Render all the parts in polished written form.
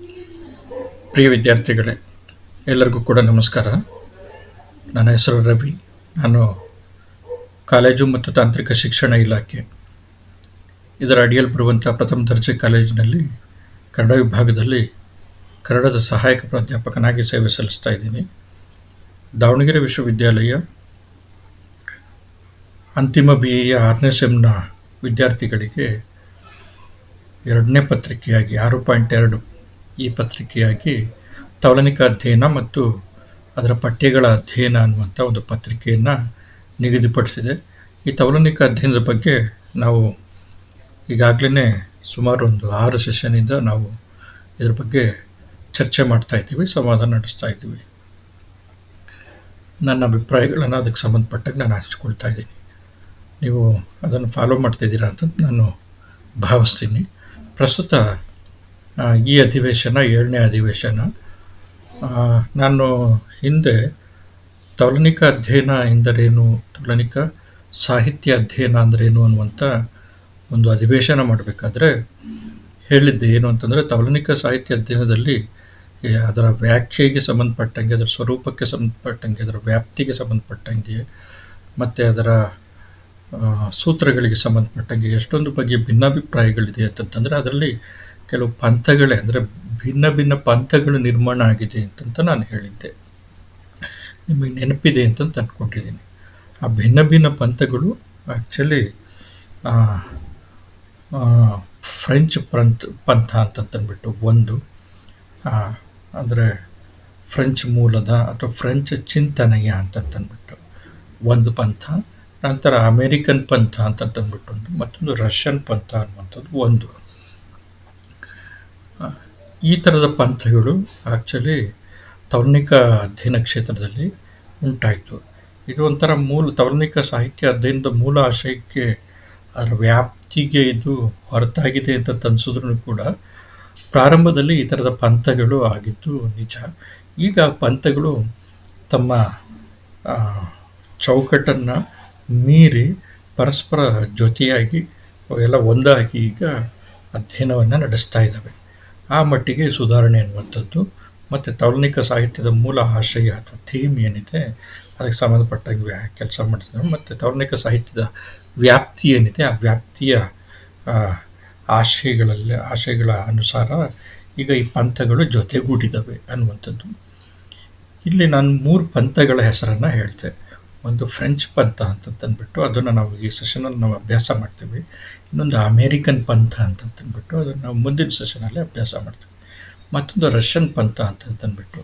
ಪ್ರಿಯ ವಿದ್ಯಾರ್ಥಿಗಳೇ, ಎಲ್ಲರಿಗೂ ಕೂಡ ನಮಸ್ಕಾರ. ನನ್ನ ಹೆಸರು ರವಿ. ನಾನು ಕಾಲೇಜು ಮತ್ತು ತಾಂತ್ರಿಕ ಶಿಕ್ಷಣ ಇಲಾಖೆ ಇದರ ಅಡಿಯಲ್ಲಿ ಬರುವಂಥ ಪ್ರಥಮ ದರ್ಜೆ ಕಾಲೇಜಿನಲ್ಲಿ ಕನ್ನಡ ವಿಭಾಗದಲ್ಲಿ ಕನ್ನಡದ ಸಹಾಯಕ ಪ್ರಾಧ್ಯಾಪಕನಾಗಿ ಸೇವೆ ಸಲ್ಲಿಸ್ತಾ ಇದ್ದೀನಿ. ದಾವಣಗೆರೆ ವಿಶ್ವವಿದ್ಯಾಲಯ ಅಂತಿಮ BA 6ನೇ ಸೆಮ್ನ ವಿದ್ಯಾರ್ಥಿಗಳಿಗೆ 2ನೇ ಪತ್ರಿಕೆಯಾಗಿ 6.2 ಈ ಪತ್ರಿಕೆಯಾಗಿ ತೌಲನಿಕ ಅಧ್ಯಯನ ಮತ್ತು ಅದರ ಪಠ್ಯಗಳ ಅಧ್ಯಯನ ಅನ್ನುವಂಥ ಒಂದು ಪತ್ರಿಕೆಯನ್ನು ನಿಗದಿಪಡಿಸಿದೆ. ಈ ತೌಲನಿಕ ಅಧ್ಯಯನದ ಬಗ್ಗೆ ನಾವು ಈಗಾಗಲೇ ಸುಮಾರು ಒಂದು 6 ಸೆಷನ್ನಿಂದ ನಾವು ಇದರ ಬಗ್ಗೆ ಚರ್ಚೆ ಮಾಡ್ತಾ ಇದ್ದೀವಿ, ಸಂವಾದ ನಡೆಸ್ತಾ ಇದ್ದೀವಿ. ನನ್ನ ಅಭಿಪ್ರಾಯಗಳನ್ನು ಅದಕ್ಕೆ ಸಂಬಂಧಪಟ್ಟಾಗ ನಾನು ಹಂಚ್ಕೊಳ್ತಾ ಇದ್ದೀನಿ. ನೀವು ಅದನ್ನು ಫಾಲೋ ಮಾಡ್ತಿದ್ದೀರಾ ಅಂತ ನಾನು ಭಾವಿಸ್ತೀನಿ. ಪ್ರಸ್ತುತ ಈ ಅಧಿವೇಶನ 7ನೇ ಅಧಿವೇಶನ. ನಾನು ಹಿಂದೆ ತೌಲನಿಕ ಅಧ್ಯಯನ ಎಂದರೇನು, ತೌಲನಿಕ ಸಾಹಿತ್ಯ ಅಧ್ಯಯನ ಅಂದ್ರೇನು ಅನ್ನುವಂಥ ಒಂದು ಅಧಿವೇಶನ ಮಾಡಬೇಕಾದ್ರೆ ಹೇಳಿದ್ದೆ ಏನು ಅಂತಂದರೆ, ತೌಲನಿಕ ಸಾಹಿತ್ಯ ಅಧ್ಯಯನದಲ್ಲಿ ಅದರ ವ್ಯಾಖ್ಯೆಗೆ ಸಂಬಂಧಪಟ್ಟಂಗೆ, ಅದರ ಸ್ವರೂಪಕ್ಕೆ ಸಂಬಂಧಪಟ್ಟಂಗೆ, ಅದರ ವ್ಯಾಪ್ತಿಗೆ ಸಂಬಂಧಪಟ್ಟಂಗೆ ಮತ್ತು ಅದರ ಸೂತ್ರಗಳಿಗೆ ಸಂಬಂಧಪಟ್ಟಂಗೆ ಎಷ್ಟೊಂದು ಬಗೆಯ ಭಿನ್ನಾಭಿಪ್ರಾಯಗಳಿದೆ ಅಂತಂದರೆ, ಅದರಲ್ಲಿ ಕೆಲವು ಪಂಥಗಳೇ ಅಂದರೆ ಭಿನ್ನ ಭಿನ್ನ ಪಂಥಗಳು ನಿರ್ಮಾಣ ಆಗಿದೆ ಅಂತಂತ ನಾನು ಹೇಳಿದ್ದೆ. ನಿಮಗೆ ನೆನಪಿದೆ ಅಂತ ಅಂದ್ಕೊಂಡಿದ್ದೀನಿ. ಆ ಭಿನ್ನ ಭಿನ್ನ ಪಂಥಗಳು ಆ್ಯಕ್ಚುಲಿ ಫ್ರೆಂಚ್ ಪಂಥ ಅಂತಂದ್ಬಿಟ್ಟು ಒಂದು, ಅಂದರೆ ಫ್ರೆಂಚ್ ಮೂಲದ ಅಥವಾ ಫ್ರೆಂಚ್ ಚಿಂತನೆಯ ಅಂತಂದ್ಬಿಟ್ಟು ಒಂದು ಪಂಥ. ನಂತರ ಅಮೇರಿಕನ್ ಪಂಥ ಅಂತಂದ್ಬಿಟ್ಟು ಒಂದು, ಮತ್ತೊಂದು ರಷ್ಯನ್ ಪಂಥ ಅನ್ನುವಂಥದ್ದು ಒಂದು. ಈ ಥರದ ಪಂಥಗಳು ಆ್ಯಕ್ಚುಲಿ ತೌಲನಿಕ ಅಧ್ಯಯನ ಕ್ಷೇತ್ರದಲ್ಲಿ ಉಂಟಾಯಿತು. ಇದು ಒಂಥರ ತೌಲನಿಕ ಸಾಹಿತ್ಯ ಅಧ್ಯಯನದ ಮೂಲ ಆಶಯಕ್ಕೆ, ಅದರ ವ್ಯಾಪ್ತಿಗೆ ಇದು ಹೊರತಾಗಿದೆ ಅಂತ ಅನಿಸಿದ್ರು ಕೂಡ ಪ್ರಾರಂಭದಲ್ಲಿ ಈ ಥರದ ಪಂಥಗಳು ಆಗಿದ್ದು ನಿಜ. ಈಗ ಪಂಥಗಳು ತಮ್ಮ ಚೌಕಟ್ಟನ್ನು ಮೀರಿ ಪರಸ್ಪರ ಜೊತೆಯಾಗಿ ಅವೆಲ್ಲ ಒಂದಾಗಿ ಈಗ ಅಧ್ಯಯನವನ್ನು ನಡೆಸ್ತಾ ಇದ್ದಾವೆ. ಆ ಮಟ್ಟಿಗೆ ಸುಧಾರಣೆ ಅನ್ನುವಂಥದ್ದು ಮತ್ತು ತೌಲನಿಕ ಸಾಹಿತ್ಯದ ಮೂಲ ಆಶಯ ಅಥವಾ ಥೀಮ್ ಏನಿದೆ ಅದಕ್ಕೆ ಸಂಬಂಧಪಟ್ಟಾಗ ಕೆಲಸ ಮಾಡ್ತಿದ್ದಾರೆ. ಮತ್ತು ತೌಲನಿಕ ಸಾಹಿತ್ಯದ ವ್ಯಾಪ್ತಿ ಏನಿದೆ ಆ ವ್ಯಾಪ್ತಿಯ ಆಶಯಗಳ ಅನುಸಾರ ಈಗ ಈ ಪಂಥಗಳು ಜೊತೆಗೂಡಿದ್ದಾವೆ ಅನ್ನುವಂಥದ್ದು. ಇಲ್ಲಿ ನಾನು 3 ಪಂಥಗಳ ಹೆಸರನ್ನು ಹೇಳ್ತೆ. ಒಂದು ಫ್ರೆಂಚ್ ಪಂಥ ಅಂತಂದ್ಬಿಟ್ಟು ಅದನ್ನು ನಾವು ಈ ಸೆಷನಲ್ಲಿ ನಾವು ಅಭ್ಯಾಸ ಮಾಡ್ತೀವಿ. ಇನ್ನೊಂದು ಅಮೇರಿಕನ್ ಪಂಥ ಅಂತಂದ್ಬಿಟ್ಟು ಅದನ್ನು ನಾವು ಮುಂದಿನ ಸೆಷನಲ್ಲಿ ಅಭ್ಯಾಸ ಮಾಡ್ತೀವಿ. ಮತ್ತೊಂದು ರಷ್ಯನ್ ಪಂಥ ಅಂತಂದ್ಬಿಟ್ಟು,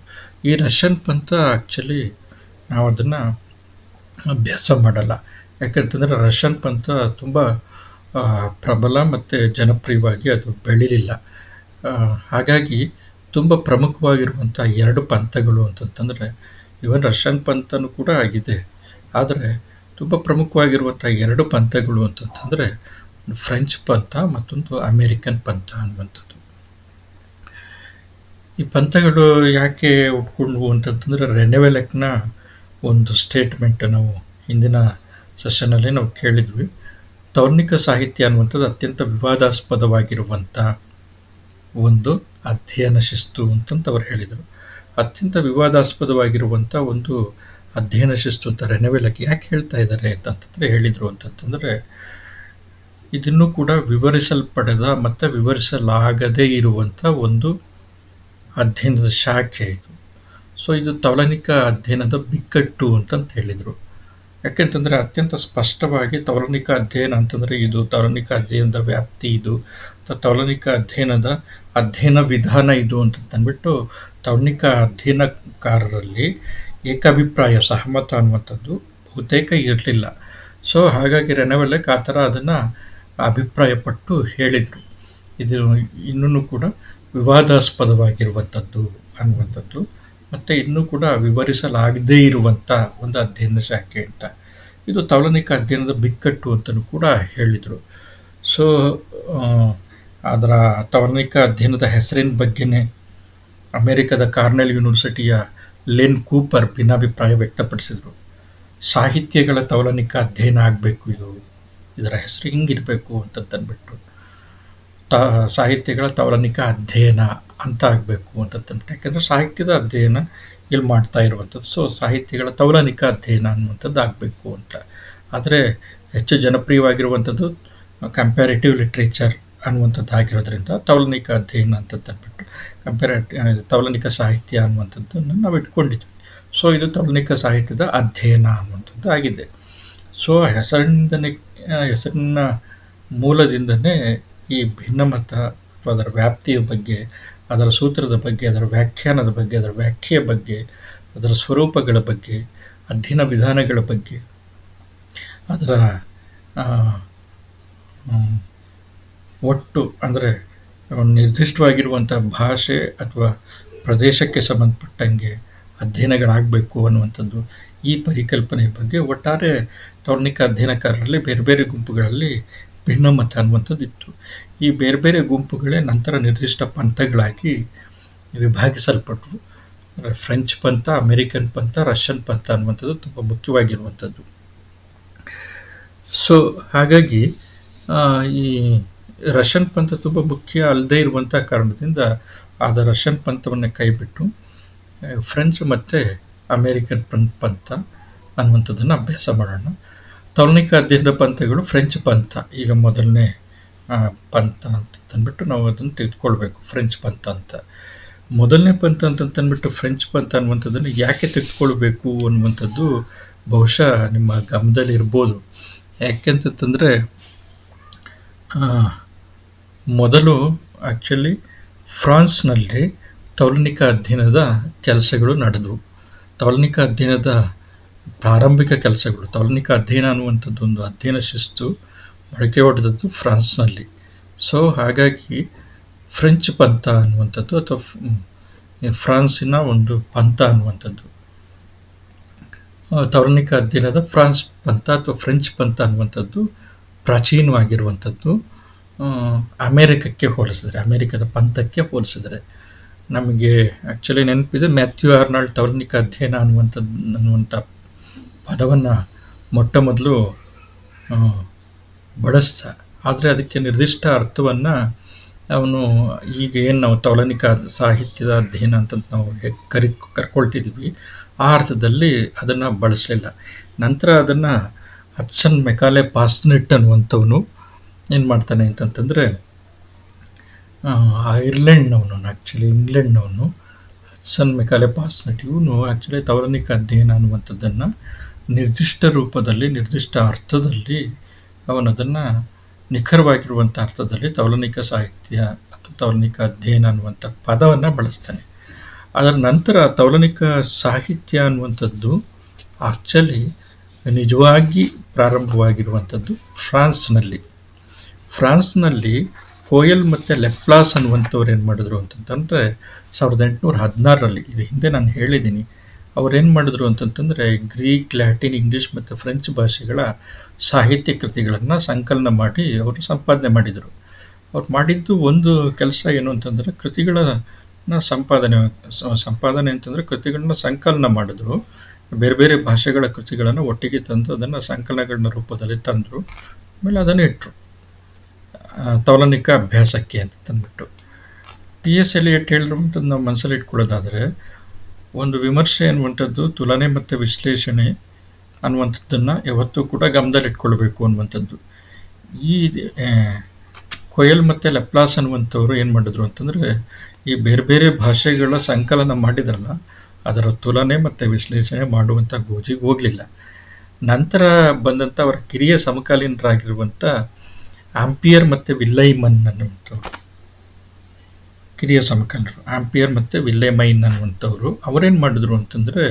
ಈ ರಷ್ಯನ್ ಪಂಥ ಆ್ಯಕ್ಚುಲಿ ನಾವು ಅದನ್ನು ಅಭ್ಯಾಸ ಮಾಡಲ್ಲ. ಯಾಕಂತಂದರೆ ರಷ್ಯನ್ ಪಂಥ ತುಂಬ ಪ್ರಬಲ ಮತ್ತು ಜನಪ್ರಿಯವಾಗಿ ಅದು ಬೆಳೀಲಿಲ್ಲ. ಹಾಗಾಗಿ ತುಂಬ ಪ್ರಮುಖವಾಗಿರುವಂಥ 2 ಪಂಥಗಳು ಅಂತಂತಂದರೆ, ಇವನ್ ರಷ್ಯನ್ ಪಂಥನೂ ಕೂಡ ಆಗಿದೆ, ಆದರೆ ತುಂಬ ಪ್ರಮುಖವಾಗಿರುವಂಥ 2 ಪಂಥಗಳು ಅಂತಂತಂದರೆ ಫ್ರೆಂಚ್ ಪಂಥ ಮತ್ತೊಂದು ಅಮೇರಿಕನ್ ಪಂಥ ಅನ್ನುವಂಥದ್ದು. ಈ ಪಂಥಗಳು ಯಾಕೆ ಉಟ್ಕೊಂಡ್ವು ಅಂತಂತಂದರೆ, ರೆನೆವೆಲೆಕ್ನ ಒಂದು ಸ್ಟೇಟ್ಮೆಂಟ್ ನಾವು ಹಿಂದಿನ ಸೆಷನಲ್ಲಿ ನಾವು ಕೇಳಿದ್ವಿ. ತೌಲನಿಕ ಸಾಹಿತ್ಯ ಅನ್ನುವಂಥದ್ದು ಅತ್ಯಂತ ವಿವಾದಾಸ್ಪದವಾಗಿರುವಂಥ ಒಂದು ಅಧ್ಯಯನ ಶಿಸ್ತು ಅಂತಂತ ಅವ್ರು ಹೇಳಿದರು. ಅತ್ಯಂತ ವಿವಾದಾಸ್ಪದವಾಗಿರುವಂಥ ಒಂದು ಅಧ್ಯಯನ ಶಿಸ್ತು ಅಂತ ರೆನೆವೆಲೆಕ್ ಯಾಕೆ ಹೇಳ್ತಾ ಇದ್ದಾರೆ ಅಂತಂತಂದರೆ ಹೇಳಿದರು ಅಂತಂತಂದರೆ, ಇದನ್ನು ಕೂಡ ವಿವರಿಸಲ್ಪಡದ ಮತ್ತು ವಿವರಿಸಲಾಗದೇ ಇರುವಂಥ ಒಂದು ಅಧ್ಯಯನದ ಶಾಖೆ ಇದು. ಸೊ ಇದು ತೌಲನಿಕ ಅಧ್ಯಯನದ ಬಿಕ್ಕಟ್ಟು ಅಂತಂತ ಹೇಳಿದರು. ಯಾಕೆಂತಂದರೆ ಅತ್ಯಂತ ಸ್ಪಷ್ಟವಾಗಿ ತೌಲನಿಕ ಅಧ್ಯಯನ ಅಂತಂದರೆ ಇದು ತೌಲನಿಕ ಅಧ್ಯಯನದ ವ್ಯಾಪ್ತಿ ಇದು, ತೌಲನಿಕ ಅಧ್ಯಯನದ ಅಧ್ಯಯನ ವಿಧಾನ ಇದು ಅಂತಂದ್ಬಿಟ್ಟು ತೌಲನಿಕ ಅಧ್ಯಯನಕಾರರಲ್ಲಿ ಏಕಾಭಿಪ್ರಾಯ, ಸಹಮತ ಅನ್ನುವಂಥದ್ದು ಬಹುತೇಕ ಇರಲಿಲ್ಲ. ಸೊ ಹಾಗಾಗಿ ರೆನೆವೆಲೆಕ್ ಆ ಥರ ಅದನ್ನು ಅಭಿಪ್ರಾಯಪಟ್ಟು ಹೇಳಿದರು. ಇದು ಇನ್ನೂ ಕೂಡ ವಿವಾದಾಸ್ಪದವಾಗಿರುವಂಥದ್ದು ಅನ್ನುವಂಥದ್ದು ಮತ್ತು ಇನ್ನೂ ಕೂಡ ವಿವರಿಸಲಾಗದೇ ಇರುವಂಥ ಒಂದು ಅಧ್ಯಯನ ಶಾಖೆ ಅಂತ. ಇದು ತೌಲನಿಕ ಅಧ್ಯಯನದ ಬಿಕ್ಕಟ್ಟು ಅಂತಲೂ ಕೂಡ ಹೇಳಿದರು. ಸೊ ಅದರ ತೌಲನಿಕ ಅಧ್ಯಯನದ ಹೆಸರಿನ ಬಗ್ಗೆನೇ ಅಮೆರಿಕದ ಕಾರ್ನೆಲ್ ಯೂನಿವರ್ಸಿಟಿಯ ಲೆನ್ ಕೂಪರ್ ಭಿನ್ನಾಭಿಪ್ರಾಯ ವ್ಯಕ್ತಪಡಿಸಿದರು. ಸಾಹಿತ್ಯಗಳ ತೌಲನಿಕ ಅಧ್ಯಯನ ಆಗಬೇಕು, ಇದರ ಹೆಸರು ಹಿಂಗಿರಬೇಕು ಅಂತಂದ್ಬಿಟ್ಟು. ಸಾಹಿತ್ಯಗಳ ತೌಲನಿಕ ಅಧ್ಯಯನ ಅಂತ ಆಗಬೇಕು ಅಂತ ತಂದ್ರೆ, ಯಾಕಂದರೆ ಸಾಹಿತ್ಯದ ಅಧ್ಯಯನ ಇಲ್ಲಿ ಮಾಡ್ತಾ ಇರುವಂಥದ್ದು. ಸೊ ಸಾಹಿತ್ಯಗಳ ತೌಲನಿಕ ಅಧ್ಯಯನ ಅನ್ನುವಂಥದ್ದು ಆಗಬೇಕು ಅಂತ. ಆದರೆ ಹೆಚ್ಚು ಜನಪ್ರಿಯವಾಗಿರುವಂಥದ್ದು ಕಂಪ್ಯಾರಿಟಿವ್ ಲಿಟ್ರೇಚರ್ ಅನ್ನುವಂಥದ್ದು ಆಗಿರೋದ್ರಿಂದ ತೌಲನಿಕ ಅಧ್ಯಯನ ಅಂತ ತಂದ್ಬಿಟ್ಟು ತೌಲನಿಕ ಸಾಹಿತ್ಯ ಅನ್ನುವಂಥದ್ದನ್ನು ನಾವು ಇಟ್ಕೊಂಡಿದ್ವಿ. ಸೊ ಇದು ತೌಲನಿಕ ಸಾಹಿತ್ಯದ ಅಧ್ಯಯನ ಅನ್ನುವಂಥದ್ದು ಆಗಿದೆ. ಸೊ ಹೆಸರಿನ ಮೂಲದಿಂದನೇ ಈ ಭಿನ್ನಮತ ಅದರ ವ್ಯಾಪ್ತಿಯ ಬಗ್ಗೆ, ಅದರ ಸೂತ್ರದ ಬಗ್ಗೆ, ಅದರ ವ್ಯಾಖ್ಯಾನದ ಬಗ್ಗೆ, ಅದರ ವ್ಯಾಖ್ಯೆಯ ಬಗ್ಗೆ, ಅದರ ಸ್ವರೂಪಗಳ ಬಗ್ಗೆ, ಅಧ್ಯಯನ ವಿಧಾನಗಳ ಬಗ್ಗೆ, ಅದರ ಒಟ್ಟು ಅಂದರೆ ನಿರ್ದಿಷ್ಟವಾಗಿರುವಂಥ ಭಾಷೆ ಅಥವಾ ಪ್ರದೇಶಕ್ಕೆ ಸಂಬಂಧಪಟ್ಟಂಗೆ ಅಧ್ಯಯನಗಳಾಗಬೇಕು ಅನ್ನುವಂಥದ್ದು, ಈ ಪರಿಕಲ್ಪನೆಯ ಬಗ್ಗೆ ಒಟ್ಟಾರೆ ತೌಲನಿಕ ಅಧ್ಯಯನಕಾರರಲ್ಲಿ ಬೇರೆ ಬೇರೆ ಗುಂಪುಗಳಲ್ಲಿ ಭಿನ್ನಮತ ಅನ್ನುವಂಥದ್ದು ಇತ್ತು. ಈ ಬೇರೆ ಬೇರೆ ಗುಂಪುಗಳೇ ನಂತರ ನಿರ್ದಿಷ್ಟ ಪಂಥಗಳಾಗಿ ವಿಭಾಗಿಸಲ್ಪಟ್ಟವು. ಫ್ರೆಂಚ್ ಪಂಥ, ಅಮೆರಿಕನ್ ಪಂಥ, ರಷ್ಯನ್ ಪಂಥ ಅನ್ನುವಂಥದ್ದು ತುಂಬ ಮುಖ್ಯವಾಗಿರುವಂಥದ್ದು. ಸೊ ಹಾಗಾಗಿ ಈ ರಷ್ಯನ್ ಪಂಥ ತುಂಬ ಮುಖ್ಯ ಅಲ್ಲದೆ ಇರುವಂಥ ಕಾರಣದಿಂದ ಆದ ರಷ್ಯನ್ ಪಂಥವನ್ನು ಕೈಬಿಟ್ಟು ಫ್ರೆಂಚ್ ಮತ್ತು ಅಮೇರಿಕನ್ ಪಂಥ ಅನ್ನುವಂಥದ್ದನ್ನು ಅಭ್ಯಾಸ ಮಾಡೋಣ. ತೌಲನಿಕ ಅಧ್ಯಯನದ ಪಂಥಗಳು ಫ್ರೆಂಚ್ ಪಂಥ ಈಗ ಮೊದಲನೇ ಪಂಥ ಅಂತ ತಂದ್ಬಿಟ್ಟು ನಾವು ಅದನ್ನು ತೆಗೆದುಕೊಳ್ಬೇಕು. ಫ್ರೆಂಚ್ ಪಂಥ ಅಂತ ಮೊದಲನೇ ಪಂಥ ಅಂತಂದ್ಬಿಟ್ಟು ಫ್ರೆಂಚ್ ಪಂಥ ಅನ್ನುವಂಥದ್ದನ್ನು ಯಾಕೆ ತೆಗೆದುಕೊಳ್ಬೇಕು ಅನ್ನುವಂಥದ್ದು ಬಹುಶಃ ನಿಮ್ಮ ಗಮನದಲ್ಲಿ ಇರ್ಬೋದು. ಯಾಕೆಂತಂದರೆ ಮೊದಲು ಆ್ಯಕ್ಚುಲಿ ಫ್ರಾನ್ಸ್ನಲ್ಲಿ ತೌಲನಿಕ ಅಧ್ಯಯನದ ಕೆಲಸಗಳು ನಡೆದವು. ತೌಲನಿಕ ಅಧ್ಯಯನದ ಪ್ರಾರಂಭಿಕ ಕೆಲಸಗಳು, ತೌಲನಿಕ ಅಧ್ಯಯನ ಅನ್ನುವಂಥದ್ದು ಒಂದು ಅಧ್ಯಯನ ಶಿಸ್ತು ಮೊಳಕೆ ಹೊಡೆದದ್ದು ಫ್ರಾನ್ಸ್ನಲ್ಲಿ. ಸೊ ಹಾಗಾಗಿ ಫ್ರೆಂಚ್ ಪಂಥ ಅನ್ನುವಂಥದ್ದು ಅಥವಾ ಫ್ರಾನ್ಸಿನ ಒಂದು ಪಂಥ ಅನ್ನುವಂಥದ್ದು, ತೌಲನಿಕ ಅಧ್ಯಯನದ ಫ್ರಾನ್ಸ್ ಪಂಥ ಅಥವಾ ಫ್ರೆಂಚ್ ಪಂಥ ಅನ್ನುವಂಥದ್ದು ಪ್ರಾಚೀನವಾಗಿರುವಂಥದ್ದು. ಅಮೇರಿಕಕ್ಕೆ ಹೋಲಿಸಿದರೆ, ಅಮೇರಿಕದ ಪಂಥಕ್ಕೆ ಹೋಲಿಸಿದರೆ ನಮಗೆ ಆ್ಯಕ್ಚುಲಿ ನೆನಪಿದೆ, ಮ್ಯಾಥ್ಯೂ ಆರ್ನಾಲ್ಡ್ ತೌಲನಿಕ ಅಧ್ಯಯನ ಅನ್ನುವಂಥ ಪದವನ್ನು ಮೊಟ್ಟ ಮೊದಲು ಬಳಸ್ದ. ಆದರೆ ಅದಕ್ಕೆ ನಿರ್ದಿಷ್ಟ ಅರ್ಥವನ್ನು ಅವನು ಈಗ ಏನು ನಾವು ತೌಲನಿಕ ಸಾಹಿತ್ಯದ ಅಧ್ಯಯನ ಅಂತ ನಾವು ಕರ್ಕೊಳ್ತಿದ್ದೀವಿ ಆ ಅರ್ಥದಲ್ಲಿ ಅದನ್ನು ಬಳಸಲಿಲ್ಲ. ನಂತರ ಅದನ್ನು ಹಡ್ಸನ್ ಮೆಕಾಲೆ ಪಾಸ್ನೆಟ್ ಅನ್ನುವಂಥವನು ಏನು ಮಾಡ್ತಾನೆ ಅಂತಂತಂದರೆ, ಐರ್ಲೆಂಡ್ನವನು ಆ್ಯಕ್ಚುಲಿ ಇಂಗ್ಲೆಂಡ್ನವನು ಹಡ್ಸನ್ ಮೆಕಾಲೆ ಪಾಸ್ನೆಟ್, ಇವನು ಆ್ಯಕ್ಚುಲಿ ತೌಲನಿಕ ಅಧ್ಯಯನ ಅನ್ನುವಂಥದ್ದನ್ನು ನಿರ್ದಿಷ್ಟ ರೂಪದಲ್ಲಿ, ನಿರ್ದಿಷ್ಟ ಅರ್ಥದಲ್ಲಿ ಅವನದನ್ನು ನಿಖರವಾಗಿರುವಂಥ ಅರ್ಥದಲ್ಲಿ ತೌಲನಿಕ ಸಾಹಿತ್ಯ ಅಥವಾ ತೌಲನಿಕ ಅಧ್ಯಯನ ಅನ್ನುವಂಥ ಪದವನ್ನು ಬಳಸ್ತಾನೆ. ಅದರ ನಂತರ ತೌಲನಿಕ ಸಾಹಿತ್ಯ ಅನ್ನುವಂಥದ್ದು ಆ್ಯಕ್ಚುಲಿ ನಿಜವಾಗಿ ಪ್ರಾರಂಭವಾಗಿರುವಂಥದ್ದು ಫ್ರಾನ್ಸ್ನಲ್ಲಿ ಕೋಯಲ್ ಮತ್ತು ಲೆಪ್ಲಾಸ್ ಅನ್ನುವಂಥವ್ರು ಏನು ಮಾಡಿದ್ರು ಅಂತಂತಂದರೆ 1816ರಲ್ಲಿ, ಇದು ಹಿಂದೆ ನಾನು ಹೇಳಿದ್ದೀನಿ, ಅವ್ರೇನು ಮಾಡಿದ್ರು ಅಂತಂತಂದರೆ ಗ್ರೀಕ್, ಲ್ಯಾಟಿನ್, ಇಂಗ್ಲೀಷ್ ಮತ್ತು ಫ್ರೆಂಚ್ ಭಾಷೆಗಳ ಸಾಹಿತ್ಯ ಕೃತಿಗಳನ್ನು ಸಂಕಲನ ಮಾಡಿ ಅವರು ಸಂಪಾದನೆ ಮಾಡಿದರು. ಅವ್ರು ಮಾಡಿದ್ದು ಒಂದು ಕೆಲಸ ಏನು ಅಂತಂದರೆ ಕೃತಿಗಳನ್ನು ಸಂಪಾದನೆ ಅಂತಂದರೆ ಕೃತಿಗಳನ್ನ ಸಂಕಲನ ಮಾಡಿದ್ರು. ಬೇರೆ ಬೇರೆ ಭಾಷೆಗಳ ಕೃತಿಗಳನ್ನು ಒಟ್ಟಿಗೆ ತಂದು ಅದನ್ನು ಸಂಕಲನಗಳನ್ನ ರೂಪದಲ್ಲಿ ತಂದರು. ಆಮೇಲೆ ಅದನ್ನು ಇಟ್ಟರು ತೌಲನಿಕ ಅಭ್ಯಾಸಕ್ಕೆ ಅಂತ ತಂದ್ಬಿಟ್ಟು. T.S. ಎಲಿಯಟ್ ಹೇಳಿರುವಂಥದ್ದು ನಾವು ಮನಸ್ಸಲ್ಲಿ ಇಟ್ಕೊಳ್ಳೋದಾದರೆ, ಒಂದು ವಿಮರ್ಶೆ ಅನ್ನುವಂಥದ್ದು ತುಲನೆ ಮತ್ತು ವಿಶ್ಲೇಷಣೆ ಅನ್ನುವಂಥದ್ದನ್ನು ಯಾವತ್ತೂ ಕೂಡ ಗಮನದಲ್ಲಿಟ್ಕೊಳ್ಬೇಕು ಅನ್ನುವಂಥದ್ದು. ಈ ಕೊಯಲ್ ಮತ್ತು ಲೆಪ್ಲಾಸ್ ಅನ್ನುವಂಥವ್ರು ಏನು ಮಾಡಿದ್ರು ಅಂತಂದರೆ, ಈ ಬೇರೆ ಬೇರೆ ಭಾಷೆಗಳ ಸಂಕಲನ ಮಾಡಿದ್ರಲ್ಲ ಅದರ ತುಲನೆ ಮತ್ತು ವಿಶ್ಲೇಷಣೆ ಮಾಡುವಂಥ ಗೋಜಿಗೆ ಹೋಗಲಿಲ್ಲ. ನಂತರ ಬಂದಂಥ ಅವರ ಕಿರಿಯ ಸಮಕಾಲೀನರಾಗಿರುವಂಥ ಆಂಪಿಯರ್ ಮತ್ತು ವಿಲ್ಲೈಮನ್ ಅನ್ನುವಂಥವ್ರು, ಕಿರಿಯ ಸಮಕಾಲೀನರು ಆಂಪಿಯರ್ ಮತ್ತು ವಿಲ್ಲೆಮೈನ್ ಅನ್ನುವಂಥವ್ರು ಅವರೇನು ಮಾಡಿದ್ರು ಅಂತಂದರೆ,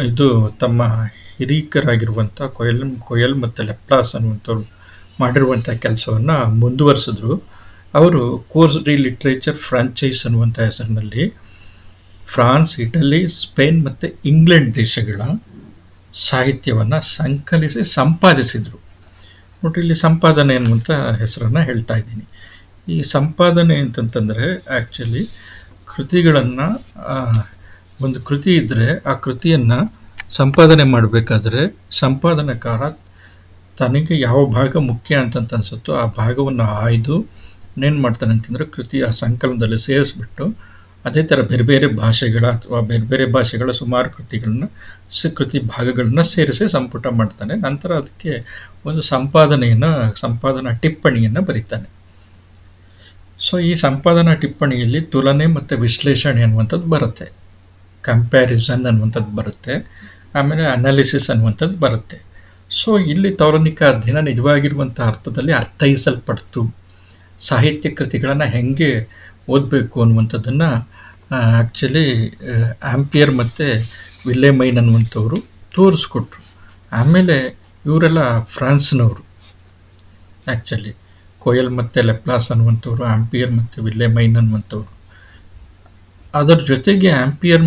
ಇದು ತಮ್ಮ ಹಿರೀಕರಾಗಿರುವಂಥ ಕೊಯಲ್ ಮತ್ತು ಲೆಪ್ಲಾಸ್ ಅನ್ನುವಂಥವ್ರು ಮಾಡಿರುವಂಥ ಕೆಲಸವನ್ನು ಮುಂದುವರಿಸಿದ್ರು. ಅವರು ಕೋರ್ಸ್ ಡಿ ಲಿಟ್ರೇಚರ್ ಫ್ರಾಂಚೈಸ್ ಅನ್ನುವಂಥ ಹೆಸರಿನಲ್ಲಿ ಫ್ರಾನ್ಸ್, ಇಟಲಿ, ಸ್ಪೇನ್ ಮತ್ತು ಇಂಗ್ಲೆಂಡ್ ದೇಶಗಳ ಸಾಹಿತ್ಯವನ್ನು ಸಂಕಲಿಸಿ ಸಂಪಾದಿಸಿದರು. ನೋಡಿ, ಇಲ್ಲಿ ಸಂಪಾದನೆ ಅನ್ನುವಂಥ ಹೆಸರನ್ನು ಹೇಳ್ತಾ ಇದ್ದೀನಿ. ಈ ಸಂಪಾದನೆ ಅಂತಂತಂದರೆ ಆ್ಯಕ್ಚುಲಿ ಕೃತಿಗಳನ್ನು, ಒಂದು ಕೃತಿ ಇದ್ದರೆ ಆ ಕೃತಿಯನ್ನು ಸಂಪಾದನೆ ಮಾಡಬೇಕಾದ್ರೆ ಸಂಪಾದನೆಕಾರ ತನಗೆ ಯಾವ ಭಾಗ ಮುಖ್ಯ ಅಂತಂತ ಅನಿಸುತ್ತೋ ಆ ಭಾಗವನ್ನು ಆಯ್ದು ಏನು ಮಾಡ್ತಾನೆ ಅಂತಂದರೆ ಕೃತಿಯ ಸಂಕಲನದಲ್ಲಿ ಸೇರಿಸ್ಬಿಟ್ಟು ಅದೇ ಥರ ಬೇರೆ ಬೇರೆ ಭಾಷೆಗಳ ಅಥವಾ ಬೇರೆ ಬೇರೆ ಭಾಷೆಗಳ ಸುಮಾರು ಕೃತಿಗಳನ್ನ ಕೃತಿ ಭಾಗಗಳನ್ನ ಸೇರಿಸಿ ಸಂಪುಟ ಮಾಡ್ತಾನೆ. ನಂತರ ಅದಕ್ಕೆ ಒಂದು ಸಂಪಾದನಾ ಟಿಪ್ಪಣಿಯನ್ನು ಬರೀತಾನೆ. ಸೊ ಈ ಸಂಪಾದನಾ ಟಿಪ್ಪಣಿಯಲ್ಲಿ ತುಲನೆ ಮತ್ತು ವಿಶ್ಲೇಷಣೆ ಅನ್ನುವಂಥದ್ದು ಬರುತ್ತೆ, ಕಂಪ್ಯಾರಿಸನ್ ಅನ್ನುವಂಥದ್ದು ಬರುತ್ತೆ, ಆಮೇಲೆ ಅನಾಲಿಸಿಸ್ ಅನ್ನುವಂಥದ್ದು ಬರುತ್ತೆ. ಸೊ ಇಲ್ಲಿ ತೌಲನಿಕ ಅಧ್ಯಯನ ನಿಜವಾಗಿರುವಂಥ ಅರ್ಥದಲ್ಲಿ ಅರ್ಥೈಸಲ್ಪಡ್ತು. ಸಾಹಿತ್ಯ ಕೃತಿಗಳನ್ನು ಹೆಂಗೆ ಓದಬೇಕು ಅನ್ನುವಂಥದ್ದನ್ನು ಆ್ಯಕ್ಚುಲಿ ಆಂಪಿಯರ್ ಮತ್ತು ವಿಲ್ಲೆಮೈನ್ ಅನ್ನುವಂಥವ್ರು ತೋರಿಸ್ಕೊಟ್ರು. ಆಮೇಲೆ ಇವರೆಲ್ಲ ಫ್ರಾನ್ಸ್ನವರು, ಆ್ಯಕ್ಚುಲಿ ಕೊಯಲ್ ಮತ್ತು ಲೆಪ್ಲಾಸ್ ಅನ್ನುವಂಥವ್ರು, ಆಂಪಿಯರ್ ಮತ್ತು ವಿಲ್ಲೆಮೈನ್ ಅನ್ನುವಂಥವ್ರು. ಅದರ ಜೊತೆಗೆ ಆಂಪಿಯರ್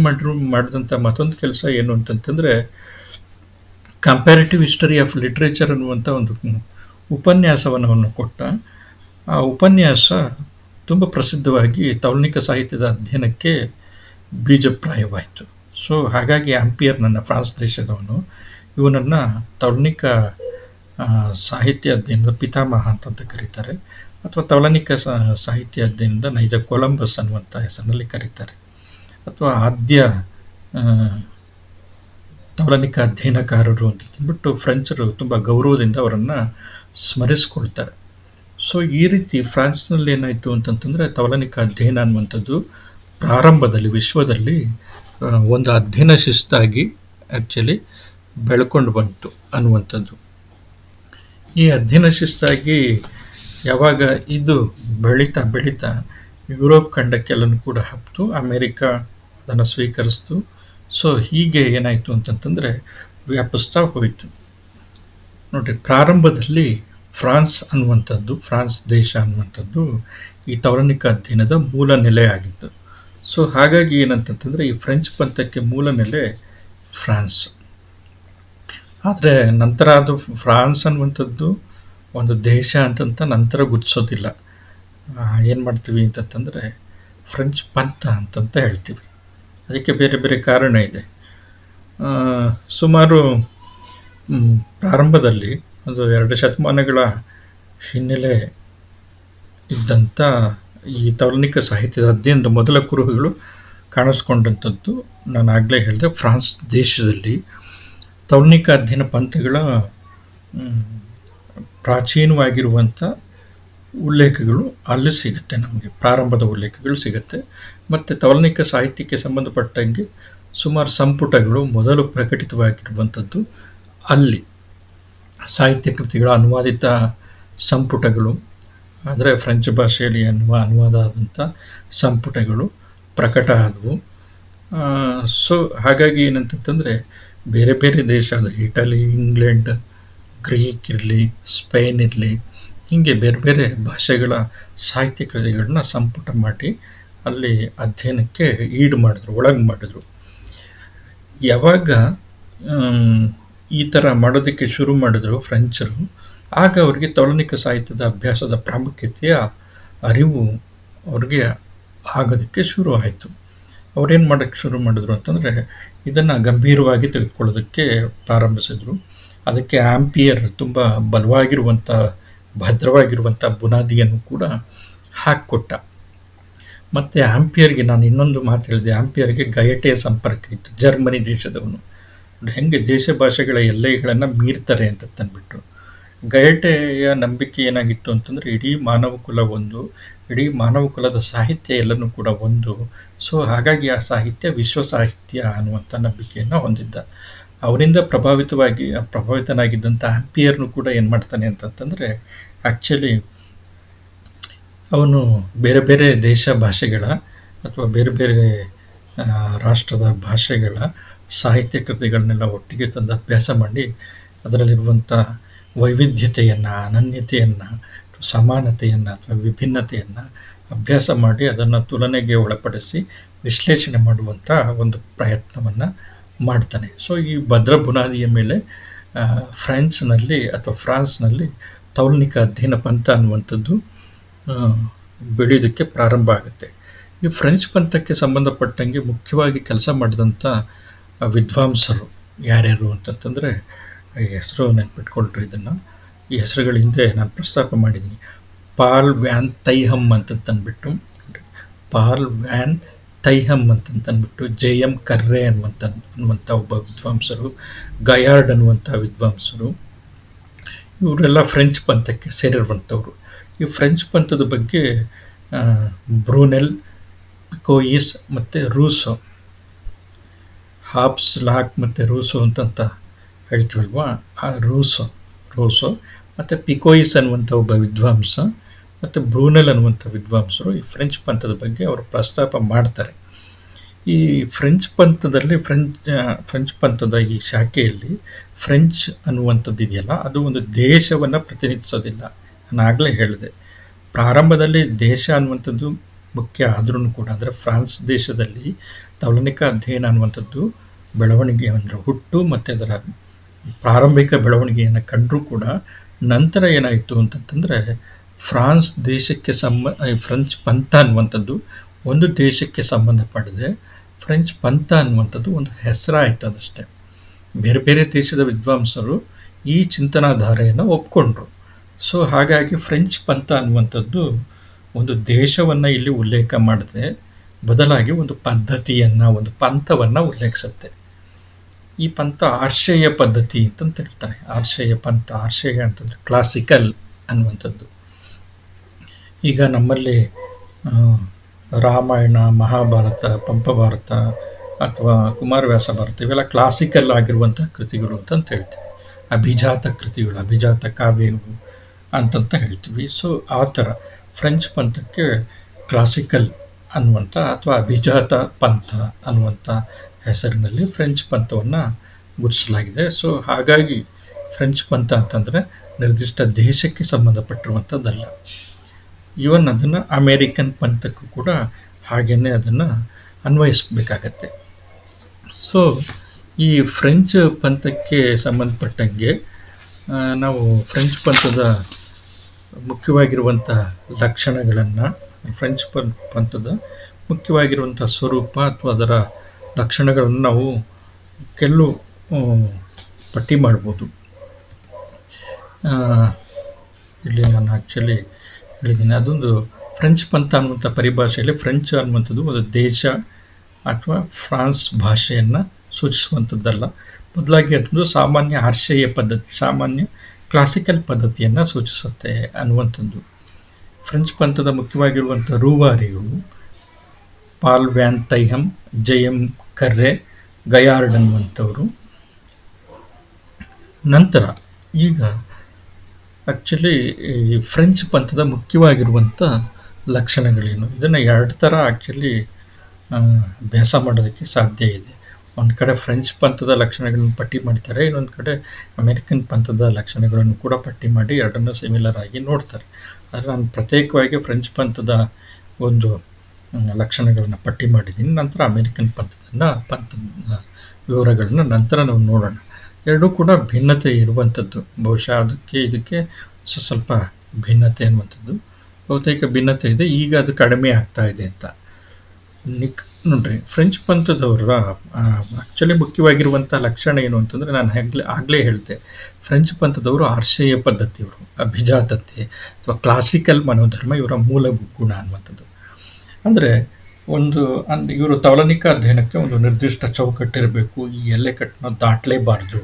ಮಾಡಿದಂಥ ಮತ್ತೊಂದು ಕೆಲಸ ಏನು ಅಂತಂತಂದರೆ ಕಂಪ್ಯಾರಿಟಿವ್ ಹಿಸ್ಟರಿ ಆಫ್ ಲಿಟ್ರೇಚರ್ ಅನ್ನುವಂಥ ಒಂದು ಉಪನ್ಯಾಸವನ್ನು ಕೊಟ್ಟ. ಆ ಉಪನ್ಯಾಸ ತುಂಬ ಪ್ರಸಿದ್ಧವಾಗಿ ತೌಲನಿಕ ಸಾಹಿತ್ಯದ ಅಧ್ಯಯನಕ್ಕೆ ಬೀಜಪ್ರಾಯವಾಯಿತು. ಸೊ ಹಾಗಾಗಿ ಆಂಪಿಯರ್ ನನ್ನ ಫ್ರಾನ್ಸ್ ದೇಶದವನು, ಇವನನ್ನು ತೌಲನಿಕ ಸಾಹಿತ್ಯ ಅಧ್ಯಯನದ ಪಿತಾಮಹ ಅಂತ ಕರೀತಾರೆ, ಅಥವಾ ತೌಲನಿಕ ಸಾಹಿತ್ಯ ಅಧ್ಯಯನದ ನೈಜ ಕೊಲಂಬಸ್ ಅನ್ನುವಂಥ ಹೆಸರಿನಲ್ಲಿ ಕರೀತಾರೆ, ಅಥವಾ ಆದ್ಯ ತೌಲನಿಕ ಅಧ್ಯಯನಕಾರರು ಅಂತ ಅಂದ್ಬಿಟ್ಟು ಫ್ರೆಂಚರು ತುಂಬ ಗೌರವದಿಂದ ಅವರನ್ನು ಸ್ಮರಿಸ್ಕೊಳ್ತಾರೆ. ಸೊ ಈ ರೀತಿ ಫ್ರಾನ್ಸ್ನಲ್ಲಿ ಏನಾಯಿತು ಅಂತಂತಂದರೆ ತೌಲನಿಕ ಅಧ್ಯಯನ ಅನ್ನುವಂಥದ್ದು ಪ್ರಾರಂಭದಲ್ಲಿ ವಿಶ್ವದಲ್ಲಿ ಒಂದು ಅಧ್ಯಯನ ಶಿಸ್ತಾಗಿ ಆ್ಯಕ್ಚುಲಿ ಬೆಳ್ಕೊಂಡು ಬಂತು ಅನ್ನುವಂಥದ್ದು. ಈ ಅಧ್ಯಯನ ಶಿಸ್ತಾಗಿ ಯಾವಾಗ ಇದು ಬೆಳೀತಾ ಬೆಳೀತಾ ಯುರೋಪ್ ಖಂಡಕ್ಕೆಲ್ಲನೂ ಕೂಡ ಹಬ್ಬಿತು, ಅಮೇರಿಕಾ ಅದನ್ನು ಸ್ವೀಕರಿಸ್ತು. ಸೊ ಹೀಗೆ ಏನಾಯಿತು ಅಂತಂತಂದರೆ ವ್ಯಾಪಿಸ್ತಾ ಹೋಯಿತು. ನೋಡಿರಿ, ಪ್ರಾರಂಭದಲ್ಲಿ ಫ್ರಾನ್ಸ್ ದೇಶ ಅನ್ನುವಂಥದ್ದು ಈ ತೌಲನಿಕ ಅಧ್ಯಯನದ ಮೂಲ ನೆಲೆ ಆಗಿತ್ತು. ಸೊ ಹಾಗಾಗಿ ಏನಂತಂತಂದರೆ ಈ ಫ್ರೆಂಚ್ ಪಂಥಕ್ಕೆ ಮೂಲ ನೆಲೆ ಫ್ರಾನ್ಸ್. ಆದರೆ ನಂತರ ಅದು ಫ್ರಾನ್ಸ್ ಅನ್ನುವಂಥದ್ದು ಒಂದು ದೇಶ ಅಂತಂತ ನಂತರ ಗುರ್ತಿಸೋದಿಲ್ಲ. ಏನು ಮಾಡ್ತೀವಿ ಅಂತಂತಂದರೆ ಫ್ರೆಂಚ್ ಪಂಥ ಅಂತಂತ ಹೇಳ್ತೀವಿ. ಅದಕ್ಕೆ ಬೇರೆ ಬೇರೆ ಕಾರಣ ಇದೆ. ಸುಮಾರು ಪ್ರಾರಂಭದಲ್ಲಿ ಒಂದು 2 ಶತಮಾನಗಳ ಹಿನ್ನೆಲೆ ಇದ್ದಂಥ ಈ ತೌಲನಿಕ ಸಾಹಿತ್ಯದ ಅಧ್ಯಯನದ ಮೊದಲ ಕುರುಹುಗಳು ಕಾಣಿಸ್ಕೊಂಡಂಥದ್ದು ನಾನು ಆಗಲೇ ಹೇಳಿದೆ ಫ್ರಾನ್ಸ್ ದೇಶದಲ್ಲಿ. ತೌಲನಿಕ ಅಧ್ಯಯನ ಪಂಥಗಳ ಪ್ರಾಚೀನವಾಗಿರುವಂಥ ಉಲ್ಲೇಖಗಳು ಅಲ್ಲಿ ಸಿಗುತ್ತೆ, ನಮಗೆ ಪ್ರಾರಂಭದ ಉಲ್ಲೇಖಗಳು ಸಿಗುತ್ತೆ. ಮತ್ತು ತೌಲನಿಕ ಸಾಹಿತ್ಯಕ್ಕೆ ಸಂಬಂಧಪಟ್ಟಂಗೆ ಸುಮಾರು ಸಂಪುಟಗಳು ಮೊದಲು ಪ್ರಕಟಿತವಾಗಿರುವಂಥದ್ದು ಅಲ್ಲಿ. ಸಾಹಿತ್ಯ ಕೃತಿಗಳ ಅನುವಾದಿತ ಸಂಪುಟಗಳು, ಅಂದರೆ ಫ್ರೆಂಚ್ ಭಾಷೆಯಲ್ಲಿ ಅನುವಾದ ಆದಂಥ ಸಂಪುಟಗಳು ಪ್ರಕಟ ಆದವು. ಸೊ ಹಾಗಾಗಿ ಏನಂತಂತಂದರೆ ಬೇರೆ ಬೇರೆ ದೇಶ, ಅಂದರೆ ಇಟಲಿ, ಇಂಗ್ಲೆಂಡ್, ಗ್ರೀಕ್ ಇರಲಿ, ಸ್ಪೇನ್ ಇರಲಿ, ಹೀಗೆ ಬೇರೆ ಬೇರೆ ಭಾಷೆಗಳ ಸಾಹಿತ್ಯ ಕೃತಿಗಳನ್ನ ಸಂಪುಟ ಮಾಡಿ ಅಲ್ಲಿ ಅಧ್ಯಯನಕ್ಕೆ ಒಳಗೆ ಮಾಡಿದ್ರು. ಯಾವಾಗ ಈ ಥರ ಮಾಡೋದಕ್ಕೆ ಶುರು ಮಾಡಿದ್ರು ಫ್ರೆಂಚರು, ಆಗ ಅವ್ರಿಗೆ ತೌಲನಿಕ ಸಾಹಿತ್ಯದ ಅಭ್ಯಾಸದ ಪ್ರಾಮುಖ್ಯತೆಯ ಅರಿವು ಅವ್ರಿಗೆ ಆಗೋದಕ್ಕೆ ಶುರು ಆಯಿತು. ಅವ್ರೇನು ಮಾಡೋಕ್ಕೆ ಶುರು ಮಾಡಿದ್ರು ಅಂತಂದರೆ ಇದನ್ನು ಗಂಭೀರವಾಗಿ ತೆಗೆದುಕೊಳ್ಳೋದಕ್ಕೆ ಪ್ರಾರಂಭಿಸಿದ್ರು. ಅದಕ್ಕೆ ಆಂಪಿಯರ್ ತುಂಬ ಬಲವಾಗಿರುವಂಥ ಭದ್ರವಾಗಿರುವಂಥ ಬುನಾದಿಯನ್ನು ಕೂಡ ಹಾಕಿಕೊಟ್ಟ. ಮತ್ತು ಆಂಪಿಯರ್ಗೆ ನಾನು ಇನ್ನೊಂದು ಮಾತು ಹೇಳಿದೆ, ಆಂಪಿಯರ್ಗೆ ಗಯಟೆಯ ಸಂಪರ್ಕ ಇತ್ತು, ಜರ್ಮನಿ ದೇಶದವನು. ಹೆಂಗೆ ದೇಶ ಭಾಷೆಗಳ ಎಲ್ಲೆಗಳನ್ನು ಮೀರ್ತಾರೆ ಅಂತ ತಂದ್ಬಿಟ್ಟು. ಗಯಟೆಯ ನಂಬಿಕೆ ಏನಾಗಿತ್ತು ಅಂತಂದರೆ ಇಡೀ ಮಾನವ ಕುಲ ಒಂದು, ಇಡೀ ಮಾನವ ಕುಲದ ಸಾಹಿತ್ಯ ಎಲ್ಲನೂ ಕೂಡ ಒಂದು. ಸೊ ಹಾಗಾಗಿ ಆ ಸಾಹಿತ್ಯ ವಿಶ್ವ ಸಾಹಿತ್ಯ ಅನ್ನುವಂಥ ನಂಬಿಕೆಯನ್ನು ಹೊಂದಿದ್ದ. ಅವರಿಂದ ಪ್ರಭಾವಿತನಾಗಿದ್ದಂಥ ಆಂಪಿಯರ್ನು ಕೂಡ ಏನು ಮಾಡ್ತಾನೆ ಅಂತಂತಂದರೆ ಆ್ಯಕ್ಚುಲಿ ಅವನು ಬೇರೆ ಬೇರೆ ದೇಶ ಭಾಷೆಗಳ ಅಥವಾ ಬೇರೆ ಬೇರೆ ರಾಷ್ಟ್ರದ ಭಾಷೆಗಳ ಸಾಹಿತ್ಯ ಕೃತಿಗಳನ್ನೆಲ್ಲ ಒಟ್ಟಿಗೆ ತಂದು ಅಭ್ಯಾಸ ಮಾಡಿ ಅದರಲ್ಲಿರುವಂಥ ವೈವಿಧ್ಯತೆಯನ್ನು, ಅನನ್ಯತೆಯನ್ನು, ಸಮಾನತೆಯನ್ನು ಅಥವಾ ವಿಭಿನ್ನತೆಯನ್ನು ಅಭ್ಯಾಸ ಮಾಡಿ ಅದನ್ನು ತುಲನೆಗೆ ಒಳಪಡಿಸಿ ವಿಶ್ಲೇಷಣೆ ಮಾಡುವಂಥ ಒಂದು ಪ್ರಯತ್ನವನ್ನು ಮಾಡ್ತಾನೆ. ಸೊ ಈ ಭದ್ರ ಬುನಾದಿಯ ಮೇಲೆ ಫ್ರಾನ್ಸ್ನಲ್ಲಿ ತೌಲನಿಕ ಅಧ್ಯಯನ ಪಂಥ ಅನ್ನುವಂಥದ್ದು ಬೆಳೆಯೋದಕ್ಕೆ ಪ್ರಾರಂಭ ಆಗುತ್ತೆ. ಈ ಫ್ರೆಂಚ್ ಪಂಥಕ್ಕೆ ಸಂಬಂಧಪಟ್ಟಂಗೆ ಮುಖ್ಯವಾಗಿ ಕೆಲಸ ಮಾಡಿದಂಥ ವಿದ್ವಾಂಸರು ಯಾರ್ಯಾರು ಅಂತಂತಂದರೆ ಹೆಸರು ನೆನ್ಪಿಟ್ಕೊಳ್ರಿ. ಈ ಹೆಸರುಗಳ ಹಿಂದೆ ನಾನು ಪ್ರಸ್ತಾಪ ಮಾಡಿದ್ದೀನಿ. ಪಾಲ್ ವ್ಯಾನ್ ತೈಹಮ್ ಅಂತಂದ್ಬಿಟ್ಟು, ಪಾಲ್ ವ್ಯಾನ್ ತೈಹಮ್ ಅಂತಂದ್ಬಿಟ್ಟು, JM ಕರ್ರೆ ಅನ್ನುವಂಥ ಒಬ್ಬ ವಿದ್ವಾಂಸರು, ಗಯಾರ್ಡ್ ಅನ್ನುವಂಥ ವಿದ್ವಾಂಸರು, ಇವರೆಲ್ಲ ಫ್ರೆಂಚ್ ಪಂಥಕ್ಕೆ ಸೇರಿರುವಂಥವ್ರು. ಈ ಫ್ರೆಂಚ್ ಪಂಥದ ಬಗ್ಗೆ ಬ್ರೂನೆಲ್, ಪಿಕೋಯಿಸ್ ಮತ್ತು ರೂಸೋ, ಹಾಬ್ಸ್, ಲಾಕ್ ಮತ್ತು ರೂಸೋ ಅಂತ ಹೇಳ್ತೀವಲ್ವಾ, ಆ ರೂಸೋ ಮತ್ತು ಪಿಕೋಯಿಸ್ ಅನ್ನುವಂಥ ಒಬ್ಬ ವಿದ್ವಾಂಸ ಮತ್ತು ಬ್ರೂನೆಲ್ ಅನ್ನುವಂಥ ವಿದ್ವಾಂಸರು ಈ ಫ್ರೆಂಚ್ ಪಂಥದ ಬಗ್ಗೆ ಅವರು ಪ್ರಸ್ತಾಪ ಮಾಡ್ತಾರೆ. ಈ ಫ್ರೆಂಚ್ ಪಂಥದಲ್ಲಿ ಫ್ರೆಂಚ್ ಪಂಥದ ಈ ಶಾಖೆಯಲ್ಲಿ ಫ್ರೆಂಚ್ ಅನ್ನುವಂಥದ್ದು ಇದೆಯಲ್ಲ, ಅದು ಒಂದು ದೇಶವನ್ನು ಪ್ರತಿನಿಧಿಸೋದಿಲ್ಲ. ನಾನು ಆಗಲೇ ಹೇಳಿದೆ, ಪ್ರಾರಂಭದಲ್ಲಿ ದೇಶ ಅನ್ನುವಂಥದ್ದು ಮುಖ್ಯ ಆದ್ರೂ ಕೂಡ, ಅಂದರೆ ಫ್ರಾನ್ಸ್ ದೇಶದಲ್ಲಿ ತೌಲನಿಕ ಅಧ್ಯಯನ ಅನ್ನುವಂಥದ್ದು ಬೆಳವಣಿಗೆ ಅಂದರೆ ಹುಟ್ಟು ಮತ್ತು ಅದರ ಪ್ರಾರಂಭಿಕ ಬೆಳವಣಿಗೆಯನ್ನು ಕಂಡರೂ ಕೂಡ ನಂತರ ಏನಾಯಿತು ಅಂತಂತಂದರೆ ಫ್ರಾನ್ಸ್ ದೇಶಕ್ಕೆ ಫ್ರೆಂಚ್ ಪಂಥ ಅನ್ನುವಂಥದ್ದು ಒಂದು ದೇಶಕ್ಕೆ ಸಂಬಂಧಪಡದೆ ಫ್ರೆಂಚ್ ಪಂಥ ಅನ್ನುವಂಥದ್ದು ಒಂದು ಹೆಸರಾಯಿತು ಅದಷ್ಟೇ. ಬೇರೆ ಬೇರೆ ದೇಶದ ವಿದ್ವಾಂಸರು ಈ ಚಿಂತನಾಧಾರೆಯನ್ನು ಒಪ್ಕೊಂಡ್ರು. ಸೊ ಹಾಗಾಗಿ ಫ್ರೆಂಚ್ ಪಂಥ ಅನ್ನುವಂಥದ್ದು ಒಂದು ದೇಶವನ್ನು ಇಲ್ಲಿ ಉಲ್ಲೇಖ ಮಾಡದೆ ಬದಲಾಗಿ ಒಂದು ಪದ್ಧತಿಯನ್ನು, ಒಂದು ಪಂಥವನ್ನು ಉಲ್ಲೇಖಿಸುತ್ತೆ. ಈ ಪಂಥ ಆರ್ಷೇಯ ಪದ್ಧತಿ ಅಂತಂತ ಹೇಳ್ತಾರೆ. ಆರ್ಷೇಯ ಪಂಥ, ಆರ್ಷೇಯ ಅಂತಂದರೆ ಕ್ಲಾಸಿಕಲ್ ಅನ್ನುವಂಥದ್ದು. ಈಗ ನಮ್ಮಲ್ಲಿ ರಾಮಾಯಣ, ಮಹಾಭಾರತ, ಪಂಪಭಾರತ ಅಥವಾ ಕುಮಾರವ್ಯಾಸ ಭಾರತ ಇವೆಲ್ಲ ಕ್ಲಾಸಿಕಲ್ ಆಗಿರುವಂಥ ಕೃತಿಗಳು ಅಂತ ಹೇಳ್ತೀವಿ. ಅಭಿಜಾತ ಕೃತಿಗಳು, ಅಭಿಜಾತ ಕಾವ್ಯಗಳು ಅಂತಂತ ಹೇಳ್ತೀವಿ. ಸೊ ಆ ಥರ ಫ್ರೆಂಚ್ ಪಂಥಕ್ಕೆ ಕ್ಲಾಸಿಕಲ್ ಅನ್ನುವಂಥ ಅಥವಾ ಅಭಿಜಾತ ಪಂಥ ಅನ್ನುವಂಥ ಹೆಸರಿನಲ್ಲಿ ಫ್ರೆಂಚ್ ಪಂಥವನ್ನು ಗುರುತಿಸಲಾಗಿದೆ. ಸೊ ಹಾಗಾಗಿ ಫ್ರೆಂಚ್ ಪಂಥ ಅಂತಂದರೆ ನಿರ್ದಿಷ್ಟ ದೇಶಕ್ಕೆ ಸಂಬಂಧಪಟ್ಟಿರುವಂಥದ್ದಲ್ಲ. ಇವನ್ ಅದನ್ನು ಅಮೇರಿಕನ್ ಪಂಥಕ್ಕೂ ಕೂಡ ಹಾಗೇನೆ ಅದನ್ನು ಅನ್ವಯಿಸಬೇಕಾಗತ್ತೆ. ಸೊ ಈ ಫ್ರೆಂಚ್ ಪಂಥಕ್ಕೆ ಸಂಬಂಧಪಟ್ಟಂಗೆ ನಾವು ಫ್ರೆಂಚ್ ಪಂಥದ ಮುಖ್ಯವಾಗಿರುವಂಥ ಲಕ್ಷಣಗಳನ್ನು, ಫ್ರೆಂಚ್ ಪಂಥದ ಮುಖ್ಯವಾಗಿರುವಂಥ ಸ್ವರೂಪ ಅಥವಾ ಅದರ ಲಕ್ಷಣಗಳನ್ನು ನಾವು ಕೆಲವು ಪಟ್ಟಿ ಮಾಡ್ಬೋದು. ಇಲ್ಲಿ ನಾನು ಆ್ಯಕ್ಚುಲಿ ಹೇಳಿದ್ದೀನಿ, ಅದೊಂದು ಫ್ರೆಂಚ್ ಪಂಥ ಅನ್ನುವಂಥ ಪರಿಭಾಷೆಯಲ್ಲಿ ಫ್ರೆಂಚ್ ಅನ್ನುವಂಥದ್ದು ಒಂದು ದೇಶ ಅಥವಾ ಫ್ರಾನ್ಸ್ ಭಾಷೆಯನ್ನು ಸೂಚಿಸುವಂಥದ್ದಲ್ಲ, ಬದಲಾಗಿ ಅದೊಂದು ಸಾಮಾನ್ಯ ಆರ್ಷೇಯ ಪದ್ಧತಿ, ಸಾಮಾನ್ಯ ಕ್ಲಾಸಿಕಲ್ ಪದ್ಧತಿಯನ್ನು ಸೂಚಿಸುತ್ತೆ ಅನ್ನುವಂಥದ್ದು. ಫ್ರೆಂಚ್ ಪಂಥದ ಮುಖ್ಯವಾಗಿರುವಂಥ ರೂವಾರಿಗಳು ಪಾಲ್ ವ್ಯಾನ್ ತೈಹಮ್, JM ಕರ್ರೆ, ಗಯಾರ್ಡ್ ಅನ್ನುವಂಥವರು. ನಂತರ ಈಗ ಆ್ಯಕ್ಚುಲಿ ಈ ಫ್ರೆಂಚ್ ಪಂಥದ ಮುಖ್ಯವಾಗಿರುವಂಥ ಲಕ್ಷಣಗಳೇನು, ಇದನ್ನು ಎರಡು ಥರ ಆ್ಯಕ್ಚುಲಿ ಅಭ್ಯಾಸ ಮಾಡೋದಕ್ಕೆ ಸಾಧ್ಯ ಇದೆ. ಒಂದು ಕಡೆ ಫ್ರೆಂಚ್ ಪಂಥದ ಲಕ್ಷಣಗಳನ್ನು ಪಟ್ಟಿ ಮಾಡ್ತಾರೆ, ಇನ್ನೊಂದು ಕಡೆ ಅಮೇರಿಕನ್ ಪಂಥದ ಲಕ್ಷಣಗಳನ್ನು ಕೂಡ ಪಟ್ಟಿ ಮಾಡಿ ಎರಡನ್ನೂ ಸಿಮಿಲರ್ ಆಗಿ ನೋಡ್ತಾರೆ. ಆದರೆ ನಾನು ಪ್ರತ್ಯೇಕವಾಗಿ ಫ್ರೆಂಚ್ ಪಂಥದ ಒಂದು ಲಕ್ಷಣಗಳನ್ನು ಪಟ್ಟಿ ಮಾಡಿದ್ದೀನಿ. ನಂತರ ಅಮೇರಿಕನ್ ಪಂಥದ ವಿವರಗಳನ್ನು ನಂತರ ನಾವು ನೋಡೋಣ. ಎರಡೂ ಕೂಡ ಭಿನ್ನತೆ ಇರುವಂಥದ್ದು. ಬಹುಶಃ ಇದಕ್ಕೆ ಸ್ವಲ್ಪ ಭಿನ್ನತೆ ಅನ್ನುವಂಥದ್ದು, ಬಹುತೇಕ ಭಿನ್ನತೆ ಇದೆ. ಈಗ ಅದು ಕಡಿಮೆ ಆಗ್ತಾ ಇದೆ ಅಂತ. ನೋಡ್ರಿ, ಫ್ರೆಂಚ್ ಪಂಥದವರ ಆ್ಯಕ್ಚುಲಿ ಮುಖ್ಯವಾಗಿರುವಂಥ ಲಕ್ಷಣ ಏನು ಅಂತಂದರೆ, ನಾನು ಆಗಲೇ ಹೇಳಿದೆ, ಫ್ರೆಂಚ್ ಪಂಥದವರು ಆರ್ಷೇಯ ಪದ್ಧತಿಯವರು, ಅಭಿಜಾತತೆ ಅಥವಾ ಕ್ಲಾಸಿಕಲ್ ಮನೋಧರ್ಮ ಇವರ ಮೂಲ ಗುಣ ಅನ್ನುವಂಥದ್ದು. ಅಂದರೆ ಇವರು ತೌಲನಿಕ ಅಧ್ಯಯನಕ್ಕೆ ಒಂದು ನಿರ್ದಿಷ್ಟ ಚೌಕಟ್ಟಿರಬೇಕು, ಈ ಎಲ್ಲೆಕಟ್ಟನ್ನು ದಾಟಲೇಬಾರ್ದು.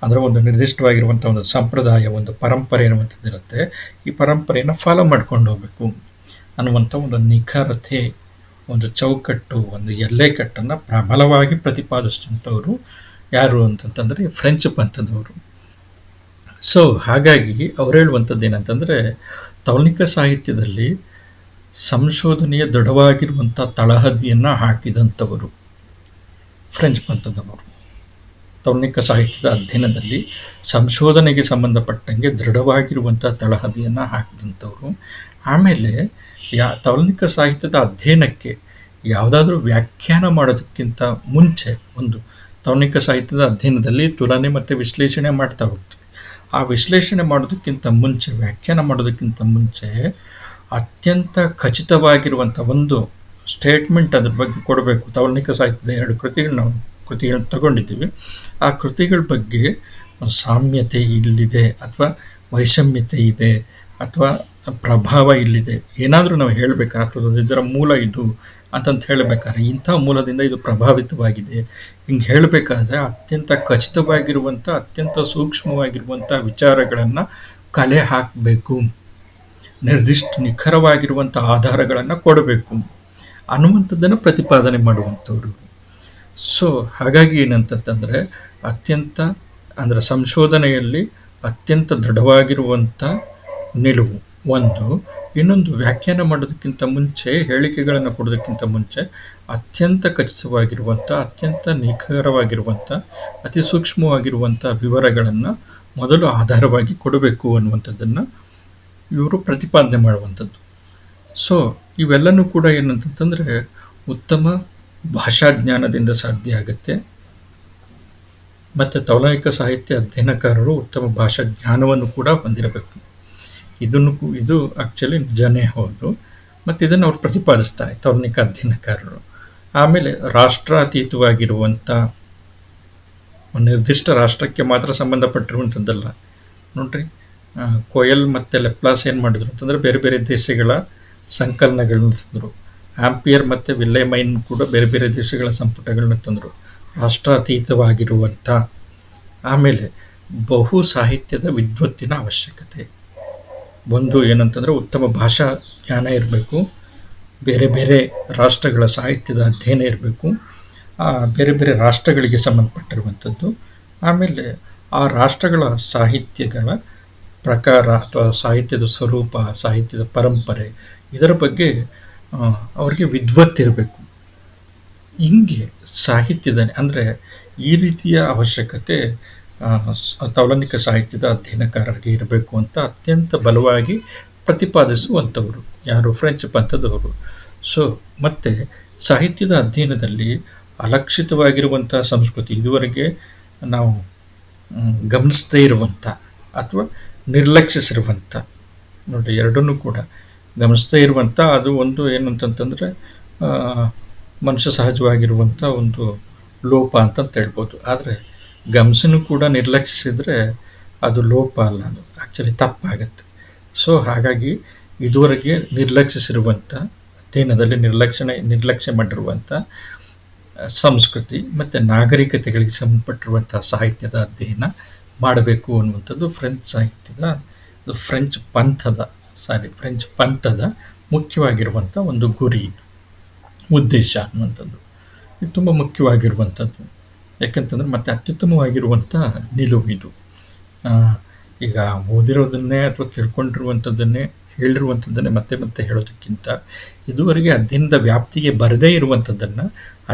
ಅಂದರೆ ಒಂದು ನಿರ್ದಿಷ್ಟವಾಗಿರುವಂಥ ಒಂದು ಸಂಪ್ರದಾಯ, ಒಂದು ಪರಂಪರೆ ಅನ್ನುವಂಥದ್ದು ಇರುತ್ತೆ, ಈ ಪರಂಪರೆಯನ್ನು ಫಾಲೋ ಮಾಡ್ಕೊಂಡು ಹೋಗಬೇಕು ಅನ್ನುವಂಥ ಒಂದು ನಿಖರತೆ, ಒಂದು ಚೌಕಟ್ಟು, ಒಂದು ಎಲ್ಲೆಕಟ್ಟನ್ನು ಪ್ರಬಲವಾಗಿ ಪ್ರತಿಪಾದಿಸಿದಂಥವರು ಯಾರು ಅಂತಂತಂದರೆ ಫ್ರೆಂಚ್ ಪಂಥದವರು. ಸೊ ಹಾಗಾಗಿ ಅವ್ರು ಹೇಳುವಂಥದ್ದು ಏನಂತಂದರೆ, ತೌಲನಿಕ ಸಾಹಿತ್ಯದಲ್ಲಿ ಸಂಶೋಧನೆಯ ದೃಢವಾಗಿರುವಂಥ ತಳಹದಿಯನ್ನು ಹಾಕಿದಂಥವರು ಫ್ರೆಂಚ್ ಪಂಥದವರು. ತೌಲನಿಕ ಸಾಹಿತ್ಯದ ಅಧ್ಯಯನದಲ್ಲಿ ಸಂಶೋಧನೆಗೆ ಸಂಬಂಧಪಟ್ಟಂಗೆ ದೃಢವಾಗಿರುವಂಥ ತಳಹದಿಯನ್ನು ಹಾಕಿದಂಥವರು. ಆಮೇಲೆ ತೌಲನಿಕ ಸಾಹಿತ್ಯದ ಅಧ್ಯಯನಕ್ಕೆ ಯಾವುದಾದ್ರೂ ವ್ಯಾಖ್ಯಾನ ಮಾಡೋದಕ್ಕಿಂತ ಮುಂಚೆ, ಒಂದು ತೌಲನಿಕ ಸಾಹಿತ್ಯದ ಅಧ್ಯಯನದಲ್ಲಿ ತುಲನೆ ಮತ್ತು ವಿಶ್ಲೇಷಣೆ ಮಾಡ್ತಾ ಹೋಗ್ತೀವಿ. ಆ ವಿಶ್ಲೇಷಣೆ ಮಾಡೋದಕ್ಕಿಂತ ಮುಂಚೆ, ವ್ಯಾಖ್ಯಾನ ಮಾಡೋದಕ್ಕಿಂತ ಮುಂಚೆ ಅತ್ಯಂತ ಖಚಿತವಾಗಿರುವಂಥ ಒಂದು ಸ್ಟೇಟ್ಮೆಂಟ್ ಅದ್ರ ಬಗ್ಗೆ ಕೊಡಬೇಕು. ತೌಲನಿಕ ಸಾಹಿತ್ಯದ 2 ಕೃತಿಗಳನ್ನ ತಗೊಂಡಿದ್ದೀವಿ. ಆ ಕೃತಿಗಳ ಬಗ್ಗೆ ಸಾಮ್ಯತೆ ಇಲ್ಲಿದೆ ಅಥವಾ ವೈಷಮ್ಯತೆ ಇದೆ ಅಥವಾ ಪ್ರಭಾವ ಇಲ್ಲಿದೆ, ಏನಾದರೂ ನಾವು ಹೇಳಬೇಕಾಗ್ತದೆ ಇದರ ಮೂಲ ಇದು ಅಂತಂತ ಹೇಳಬೇಕಾದ್ರೆ ಇಂಥ ಮೂಲದಿಂದ ಇದು ಪ್ರಭಾವಿತವಾಗಿದೆ ಹಿಂಗೆ ಹೇಳಬೇಕಾದ್ರೆ ಅತ್ಯಂತ ಖಚಿತವಾಗಿರುವಂಥ ಅತ್ಯಂತ ಸೂಕ್ಷ್ಮವಾಗಿರುವಂಥ ವಿಚಾರಗಳನ್ನು ಕಲೆ ಹಾಕಬೇಕು, ನಿರ್ದಿಷ್ಟ ನಿಖರವಾಗಿರುವಂಥ ಆಧಾರಗಳನ್ನು ಕೊಡಬೇಕು ಅನ್ನುವಂಥದ್ದನ್ನು ಪ್ರತಿಪಾದನೆ ಮಾಡುವಂಥವ್ರು. ಸೊ ಹಾಗಾಗಿ ಏನಂತಂದರೆ ಅತ್ಯಂತ ಅಂದರೆ ಸಂಶೋಧನೆಯಲ್ಲಿ ಅತ್ಯಂತ ದೃಢವಾಗಿರುವಂಥ ನಿಲುವು ಒಂದು, ಇನ್ನೊಂದು ವ್ಯಾಖ್ಯಾನ ಮಾಡೋದಕ್ಕಿಂತ ಮುಂಚೆ ಹೇಳಿಕೆಗಳನ್ನು ಕೊಡೋದಕ್ಕಿಂತ ಮುಂಚೆ ಅತ್ಯಂತ ಖಚಿತವಾಗಿರುವಂಥ ಅತ್ಯಂತ ನಿಖರವಾಗಿರುವಂಥ ಅತಿ ಸೂಕ್ಷ್ಮವಾಗಿರುವಂಥ ವಿವರಗಳನ್ನು ಮೊದಲು ಆಧಾರವಾಗಿ ಕೊಡಬೇಕು ಅನ್ನುವಂಥದ್ದನ್ನು ಇವರು ಪ್ರತಿಪಾದನೆ ಮಾಡುವಂಥದ್ದು. ಸೊ ಇವೆಲ್ಲನೂ ಕೂಡ ಏನಂತಂದರೆ ಉತ್ತಮ ಭಾಷಾಜ್ಞಾನದಿಂದ ಸಾಧ್ಯ ಆಗುತ್ತೆ. ಮತ್ತು ತೌಲನಿಕ ಸಾಹಿತ್ಯ ಅಧ್ಯಯನಕಾರರು ಉತ್ತಮ ಭಾಷಾ ಜ್ಞಾನವನ್ನು ಕೂಡ ಹೊಂದಿರಬೇಕು. ಇದು ಆ್ಯಕ್ಚುಲಿ ನಿಜನೇ ಹೌದು. ಮತ್ತು ಇದನ್ನು ಅವ್ರು ಪ್ರತಿಪಾದಿಸ್ತಾರೆ ತೌಲನಿಕ ಅಧ್ಯಯನಕಾರರು. ಆಮೇಲೆ ರಾಷ್ಟ್ರಾತೀತವಾಗಿರುವಂಥ ನಿರ್ದಿಷ್ಟ ರಾಷ್ಟ್ರಕ್ಕೆ ಮಾತ್ರ ಸಂಬಂಧಪಟ್ಟಿರುವಂಥದ್ದಲ್ಲ. ನೋಡ್ರಿ, ಕೊಯಲ್ ಮತ್ತು ಲೆಪ್ಲಾಸ್ ಏನು ಮಾಡಿದ್ರು ಅಂತಂದರೆ ಬೇರೆ ಬೇರೆ ದೇಶಗಳ ಸಂಕಲನಗಳನ್ನ ತಂದರು. ಆಂಪಿಯರ್ ಮತ್ತು ವಿಲ್ಲೆಮೈನ್ ಕೂಡ ಬೇರೆ ಬೇರೆ ದೇಶಗಳ ಸಂಪುಟಗಳನ್ನ ತಂದರು. ರಾಷ್ಟ್ರಾತೀತವಾಗಿರುವಂಥ ಆಮೇಲೆ ಬಹು ಸಾಹಿತ್ಯದ ವಿದ್ವತ್ತಿನ ಅವಶ್ಯಕತೆ. ಒಂದು ಏನಂತಂದರೆ ಉತ್ತಮ ಭಾಷಾ ಜ್ಞಾನ ಇರಬೇಕು, ಬೇರೆ ಬೇರೆ ರಾಷ್ಟ್ರಗಳ ಸಾಹಿತ್ಯದ ಅಧ್ಯಯನ ಇರಬೇಕು, ಬೇರೆ ಬೇರೆ ರಾಷ್ಟ್ರಗಳಿಗೆ ಸಂಬಂಧಪಟ್ಟಿರುವಂಥದ್ದು. ಆಮೇಲೆ ಆ ರಾಷ್ಟ್ರಗಳ ಸಾಹಿತ್ಯಗಳ ಪ್ರಕಾರ ಅಥವಾ ಸಾಹಿತ್ಯದ ಸ್ವರೂಪ, ಸಾಹಿತ್ಯದ ಪರಂಪರೆ ಇದರ ಬಗ್ಗೆ ಅವರಿಗೆ ವಿದ್ವತ್ತಿರಬೇಕು. ಹಿಂಗೆ ಸಾಹಿತ್ಯದ ಅಂದರೆ ಈ ರೀತಿಯ ಅವಶ್ಯಕತೆ ತೌಲನಿಕ ಸಾಹಿತ್ಯದ ಅಧ್ಯಯನಕಾರರಿಗೆ ಇರಬೇಕು ಅಂತ ಅತ್ಯಂತ ಬಲವಾಗಿ ಪ್ರತಿಪಾದಿಸುವಂಥವರು ಯಾರು? ಫ್ರೆಂಚ್ ಪಂಥದವರು. ಸೊ ಮತ್ತು ಸಾಹಿತ್ಯದ ಅಧ್ಯಯನದಲ್ಲಿ ಅಲಕ್ಷಿತವಾಗಿರುವಂಥ ಸಂಸ್ಕೃತಿ, ಇದುವರೆಗೆ ನಾವು ಗಮನಿಸದೇ ಇರುವಂಥ ಅಥವಾ ನಿರ್ಲಕ್ಷಿಸಿರುವಂಥ, ನೋಡಿ ಎರಡನ್ನೂ ಕೂಡ ಗಮನಿಸದೇ ಇರುವಂಥ ಅದು ಒಂದು ಏನಂತಂತಂದರೆ ಮನುಷ್ಯ ಸಹಜವಾಗಿರುವಂಥ ಒಂದು ಲೋಪ ಅಂತಂತ ಹೇಳ್ಬೋದು. ಆದರೆ ಗಮನಿಸನೂ ಕೂಡ ನಿರ್ಲಕ್ಷಿಸಿದರೆ ಅದು ಲೋಪ ಅಲ್ಲ, ಅದು ಆ್ಯಕ್ಚುಲಿ ತಪ್ಪಾಗತ್ತೆ. ಸೊ ಹಾಗಾಗಿ ಇದುವರೆಗೆ ನಿರ್ಲಕ್ಷಿಸಿರುವಂಥ ಅಧ್ಯಯನದಲ್ಲಿ ನಿರ್ಲಕ್ಷ್ಯ ಮಾಡಿರುವಂಥ ಸಂಸ್ಕೃತಿ ಮತ್ತು ನಾಗರಿಕತೆಗಳಿಗೆ ಸಂಬಂಧಪಟ್ಟಿರುವಂಥ ಸಾಹಿತ್ಯದ ಅಧ್ಯಯನ ಮಾಡಬೇಕು ಅನ್ನುವಂಥದ್ದು ಫ್ರೆಂಚ್ ಪಂಥದ ಮುಖ್ಯವಾಗಿರುವಂಥ ಒಂದು ಗುರಿ, ಉದ್ದೇಶ ಅನ್ನುವಂಥದ್ದು. ಇದು ತುಂಬ ಮುಖ್ಯವಾಗಿರುವಂಥದ್ದು. ಯಾಕೆಂತಂದರೆ ಮತ್ತೆ ಅತ್ಯುತ್ತಮವಾಗಿರುವಂಥ ನಿಲುವು ಇದು. ಈಗ ಓದಿರೋದನ್ನೇ ಅಥವಾ ತಿಳ್ಕೊಂಡಿರುವಂಥದ್ದನ್ನೇ ಹೇಳಿರುವಂಥದ್ದನ್ನೇ ಮತ್ತೆ ಮತ್ತೆ ಹೇಳೋದಕ್ಕಿಂತ ಇದುವರೆಗೆ ಅಧ್ಯಯನದ ವ್ಯಾಪ್ತಿಗೆ ಬರದೇ ಇರುವಂಥದ್ದನ್ನು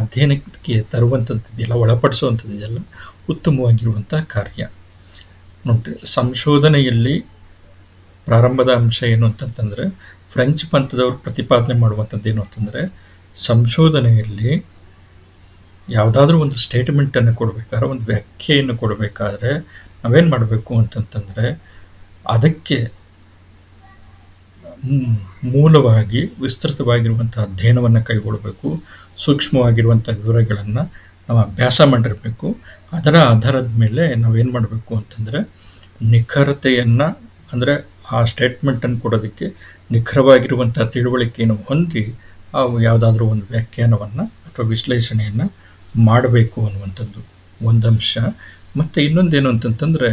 ಅಧ್ಯಯನಕ್ಕೆ ತರುವಂಥದ್ದಿದೆಯಲ್ಲ, ಒಳಪಡಿಸುವಂಥದ್ದಿದೆಯಲ್ಲ, ಉತ್ತಮವಾಗಿರುವಂಥ ಕಾರ್ಯ. ನೋಡಿ, ಸಂಶೋಧನೆಯಲ್ಲಿ ಪ್ರಾರಂಭದ ಅಂಶ ಏನು ಅಂತಂತಂದರೆ ಫ್ರೆಂಚ್ ಪಂಥದವರು ಪ್ರತಿಪಾದನೆ ಮಾಡುವಂಥದ್ದು ಏನು ಅಂತಂದರೆ ಸಂಶೋಧನೆಯಲ್ಲಿ ಯಾವುದಾದ್ರೂ ಒಂದು ಸ್ಟೇಟ್ಮೆಂಟನ್ನು ಕೊಡಬೇಕಾದ್ರೆ, ಒಂದು ವ್ಯಾಖ್ಯೆಯನ್ನು ಕೊಡಬೇಕಾದ್ರೆ ನಾವೇನು ಮಾಡಬೇಕು ಅಂತಂತಂದರೆ ಅದಕ್ಕೆ ಮೂಲವಾಗಿ ವಿಸ್ತೃತವಾಗಿರುವಂಥ ಅಧ್ಯಯನವನ್ನು ಕೈಗೊಳ್ಳಬೇಕು. ಸೂಕ್ಷ್ಮವಾಗಿರುವಂಥ ವಿವರಗಳನ್ನು ನಾವು ಅಭ್ಯಾಸ ಮಾಡಿರಬೇಕು. ಅದರ ಆಧಾರದ ಮೇಲೆ ನಾವೇನು ಮಾಡಬೇಕು ಅಂತಂದರೆ ನಿಖರತೆಯನ್ನು, ಅಂದರೆ ಆ ಸ್ಟೇಟ್ಮೆಂಟನ್ನು ಕೊಡೋದಕ್ಕೆ ನಿಖರವಾಗಿರುವಂಥ ತಿಳುವಳಿಕೆಯನ್ನು ಹೊಂದಿ ಯಾವುದಾದ್ರೂ ಒಂದು ವ್ಯಾಖ್ಯಾನವನ್ನು ಅಥವಾ ವಿಶ್ಲೇಷಣೆಯನ್ನು ಮಾಡಬೇಕು ಅನ್ನುವಂಥದ್ದು ಒಂದಂಶ. ಮತ್ತು ಇನ್ನೊಂದೇನು ಅಂತಂತಂದರೆ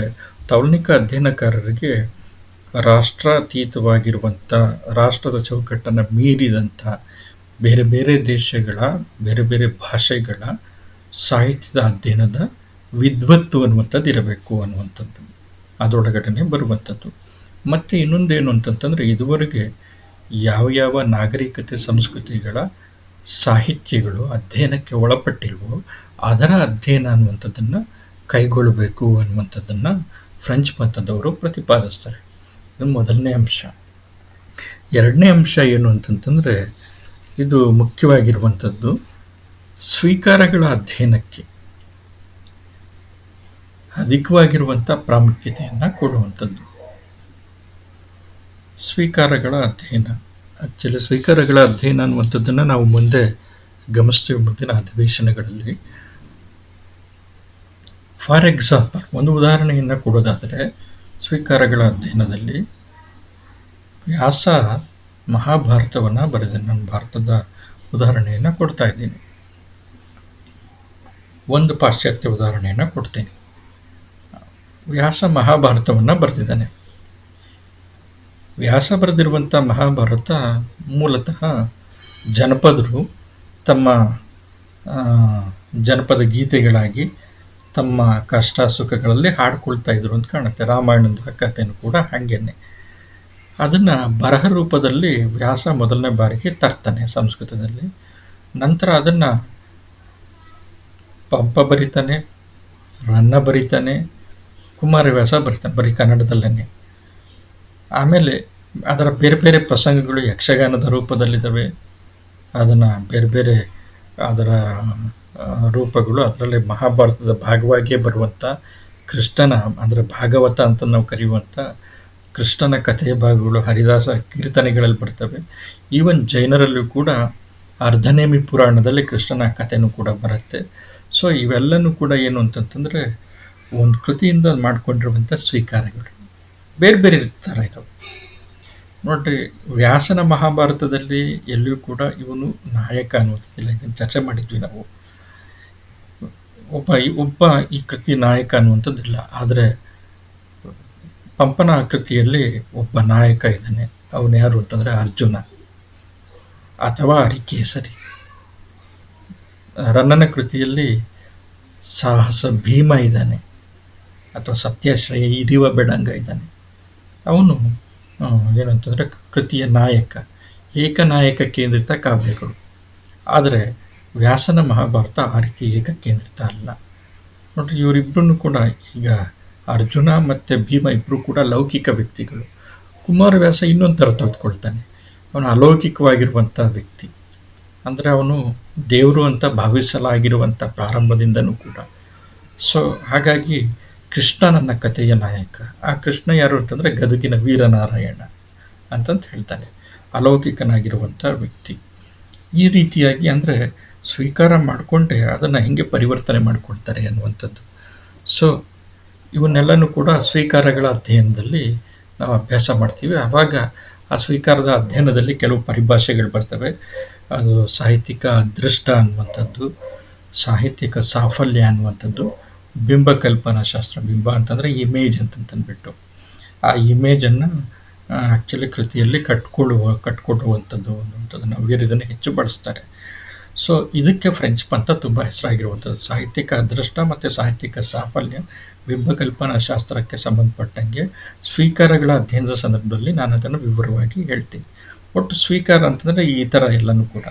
ತೌಲನಿಕ ಅಧ್ಯಯನಕಾರರಿಗೆ ರಾಷ್ಟ್ರಾತೀತವಾಗಿರುವಂಥ, ರಾಷ್ಟ್ರದ ಚೌಕಟ್ಟನ್ನು ಮೀರಿದಂಥ ಬೇರೆ ಬೇರೆ ದೇಶಗಳ ಬೇರೆ ಬೇರೆ ಭಾಷೆಗಳ ಸಾಹಿತ್ಯದ ಅಧ್ಯಯನದ ವಿದ್ವತ್ತು ಅನ್ನುವಂಥದ್ದು ಇರಬೇಕು ಅನ್ನುವಂಥದ್ದು ಅದರೊಳಗಡೆ ಬರುವಂಥದ್ದು. ಮತ್ತು ಇನ್ನೊಂದೇನು ಅಂತಂತಂದರೆ ಇದುವರೆಗೆ ಯಾವ ನಾಗರಿಕತೆ ಸಂಸ್ಕೃತಿಗಳ ಸಾಹಿತ್ಯಗಳು ಅಧ್ಯಯನಕ್ಕೆ ಒಳಪಟ್ಟಿಲ್ವೋ ಅದರ ಅಧ್ಯಯನ ಅನ್ನುವಂಥದ್ದನ್ನು ಕೈಗೊಳ್ಳಬೇಕು ಅನ್ನುವಂಥದ್ದನ್ನು ಫ್ರೆಂಚ್ ಪಂಥದವರು ಪ್ರತಿಪಾದಿಸ್ತಾರೆ. ಇದು ಮೊದಲನೇ ಅಂಶ. ಎರಡನೇ ಅಂಶ ಏನು ಅಂತಂತಂದರೆ ಇದು ಮುಖ್ಯವಾಗಿರುವಂಥದ್ದು ಸ್ವೀಕಾರಗಳ ಅಧ್ಯಯನಕ್ಕೆ ಅಧಿಕವಾಗಿರುವಂಥ ಪ್ರಾಮುಖ್ಯತೆಯನ್ನು ಕೊಡುವಂಥದ್ದು. ಸ್ವೀಕಾರಗಳ ಅಧ್ಯಯನ, ಆ್ಯಕ್ಚುಲಿ ಸ್ವೀಕಾರಗಳ ಅಧ್ಯಯನ ಅನ್ನುವಂಥದ್ದನ್ನು ನಾವು ಮುಂದೆ ಗಮನಿಸ್ತೀವಿ ಮುಂದಿನ ಅಧಿವೇಶನಗಳಲ್ಲಿ. ಫಾರ್ ಎಕ್ಸಾಂಪಲ್, ಒಂದು ಉದಾಹರಣೆಯನ್ನು ಕೊಡೋದಾದರೆ ಸ್ವೀಕಾರಗಳ ಅಧ್ಯಯನದಲ್ಲಿ ವ್ಯಾಸ ಮಹಾಭಾರತವನ್ನು ಬರೆದಿದ್ದಾನೆ. ನಾನು ಭಾರತದ ಉದಾಹರಣೆಯನ್ನು ಕೊಡ್ತಾ ಇದ್ದೀನಿ. ಒಂದು ಪಾಶ್ಚಾತ್ಯ ಉದಾಹರಣೆಯನ್ನು ಕೊಡ್ತೀನಿ. ವ್ಯಾಸ ಮಹಾಭಾರತವನ್ನು ಬರೆದಿದ್ದಾನೆ. ವ್ಯಾಸ ಬರೆದಿರುವಂಥ ಮಹಾಭಾರತ ಮೂಲತಃ ಜನಪದರು ತಮ್ಮ ಜನಪದ ಗೀತೆಗಳಾಗಿ ತಮ್ಮ ಕಷ್ಟ ಸುಖಗಳಲ್ಲಿ ಹಾಡ್ಕೊಳ್ತಾ ಇದ್ರು ಅಂತ ಕಾಣುತ್ತೆ. ರಾಮಾಯಣದ ಕಥೆನೂ ಕೂಡ ಹಾಗೇನೆ. ಅದನ್ನು ಬರಹ ರೂಪದಲ್ಲಿ ವ್ಯಾಸ ಮೊದಲನೇ ಬಾರಿಗೆ ತರ್ತಾನೆ ಸಂಸ್ಕೃತದಲ್ಲಿ. ನಂತರ ಅದನ್ನು ಪಂಪ ಬರೀತಾನೆ, ರನ್ನ ಬರೀತಾನೆ, ಕುಮಾರವ್ಯಾಸ ಬರೀತಾನೆ ಬರೀ ಕನ್ನಡದಲ್ಲೇ. ಆಮೇಲೆ ಅದರ ಬೇರೆ ಬೇರೆ ಪ್ರಸಂಗಗಳು ಯಕ್ಷಗಾನದ ರೂಪದಲ್ಲಿದ್ದಾವೆ. ಅದನ್ನು ಬೇರೆ ಬೇರೆ ಅದರ ರೂಪಗಳು ಅದರಲ್ಲಿ ಮಹಾಭಾರತದ ಭಾಗವಾಗಿಯೇ ಬರುವಂಥ ಕೃಷ್ಣನ ಅಂದರೆ ಭಾಗವತ ಅಂತ ನಾವು ಕರೆಯುವಂಥ ಕೃಷ್ಣನ ಕಥೆಯ ಭಾಗಗಳು ಹರಿದಾಸ ಕೀರ್ತನೆಗಳಲ್ಲಿ ಬರ್ತವೆ. ಈವನ್ ಜೈನರಲ್ಲೂ ಕೂಡ ಅರ್ಧನೇಮಿ ಪುರಾಣದಲ್ಲಿ ಕೃಷ್ಣನ ಕಥೆನೂ ಕೂಡ ಬರುತ್ತೆ. ಸೊ ಇವೆಲ್ಲನೂ ಕೂಡ ಏನು ಅಂತಂತಂದರೆ ಒಂದು ಕೃತಿಯಿಂದ ಮಾಡ್ಕೊಂಡಿರುವಂಥ ಸ್ವೀಕಾರಗಳು ಬೇರೆ ಬೇರೆ ಥರ ಇದ್ದಾವೆ. ನೋಡ್ರಿ, ವ್ಯಾಸನ ಮಹಾಭಾರತದಲ್ಲಿ ಎಲ್ಲಿಯೂ ಕೂಡ ಇವನು ನಾಯಕ ಅನ್ನುವಂಥದ್ದಿಲ್ಲ. ಇದನ್ನು ಚರ್ಚೆ ಮಾಡಿದ್ವಿ ನಾವು. ಒಬ್ಬ ಈ ಕೃತಿ ನಾಯಕ ಅನ್ನುವಂಥದ್ದಿಲ್ಲ. ಆದರೆ ಪಂಪನ ಕೃತಿಯಲ್ಲಿ ಒಬ್ಬ ನಾಯಕ ಇದ್ದಾನೆ. ಅವನು ಯಾರು ಅಂತಂದರೆ ಅರ್ಜುನ ಅಥವಾ ಹರಿಕೇಸರಿ. ರನ್ನನ ಕೃತಿಯಲ್ಲಿ ಸಾಹಸ ಭೀಮ ಇದ್ದಾನೆ ಅಥವಾ ಸತ್ಯಾಶ್ರಯ ಇರಿವ ಬೆಡಂಗ ಇದ್ದಾನೆ. ಅವನು ಏನಂತಂದರೆ ಕೃತಿಯ ನಾಯಕ, ಏಕನಾಯಕ ಕೇಂದ್ರಿತ ಕಾವ್ಯಗಳು. ಆದರೆ ವ್ಯಾಸನ ಮಹಾಭಾರತ ಆ ರೀತಿ ಏಕ ಕೇಂದ್ರಿತ ಅಲ್ಲ. ನೋಡ್ರಿ, ಇವರಿಬ್ಬರೂ ಕೂಡ ಈಗ ಅರ್ಜುನ ಮತ್ತು ಭೀಮ ಇಬ್ಬರು ಕೂಡ ಲೌಕಿಕ ವ್ಯಕ್ತಿಗಳು. ಕುಮಾರವ್ಯಾಸ ಇನ್ನೊಂದು ಥರ ತೆಗೆದುಕೊಳ್ತಾನೆ. ಅವನು ಅಲೌಕಿಕವಾಗಿರುವಂಥ ವ್ಯಕ್ತಿ. ಅಂದರೆ ಅವನು ದೇವರು ಅಂತ ಭಾವಿಸಲಾಗಿರುವಂಥ ಪ್ರಾರಂಭದಿಂದನೂ ಕೂಡ. ಸೊ ಹಾಗಾಗಿ ಕೃಷ್ಣ ನನ್ನ ಕಥೆಯ ನಾಯಕ. ಆ ಕೃಷ್ಣ ಯಾರು ಅಂತಂದರೆ ಗದಗಿನ ವೀರನಾರಾಯಣ ಅಂತಂತ ಹೇಳ್ತಾನೆ. ಅಲೌಕಿಕನಾಗಿರುವಂಥ ವ್ಯಕ್ತಿ. ಈ ರೀತಿಯಾಗಿ ಅಂದರೆ ಸ್ವೀಕಾರ ಮಾಡಿಕೊಂಡೆ ಅದನ್ನು ಹೆಂಗೆ ಪರಿವರ್ತನೆ ಮಾಡಿಕೊಳ್ತಾರೆ ಅನ್ನುವಂಥದ್ದು. ಸೊ ಇವನ್ನೆಲ್ಲನೂ ಕೂಡ ಸ್ವೀಕಾರಗಳ ಅಧ್ಯಯನದಲ್ಲಿ ನಾವು ಅಭ್ಯಾಸ ಮಾಡ್ತೀವಿ. ಆವಾಗ ಆ ಸ್ವೀಕಾರದ ಅಧ್ಯಯನದಲ್ಲಿ ಕೆಲವು ಪರಿಭಾಷೆಗಳು ಬರ್ತವೆ. ಅದು ಸಾಹಿತ್ಯಿಕ ಅದೃಷ್ಟ ಅನ್ನುವಂಥದ್ದು, ಸಾಹಿತ್ಯಿಕ ಸಾಫಲ್ಯ ಅನ್ನುವಂಥದ್ದು, ಬಿಂಬ ಕಲ್ಪನಾ ಶಾಸ್ತ್ರ. ಬಿಂಬ ಅಂತಂದರೆ ಇಮೇಜ್ ಅಂತಂದ್ಬಿಟ್ಟು ಆ ಇಮೇಜನ್ನು ಆ್ಯಕ್ಚುಲಿ ಕೃತಿಯಲ್ಲಿ ಕಟ್ಕೊಡುವಂಥದ್ದು ಅನ್ನುವಂಥದ್ದು ನವ್ಯರು ಇದನ್ನು ಹೆಚ್ಚು ಬಳಸ್ತಾರೆ. ಸೊ ಇದಕ್ಕೆ ಫ್ರೆಂಚ್ ಪಂಥ ತುಂಬ ಹೆಸರಾಗಿರುವಂಥದ್ದು. ಸಾಹಿತ್ಯಿಕ ಅದೃಷ್ಟ ಮತ್ತು ಸಾಹಿತ್ಯಿಕ ಸಾಫಲ್ಯ ಬಿಂಬಕಲ್ಪನಾ ಶಾಸ್ತ್ರಕ್ಕೆ ಸಂಬಂಧಪಟ್ಟಂಗೆ ಸ್ವೀಕಾರಗಳ ಅಧ್ಯಯನದ ಸಂದರ್ಭದಲ್ಲಿ ನಾನು ಅದನ್ನು ವಿವರವಾಗಿ ಹೇಳ್ತೀನಿ. ಒಟ್ಟು ಸ್ವೀಕಾರ ಅಂತಂದರೆ ಈ ಥರ ಎಲ್ಲನೂ ಕೂಡ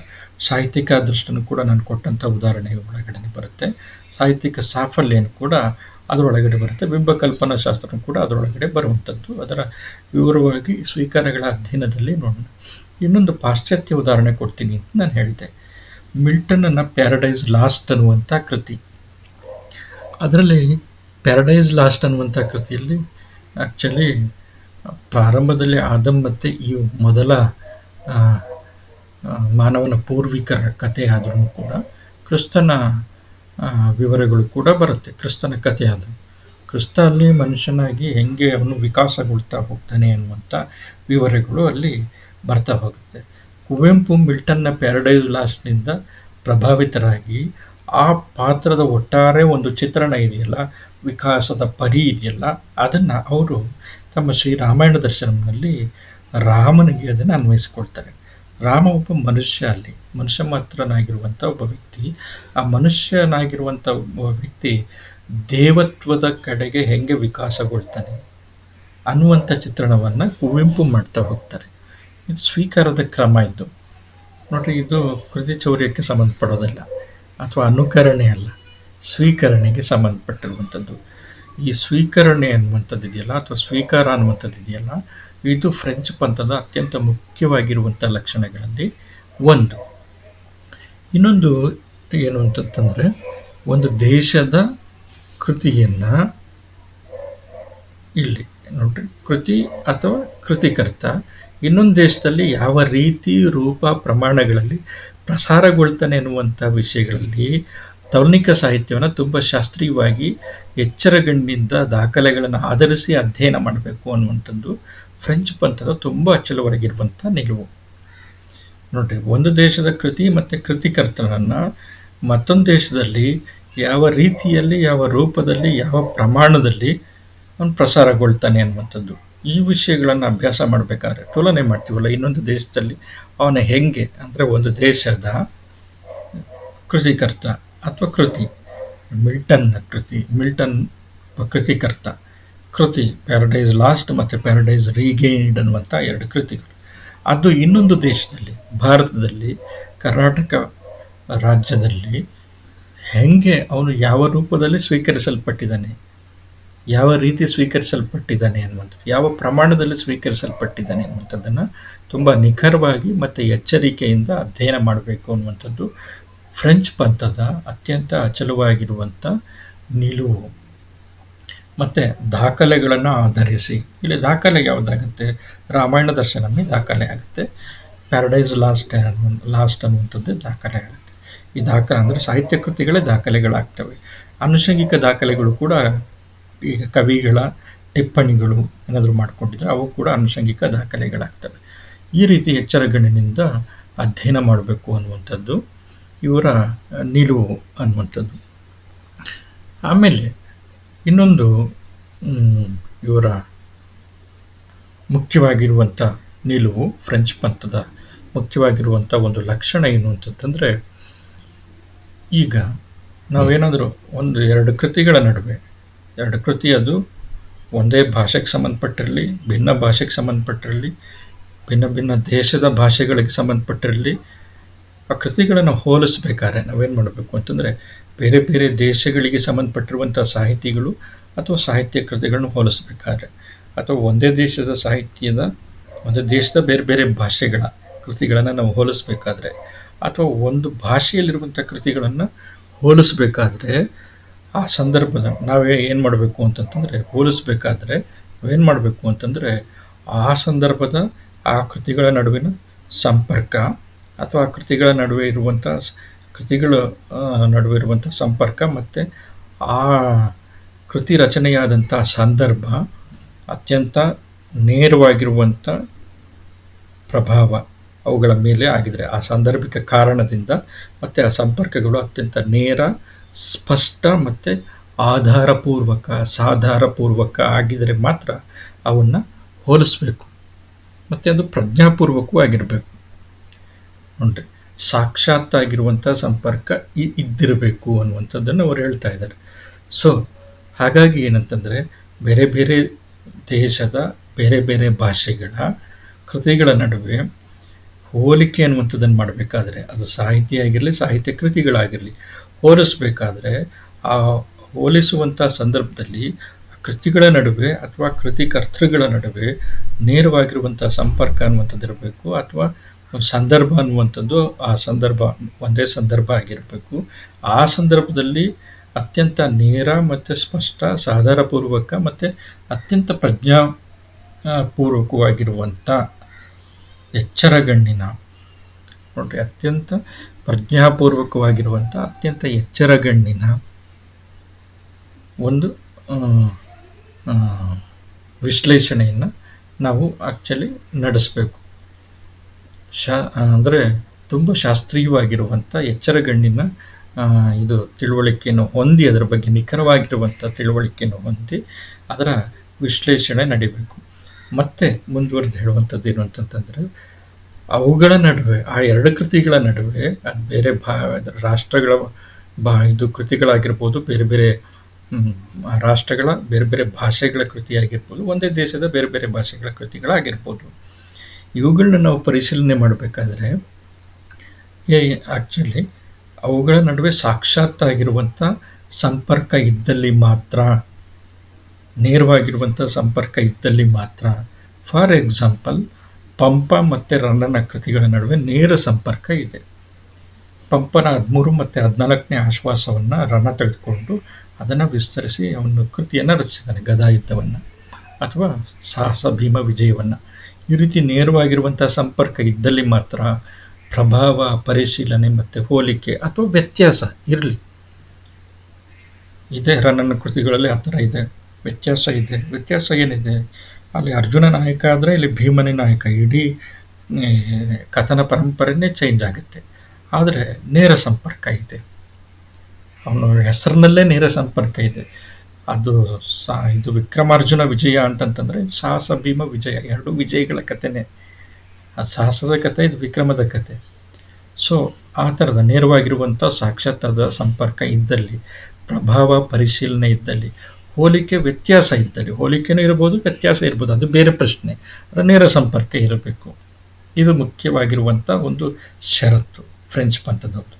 ಸಾಹಿತ್ಯಿಕ ಅದೃಷ್ಟನೂ ಕೂಡ ನಾನು ಕೊಟ್ಟಂಥ ಉದಾಹರಣೆ ಒಳಗಡೆ ಬರುತ್ತೆ. ಸಾಹಿತ್ಯಿಕ ಸಾಫಲ್ಯನೂ ಕೂಡ ಅದರೊಳಗಡೆ ಬರುತ್ತೆ. ಬಿಂಬಕಲ್ಪನಾ ಶಾಸ್ತ್ರನೂ ಕೂಡ ಅದರೊಳಗಡೆ ಬರುವಂಥದ್ದು. ಅದರ ವಿವರವಾಗಿ ಸ್ವೀಕಾರಗಳ ಅಧ್ಯಯನದಲ್ಲಿ ನೋಡೋಣ. ಇನ್ನೊಂದು ಪಾಶ್ಚಾತ್ಯ ಉದಾಹರಣೆ ಕೊಡ್ತೀನಿ ಅಂತ ನಾನು ಹೇಳಿದೆ. ಮಿಲ್ಟನ್ನ ಪ್ಯಾರಡೈಸ್ ಲಾಸ್ಟ್ ಅನ್ನುವಂಥ ಕೃತಿ. ಅದರಲ್ಲಿ ಪ್ಯಾರಡೈಸ್ ಲಾಸ್ಟ್ ಅನ್ನುವಂಥ ಕೃತಿಯಲ್ಲಿ ಆ್ಯಕ್ಚುಲಿ ಪ್ರಾರಂಭದಲ್ಲಿ ಆದಮ್ ಮತ್ತು ಈ ಮೊದಲ ಮಾನವನ ಪೂರ್ವಿಕರ ಕಥೆ ಆದ್ರೂ ಕೂಡ ಕ್ರಿಸ್ತನ ವಿವರಗಳು ಕೂಡ ಬರುತ್ತೆ. ಕ್ರಿಸ್ತನ ಕಥೆ ಆದರೂ ಕ್ರಿಸ್ತ ಅಲ್ಲಿ ಮನುಷ್ಯನಾಗಿ ಹೆಂಗೆ ಅವನು ವಿಕಾಸಗೊಳ್ತಾ ಹೋಗ್ತಾನೆ ಅನ್ನುವಂಥ ವಿವರಗಳು ಅಲ್ಲಿ ಬರ್ತಾ ಹೋಗುತ್ತೆ. ಕುವೆಂಪು ಮಿಲ್ಟನ್ನ ಪ್ಯಾರಡೈಸ್ ಲಾಸ್ಟ್ನಿಂದ ಪ್ರಭಾವಿತರಾಗಿ ಆ ಪಾತ್ರದ ಒಟ್ಟಾರೆ ಒಂದು ಚಿತ್ರಣ ಇದೆಯಲ್ಲ, ವಿಕಾಸದ ಪರಿ ಇದೆಯಲ್ಲ, ಅದನ್ನು ಅವರು ತಮ್ಮ ಶ್ರೀರಾಮಾಯಣ ದರ್ಶನಂನಲ್ಲಿ ರಾಮನಿಗೆ ಅದನ್ನು ಅನ್ವಯಿಸ್ಕೊಳ್ತಾರೆ. ರಾಮ ಒಬ್ಬ ಮನುಷ್ಯ, ಅಲ್ಲಿ ಮನುಷ್ಯ ಮಾತ್ರನಾಗಿರುವಂಥ ಒಬ್ಬ ವ್ಯಕ್ತಿ. ಆ ಮನುಷ್ಯನಾಗಿರುವಂಥ ಒಬ್ಬ ವ್ಯಕ್ತಿ ದೇವತ್ವದ ಕಡೆಗೆ ಹೆಂಗೆ ವಿಕಾಸಗೊಳ್ತಾನೆ ಅನ್ನುವಂಥ ಚಿತ್ರಣವನ್ನು ಕುವೆಂಪು ಮಾಡ್ತಾ ಹೋಗ್ತಾರೆ. ಇದು ಸ್ವೀಕಾರದ ಕ್ರಮ. ಇದು ನೋಡ್ರಿ, ಇದು ಕೃತಿ ಚೌರ್ಯಕ್ಕೆ ಸಂಬಂಧಪಡೋದಲ್ಲ ಅಥವಾ ಅನುಕರಣೆ ಅಲ್ಲ, ಸ್ವೀಕರಣೆಗೆ ಸಂಬಂಧಪಟ್ಟಿರುವಂಥದ್ದು. ಈ ಸ್ವೀಕರಣೆ ಅನ್ನುವಂಥದ್ದು ಇದೆಯಲ್ಲ ಅಥವಾ ಸ್ವೀಕಾರ ಅನ್ನುವಂಥದ್ದು ಇದೆಯಲ್ಲ, ಇದು ಫ್ರೆಂಚ್ ಪಂಥದ ಅತ್ಯಂತ ಮುಖ್ಯವಾಗಿರುವಂಥ ಲಕ್ಷಣಗಳಲ್ಲಿ ಒಂದು. ಇನ್ನೊಂದು ಏನು ಅಂತಂತಂದರೆ, ಒಂದು ದೇಶದ ಕೃತಿಯನ್ನು ಇಲ್ಲಿ ನೋಡ್ರಿ, ಕೃತಿ ಅಥವಾ ಕೃತಿಕರ್ತ ಇನ್ನೊಂದು ದೇಶದಲ್ಲಿ ಯಾವ ರೀತಿ ರೂಪ ಪ್ರಮಾಣಗಳಲ್ಲಿ ಪ್ರಸಾರಗೊಳ್ತಾನೆ ಎನ್ನುವಂಥ ವಿಷಯಗಳಲ್ಲಿ ತೌರ್ಣಿಕ ಸಾಹಿತ್ಯವನ್ನು ತುಂಬ ಶಾಸ್ತ್ರೀಯವಾಗಿ ಎಚ್ಚರಗಣ್ಣಿಂದ ದಾಖಲೆಗಳನ್ನು ಆಧರಿಸಿ ಅಧ್ಯಯನ ಮಾಡಬೇಕು ಅನ್ನುವಂಥದ್ದು ಫ್ರೆಂಚ್ ಪಂಥದ ತುಂಬ ಅಚಲವಾಗಿರುವಂಥ ನಿಲುವು. ನೋಡ್ರಿ, ಒಂದು ದೇಶದ ಕೃತಿ ಮತ್ತು ಕೃತಿಕರ್ತನನ್ನು ಮತ್ತೊಂದು ದೇಶದಲ್ಲಿ ಯಾವ ರೀತಿಯಲ್ಲಿ, ಯಾವ ರೂಪದಲ್ಲಿ, ಯಾವ ಪ್ರಮಾಣದಲ್ಲಿ ಅವನು ಪ್ರಸಾರಗೊಳ್ತಾನೆ ಅನ್ನುವಂಥದ್ದು, ಈ ವಿಷಯಗಳನ್ನು ಅಭ್ಯಾಸ ಮಾಡಬೇಕಾದ್ರೆ ತುಲನೆ ಮಾಡ್ತೀವಲ್ಲ ಇನ್ನೊಂದು ದೇಶದಲ್ಲಿ ಅವನ ಹೆಂಗೆ ಅಂದರೆ, ಒಂದು ದೇಶದ ಕೃತಿಕರ್ತ ಅಥವಾ ಕೃತಿ, ಮಿಲ್ಟನ್ ಕೃತಿಕರ್ತ ಕೃತಿ ಪ್ಯಾರಡೈಸ್ ಲಾಸ್ಟ್ ಮತ್ತು ಪ್ಯಾರಡೈಸ್ ರೀಗೇನ್ಡ್ ಅನ್ನುವಂಥ 2 ಕೃತಿಗಳು. ಅದು ಇನ್ನೊಂದು ದೇಶದಲ್ಲಿ, ಭಾರತದಲ್ಲಿ, ಕರ್ನಾಟಕ ರಾಜ್ಯದಲ್ಲಿ ಹೆಂಗೆ ಅವನು ಯಾವ ರೂಪದಲ್ಲಿ ಸ್ವೀಕರಿಸಲ್ಪಟ್ಟಿದ್ದಾನೆ, ಯಾವ ರೀತಿ ಸ್ವೀಕರಿಸಲ್ಪಟ್ಟಿದ್ದಾನೆ ಅನ್ನುವಂಥದ್ದು, ಯಾವ ಪ್ರಮಾಣದಲ್ಲಿ ಸ್ವೀಕರಿಸಲ್ಪಟ್ಟಿದ್ದಾನೆ ಅನ್ನುವಂಥದ್ದನ್ನು ತುಂಬ ನಿಖರವಾಗಿ ಮತ್ತು ಎಚ್ಚರಿಕೆಯಿಂದ ಅಧ್ಯಯನ ಮಾಡಬೇಕು ಅನ್ನುವಂಥದ್ದು ಫ್ರೆಂಚ್ ಪಂಥದ ಅತ್ಯಂತ ಅಚಲವಾಗಿರುವಂಥ ನಿಲುವು. ಮತ್ತು ದಾಖಲೆಗಳನ್ನು ಆಧರಿಸಿ, ಇಲ್ಲಿ ದಾಖಲೆ ಯಾವುದಾಗುತ್ತೆ, ರಾಮಾಯಣ ದರ್ಶನಮೇ ದಾಖಲೆ ಆಗುತ್ತೆ, ಪ್ಯಾರಡೈಸ್ ಲಾಸ್ಟ್ ಅನ್ನುವಂಥದ್ದು ದಾಖಲೆ ಆಗುತ್ತೆ. ಈ ದಾಖಲೆ ಅಂದರೆ ಸಾಹಿತ್ಯ ಕೃತಿಗಳೇ ದಾಖಲೆಗಳಾಗ್ತವೆ. ಆನುಷಂಗಿಕ ದಾಖಲೆಗಳು ಕೂಡ, ಈಗ ಕವಿಗಳ ಟಿಪ್ಪಣಿಗಳು ಏನಾದರೂ ಮಾಡಿಕೊಂಡಿದ್ರೆ ಅವು ಕೂಡ ಆನುಷಂಗಿಕ ದಾಖಲೆಗಳಾಗ್ತವೆ. ಈ ರೀತಿ ಎಚ್ಚರಗಣ್ಣಿನಿಂದ ಅಧ್ಯಯನ ಮಾಡಬೇಕು ಅನ್ನುವಂಥದ್ದು ಇವರ ನಿಲುವು ಅನ್ನುವಂಥದ್ದು. ಆಮೇಲೆ ಇನ್ನೊಂದು ಇವರ ಮುಖ್ಯವಾಗಿರುವಂಥ ನಿಲುವು, ಫ್ರೆಂಚ್ ಪಂಥದ ಮುಖ್ಯವಾಗಿರುವಂಥ ಒಂದು ಲಕ್ಷಣ ಏನು ಅಂತಂತಂದರೆ, ಈಗ ನಾವೇನಾದರೂ 1-2 ಕೃತಿಗಳ ನಡುವೆ, 2 ಕೃತಿ ಅದು ಒಂದೇ ಭಾಷೆಗೆ ಸಂಬಂಧಪಟ್ಟಿರಲಿ, ಭಿನ್ನ ಭಾಷೆಗೆ ಸಂಬಂಧಪಟ್ಟಿರಲಿ, ಭಿನ್ನ ಭಿನ್ನ ದೇಶದ ಭಾಷೆಗಳಿಗೆ ಸಂಬಂಧಪಟ್ಟಿರಲಿ, ಆ ಕೃತಿಗಳನ್ನು ಹೋಲಿಸ್ಬೇಕಾದ್ರೆ ನಾವೇನು ಮಾಡಬೇಕು ಅಂತಂದರೆ, ಬೇರೆ ಬೇರೆ ದೇಶಗಳಿಗೆ ಸಂಬಂಧಪಟ್ಟಿರುವಂಥ ಸಾಹಿತಿಗಳು ಅಥವಾ ಸಾಹಿತ್ಯ ಕೃತಿಗಳನ್ನು ಹೋಲಿಸ್ಬೇಕಾದ್ರೆ, ಅಥವಾ ಒಂದೇ ದೇಶದ ಸಾಹಿತ್ಯದ, ಒಂದೇ ದೇಶದ ಬೇರೆ ಬೇರೆ ಭಾಷೆಗಳ ಕೃತಿಗಳನ್ನು ನಾವು ಹೋಲಿಸ್ಬೇಕಾದ್ರೆ, ಅಥವಾ ಒಂದು ಭಾಷೆಯಲ್ಲಿರುವಂಥ ಕೃತಿಗಳನ್ನು ಹೋಲಿಸ್ಬೇಕಾದ್ರೆ, ಆ ಸಂದರ್ಭದ ನಾವೇ ಏನು ಮಾಡಬೇಕು ಅಂತಂತಂದರೆ, ಹೋಲಿಸ್ಬೇಕಾದ್ರೆ ನಾವೇನು ಮಾಡಬೇಕು ಅಂತಂದರೆ, ಆ ಸಂದರ್ಭದ ಆ ಕೃತಿಗಳ ನಡುವಿನ ಸಂಪರ್ಕ ಅಥವಾ ಕೃತಿಗಳ ನಡುವೆ ಇರುವಂಥ ಸಂಪರ್ಕ ಮತ್ತು ಆ ಕೃತಿ ರಚನೆಯಾದಂಥ ಸಂದರ್ಭ ಅತ್ಯಂತ ನೇರವಾಗಿರುವಂಥ ಪ್ರಭಾವ ಅವುಗಳ ಮೇಲೆ ಆಗಿದ್ರೆ, ಆ ಸಾಂದರ್ಭಿಕ ಕಾರಣದಿಂದ ಮತ್ತು ಆ ಸಂಪರ್ಕಗಳು ಅತ್ಯಂತ ನೇರ, ಸ್ಪಷ್ಟ ಮತ್ತು ಸಾಧಾರಪೂರ್ವಕ ಆಗಿದರೆ ಮಾತ್ರ ಅವನ್ನು ಹೋಲಿಸ್ಬೇಕು. ಮತ್ತು ಅದು ಪ್ರಜ್ಞಾಪೂರ್ವಕವೂ ಆಗಿರಬೇಕು. ನೋಡ್ರಿ, ಸಾಕ್ಷಾತ್ತಾಗಿರುವಂಥ ಸಂಪರ್ಕ ಇದ್ದಿರಬೇಕು ಅನ್ನುವಂಥದ್ದನ್ನು ಅವರು ಹೇಳ್ತಾ ಇದ್ದಾರೆ. ಸೊ ಹಾಗಾಗಿ ಏನಂತಂದರೆ, ಬೇರೆ ಬೇರೆ ದೇಶದ ಬೇರೆ ಬೇರೆ ಭಾಷೆಗಳ ಕೃತಿಗಳ ನಡುವೆ ಹೋಲಿಕೆ ಅನ್ನುವಂಥದ್ದನ್ನು ಮಾಡಬೇಕಾದ್ರೆ, ಅದು ಸಾಹಿತ್ಯ ಆಗಿರಲಿ, ಸಾಹಿತ್ಯ ಕೃತಿಗಳಾಗಿರಲಿ, ಹೋಲಿಸ್ಬೇಕಾದ್ರೆ ಆ ಹೋಲಿಸುವಂಥ ಸಂದರ್ಭದಲ್ಲಿ ಕೃತಿಗಳ ನಡುವೆ ಅಥವಾ ಕೃತಿಕರ್ತೃಗಳ ನಡುವೆ ನೇರವಾಗಿರುವಂಥ ಸಂಪರ್ಕ ಅನ್ನುವಂಥದ್ದು ಇರಬೇಕು, ಅಥವಾ ಸಂದರ್ಭ ಅನ್ನುವಂಥದ್ದು ಆ ಸಂದರ್ಭ ಒಂದೇ ಸಂದರ್ಭ ಆಗಿರಬೇಕು. ಆ ಸಂದರ್ಭದಲ್ಲಿ ಅತ್ಯಂತ ನೇರ ಮತ್ತು ಸ್ಪಷ್ಟ, ಸಾಧಾರಪೂರ್ವಕ ಮತ್ತು ಅತ್ಯಂತ ಪ್ರಜ್ಞಾಪೂರ್ವಕವಾಗಿರುವಂಥ ಎಚ್ಚರಗಣ್ಣಿನ, ನೋಡ್ರಿ, ಅತ್ಯಂತ ಪ್ರಜ್ಞಾಪೂರ್ವಕವಾಗಿರುವಂಥ ಅತ್ಯಂತ ಎಚ್ಚರಗಣ್ಣಿನ ಒಂದು ವಿಶ್ಲೇಷಣೆಯನ್ನು ನಾವು ಆ್ಯಕ್ಚುಲಿ ನಡೆಸಬೇಕು. ಅಂದರೆ ತುಂಬ ಶಾಸ್ತ್ರೀಯವಾಗಿರುವಂಥ ಎಚ್ಚರಗಣ್ಣಿನ ಇದು ತಿಳುವಳಿಕೆಯನ್ನು ಹೊಂದಿ, ಅದರ ಬಗ್ಗೆ ನಿಖರವಾಗಿರುವಂಥ ತಿಳುವಳಿಕೆಯನ್ನು ಹೊಂದಿ ಅದರ ವಿಶ್ಲೇಷಣೆ ನಡಿಬೇಕು. ಮತ್ತೆ ಮುಂದುವರೆದು ಹೇಳುವಂಥದ್ದು ಏನು ಅಂತಂತಂದರೆ, ಅವುಗಳ ನಡುವೆ, ಆ 2 ಕೃತಿಗಳ ನಡುವೆ ಬೇರೆ ರಾಷ್ಟ್ರಗಳ ಇದು ಕೃತಿಗಳಾಗಿರ್ಬೋದು, ಬೇರೆ ಬೇರೆ ರಾಷ್ಟ್ರಗಳ ಬೇರೆ ಬೇರೆ ಭಾಷೆಗಳ ಕೃತಿಯಾಗಿರ್ಬೋದು, ಒಂದೇ ದೇಶದ ಬೇರೆ ಬೇರೆ ಭಾಷೆಗಳ ಕೃತಿಗಳಾಗಿರ್ಬೋದು, ಇವುಗಳನ್ನ ನಾವು ಪರಿಶೀಲನೆ ಮಾಡಬೇಕಾದ್ರೆ ಆ್ಯಕ್ಚುಲಿ ಅವುಗಳ ನಡುವೆ ಸಾಕ್ಷಾತ್ತಾಗಿರುವಂಥ ಸಂಪರ್ಕ ಇದ್ದಲ್ಲಿ ಮಾತ್ರ, ನೇರವಾಗಿರುವಂಥ ಸಂಪರ್ಕ ಇದ್ದಲ್ಲಿ ಮಾತ್ರ. ಫಾರ್ ಎಕ್ಸಾಂಪಲ್, ಪಂಪ ಮತ್ತು ರನ್ನನ ಕೃತಿಗಳ ನಡುವೆ ನೇರ ಸಂಪರ್ಕ ಇದೆ. ಪಂಪನ 13 ಮತ್ತು 14ನೇ ಆಶ್ವಾಸವನ್ನು ರನ್ನ ತೆಗೆದುಕೊಂಡು ಅದನ್ನು ವಿಸ್ತರಿಸಿ ಅವನು ಕೃತಿಯನ್ನು ರಚಿಸಿದ್ದಾನೆ, ಗದಾಯುದ್ಧವನ್ನು ಅಥವಾ ಸಾಹಸ ಭೀಮ ವಿಜಯವನ್ನು. ಈ ರೀತಿ ನೇರವಾಗಿರುವಂಥ ಸಂಪರ್ಕ ಇದ್ದಲ್ಲಿ ಮಾತ್ರ ಪ್ರಭಾವ, ಪರಿಶೀಲನೆ ಮತ್ತು ಹೋಲಿಕೆ ಅಥವಾ ವ್ಯತ್ಯಾಸ ಇರಲಿ, ಇದೇ ರನ್ನನ ಕೃತಿಗಳಲ್ಲಿ ಆ ಥರ ಇದೆ. ವ್ಯತ್ಯಾಸ ಇದೆ. ವ್ಯತ್ಯಾಸ ಏನಿದೆ, ಅಲ್ಲಿ ಅರ್ಜುನ ನಾಯಕ ಆದರೆ ಇಲ್ಲಿ ಭೀಮನೇ ನಾಯಕ. ಇಡೀ ಈ, ಕಥನ ಪರಂಪರೆನೇ ಚೇಂಜ್ ಆಗುತ್ತೆ. ಆದರೆ ನೇರ ಸಂಪರ್ಕ ಇದೆ, ಅವನ ಹೆಸರಿನಲ್ಲೇ ನೇರ ಸಂಪರ್ಕ ಇದೆ. ಅದು ಇದು ವಿಕ್ರಮಾರ್ಜುನ ವಿಜಯ ಅಂತಂತಂದರೆ ಸಾಹಸ ಭೀಮ ವಿಜಯ, ಎರಡು ವಿಜಯಗಳ ಕಥೆನೇ. ಅದು ಸಾಹಸದ ಕಥೆ, ಇದು ವಿಕ್ರಮದ ಕಥೆ. ಸೊ ಆ ಥರದ ನೇರವಾಗಿರುವಂಥ ಸಾಕ್ಷಾತ್ತಾದ ಸಂಪರ್ಕ ಇದ್ದಲ್ಲಿ, ಪ್ರಭಾವ ಪರಿಶೀಲನೆ ಇದ್ದಲ್ಲಿ, ಹೋಲಿಕೆ ವ್ಯತ್ಯಾಸ ಇದ್ದಲ್ಲಿ, ಹೋಲಿಕೆನೂ ಇರ್ಬೋದು ವ್ಯತ್ಯಾಸ ಇರ್ಬೋದು, ಅದು ಬೇರೆ ಪ್ರಶ್ನೆ. ನೇರ ಸಂಪರ್ಕ ಇರಬೇಕು, ಇದು ಮುಖ್ಯವಾಗಿರುವಂಥ ಒಂದು ಷರತ್ತು ಫ್ರೆಂಚ್ ಪಂಥದವರು.